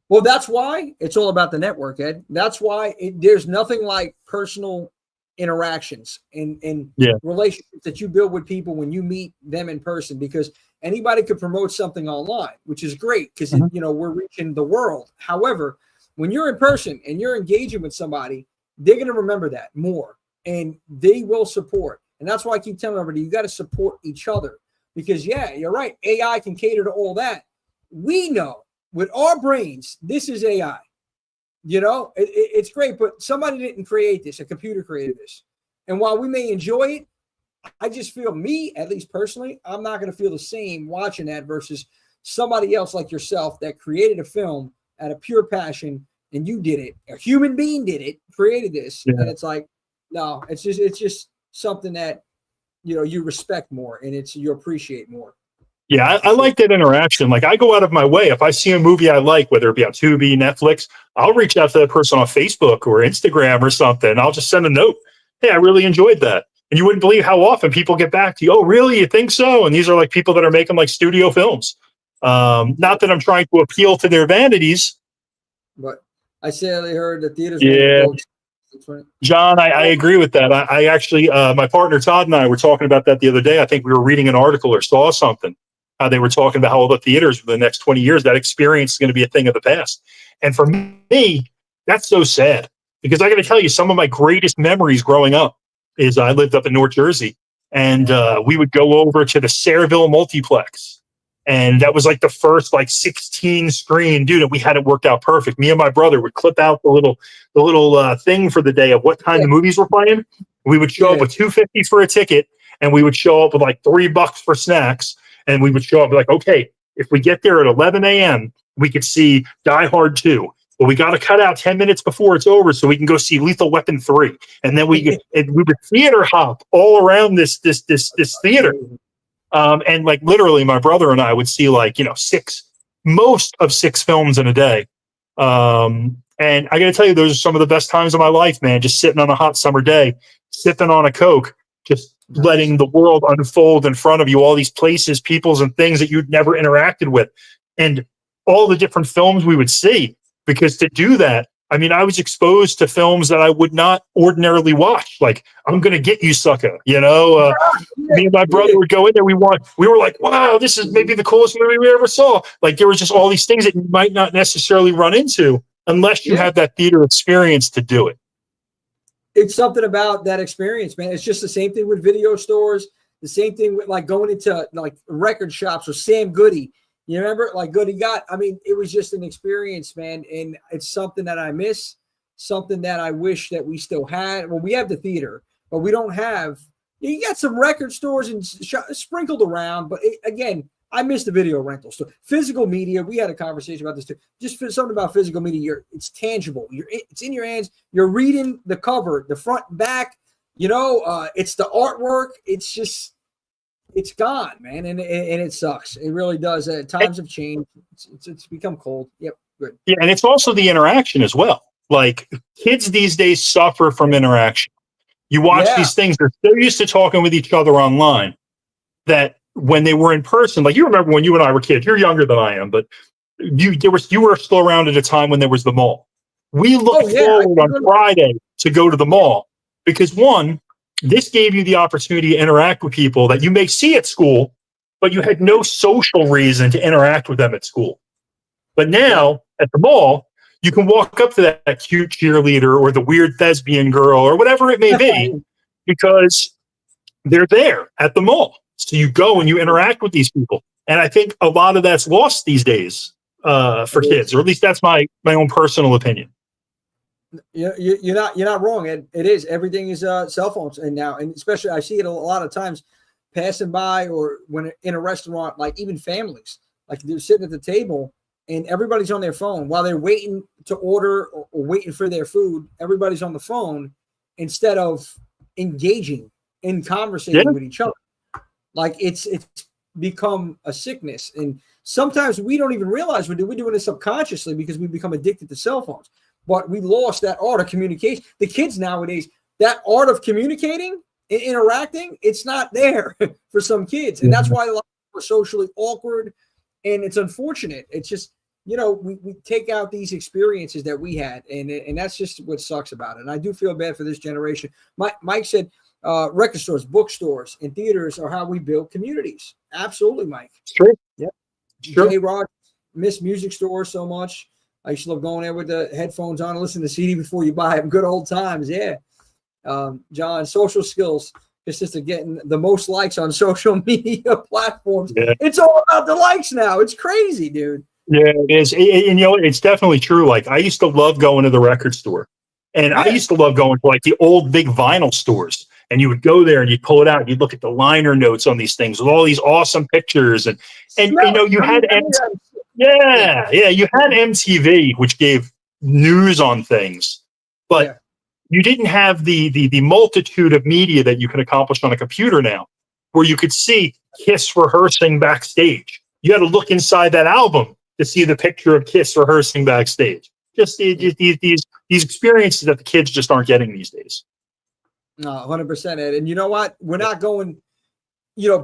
Well, that's why it's all about the network, Ed. That's why there's nothing like personal interactions and relationships that you build with people when you meet them in person, because anybody could promote something online, which is great because we're reaching the world. However, when you're in person and you're engaging with somebody, they're going to remember that more and they will support. And that's why I keep telling everybody, you got to support each other, because you're right. AI can cater to all that. We know with our brains, this is AI. It's great, but somebody didn't create this. A computer created this. And while we may enjoy it, I just feel, me, at least personally, I'm not going to feel the same watching that versus somebody else like yourself that created a film out of pure passion, and you did it. A human being did it, created this. Yeah. And it's like, no, it's just something that, you respect more and you appreciate more. Yeah, I like that interaction. Like, I go out of my way. If I see a movie I like, whether it be on Tubi, Netflix, I'll reach out to that person on Facebook or Instagram or something. I'll just send a note. Hey, I really enjoyed that. And you wouldn't believe how often people get back to you. Oh, really? You think so? And these are like people that are making like studio films. Not that I'm trying to appeal to their vanities. But I sadly heard the theaters. Yeah. John, I agree with that. I actually, my partner Todd and I were talking about that the other day. I think we were reading an article or saw something. They were talking about how all the theaters for the next 20 years, that experience is going to be a thing of the past. And for me, that's so sad, because I got to tell you, some of my greatest memories growing up is I lived up in North Jersey, and we would go over to the Sayreville multiplex. And that was like the first 16 screen, dude. And we had it worked out perfect. Me and my brother would clip out the little thing for the day of what time the movies were playing. We would show up with $2.50 for a ticket, and we would show up with like $3 for snacks. And we would show up like, okay, if we get there at 11 a.m., we could see Die Hard 2. But we got to cut out 10 minutes before it's over so we can go see Lethal Weapon 3. And then we would theater hop all around this theater. And like literally my brother and I would see most of 6 films in a day. And I got to tell you, those are some of the best times of my life, man. Just sitting on a hot summer day, sipping on a Coke, just letting the world unfold in front of you, all these places, peoples, and things that you'd never interacted with, and all the different films we would see. Because to do that, I mean, I was exposed to films that I would not ordinarily watch. Like, I'm Gonna Get You, Sucker. Me and my brother would go in there. We were like, wow, this is maybe the coolest movie we ever saw. Like, there was just all these things that you might not necessarily run into unless you have that theater experience to do it. It's something about that experience, man. It's just the same thing with video stores. The same thing with like going into like record shops with Sam Goody. You remember like Goody Got? I mean, it was just an experience, man. And it's something that I miss, something that I wish that we still had. Well, we have the theater, but we don't have, you got some record stores and sprinkled around. But again, I miss the video rental. So physical media, we had a conversation about this too. Just something about physical media. It's tangible. It's in your hands. You're reading the cover, the front and back. It's the artwork. It's gone, man, and it sucks. It really does. Times have changed. It's become cold. Yep, good. Yeah, and it's also the interaction as well. Like, kids these days suffer from interaction. You watch these things; they're so used to talking with each other online that when they were in person, like you remember when you and I were kids. You're younger than I am, but you were still around at a time when there was the mall. We looked forward on Friday to go to the mall because one, this gave you the opportunity to interact with people that you may see at school, but you had no social reason to interact with them at school. But now at the mall, you can walk up to that cute cheerleader or the weird thespian girl or whatever it may be, because they're there at the mall. So you go and you interact with these people. And I think a lot of that's lost these days for kids, or at least that's my own personal opinion. You're not wrong. It is. Everything is cell phones, and now, and especially I see it a lot of times passing by, or when in a restaurant, like even families, like they're sitting at the table and everybody's on their phone while they're waiting to order or waiting for their food. Everybody's on the phone instead of engaging in conversation with each other. Like it's become a sickness, and sometimes we don't even realize we're doing it subconsciously because we become addicted to cell phones. But we lost that art of communication. The kids nowadays, that art of communicating and interacting, it's not there for some kids. And that's why a lot of people are socially awkward. And it's unfortunate. It's just, we take out these experiences that we had. And that's just what sucks about it. And I do feel bad for this generation. Mike said record stores, bookstores, and theaters are how we build communities. Absolutely, Mike. Sure. Yep. Sure. Jay Rod miss music stores so much. I used to love going there with the headphones on and listening to CD before you buy them. Good old times, yeah. John, social skills, just to getting the most likes on social media platforms. Yeah. It's all about the likes now. It's crazy, dude. Yeah, it is. And it's definitely true. Like, I used to love going to the record store, and I used to love going to like the old big vinyl stores. And you would go there and you'd pull it out and you'd look at the liner notes on these things with all these awesome pictures. And you had you had MTV, which gave news on things, but you didn't have the multitude of media that you can accomplish on a computer now, where you could see Kiss rehearsing backstage. You had to look inside that album to see the picture of Kiss rehearsing backstage. Just these experiences that the kids just aren't getting these days. No, 100%, Ed. And you know what? We're not going,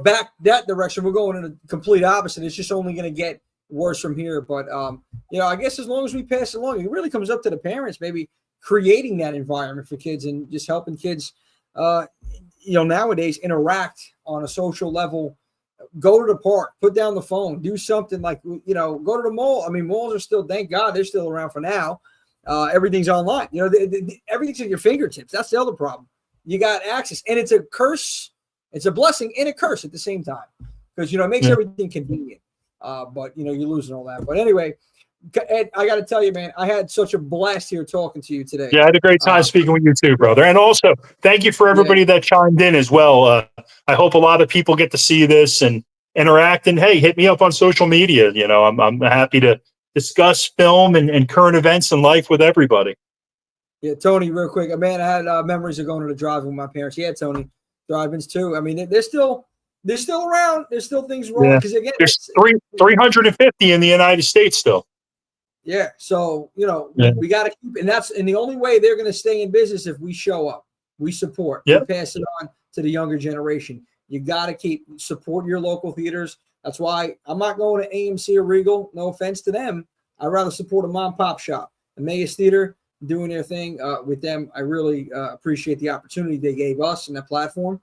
back that direction. We're going in a complete opposite. It's just only going to get worse from here. But, I guess as long as we pass it along, it really comes up to the parents, maybe creating that environment for kids and just helping kids, nowadays interact on a social level. Go to the park, put down the phone, do something like, go to the mall. I mean, malls are still, thank God, they're still around for now. Everything's online. Everything's at your fingertips. That's the other problem. You got access, and it's a curse. It's a blessing and a curse at the same time, because it makes everything convenient. But you're losing all that. But anyway, Ed, I got to tell you, man, I had such a blast here talking to you today. Yeah, I had a great time speaking with you too, brother. And also, thank you for everybody that chimed in as well. I hope a lot of people get to see this and interact. And hey, hit me up on social media. I'm happy to discuss film and current events in life with everybody. Yeah, Tony, real quick. Man, I had memories of going to the drive-in with my parents. Yeah, Tony, drive-ins too. I mean, they're still around. There's still things wrong. Because again, there's 350 in the United States still. Yeah, so we got to keep, and the only way they're going to stay in business if we show up, we support, we pass it on to the younger generation. You got to support your local theaters. That's why I'm not going to AMC or Regal. No offense to them. I'd rather support a mom pop shop. Emmaus Theater doing their thing with them. I really appreciate the opportunity they gave us and that platform.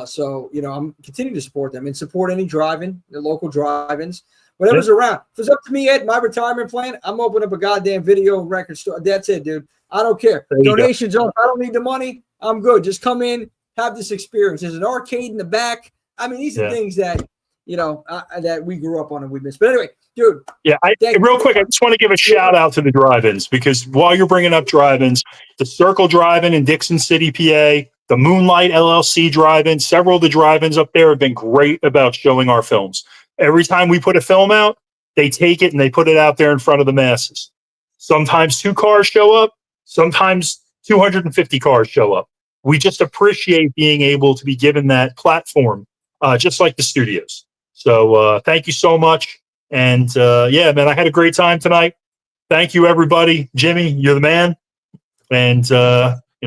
So I'm continuing to support them and support any drive-in, the local drive-ins. Whatever's around. If it's up to me, Ed, my retirement plan, I'm opening up a goddamn video and record store. That's it, dude. I don't care. Donations on. I don't need the money. I'm good. Just come in, have this experience. There's an arcade in the back. I mean, these are things that, that we grew up on and we missed. But anyway, dude. Yeah, real quick, I just want to give a shout out to the drive-ins, because while you're bringing up drive-ins, the Circle Drive-In in Dixon City, PA, the Moonlight LLC drive-in, several of the drive-ins up there have been great about showing our films. Every time we put a film out, they take it and they put it out there in front of the masses. Sometimes 2 cars show up. Sometimes 250 cars show up. We just appreciate being able to be given that platform, just like the studios. So thank you so much. And man, I had a great time tonight. Thank you, everybody. Jimmy, you're the man. And,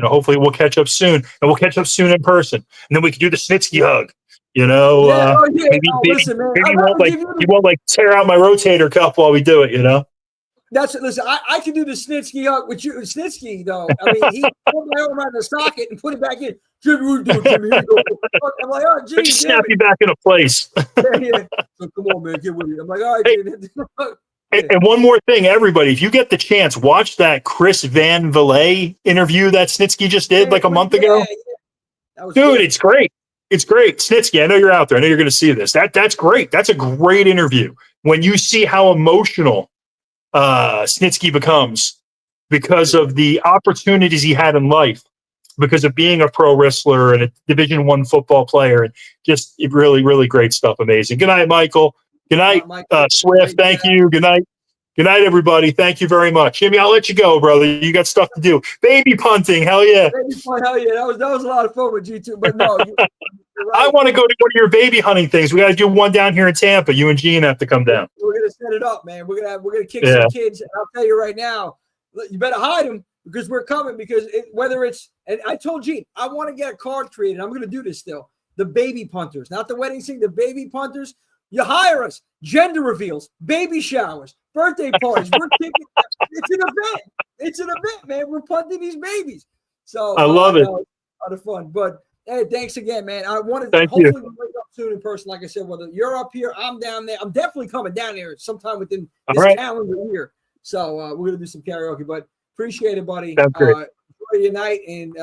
hopefully we'll catch up soon. And we'll catch up soon in person. And then we can do the Snitsky hug. Maybe you won't tear out my rotator cuff while we do it, Listen, I can do the Snitsky hug with you. Snitsky, though. I mean, he put my arm around the socket and put it back in. Jimmy, Jimmy. I'm like, oh, geez, snap you back into place. So, come on, man, get with it. I'm like, all right, hey. And one more thing, everybody, if you get the chance, watch that Chris Van Vliet interview that Snitsky just did like a month ago. Dude, good. it's great. It's great. Snitsky, I know you're out there. I know you're going to see this. That's great. That's a great interview. When you see how emotional Snitsky becomes because of the opportunities he had in life, because of being a pro wrestler and a Division I football player, and just really, really great stuff. Amazing. Good night, Michael. Good night, Swift. Thank you. Good night. Good night, everybody. Thank you very much. Jimmy, I'll let you go, brother. You got stuff to do. Baby punting. Hell yeah. Baby punt, hell yeah. That was a lot of fun with you two. But no, you're right. I want to go to one of your baby hunting things. We got to do one down here in Tampa. You and Gene have to come down. We're gonna set it up, man. We're gonna kick some kids. And I'll tell you right now, you better hide them because we're coming. Because whether it's, and I told Gene, I want to get a card created. I'm gonna do this still. The baby punters, not the wedding scene. The baby punters. You hire us. Gender reveals, baby showers, birthday parties. We're kicking. It's an event. It's an event, man. We're punting these babies. So I love it. A lot of fun. But hey, thanks again, man. I wanted Thank hopefully you. we wake up soon in person. Like I said, whether you're up here, I'm down there. I'm definitely coming down there sometime within this calendar year. So we're gonna do some karaoke. But appreciate it, buddy. Enjoy your night and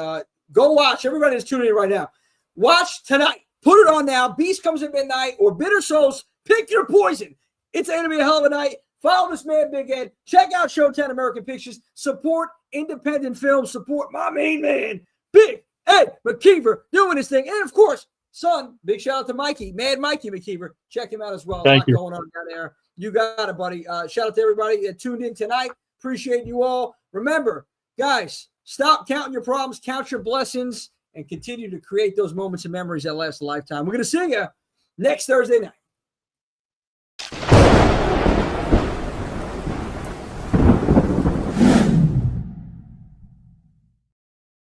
go watch. Everybody that's tuning in right now, watch tonight. Put it on now. Beast comes at midnight or Bitter Souls. Pick your poison. It's going to be a hell of a night. Follow this man, Big Ed. Check out Showtime American Pictures. Support independent films. Support my main man, Big Ed Mckeever, doing his thing. And, of course, son, big shout out to Mikey, Mad Mikey McKeever. Check him out as well. Thank you. Going on down there. You got it, buddy. Shout out to everybody that tuned in tonight. Appreciate you all. Remember, guys, stop counting your problems. Count your blessings. And continue to create those moments and memories that last a lifetime. We're going to see you next Thursday night.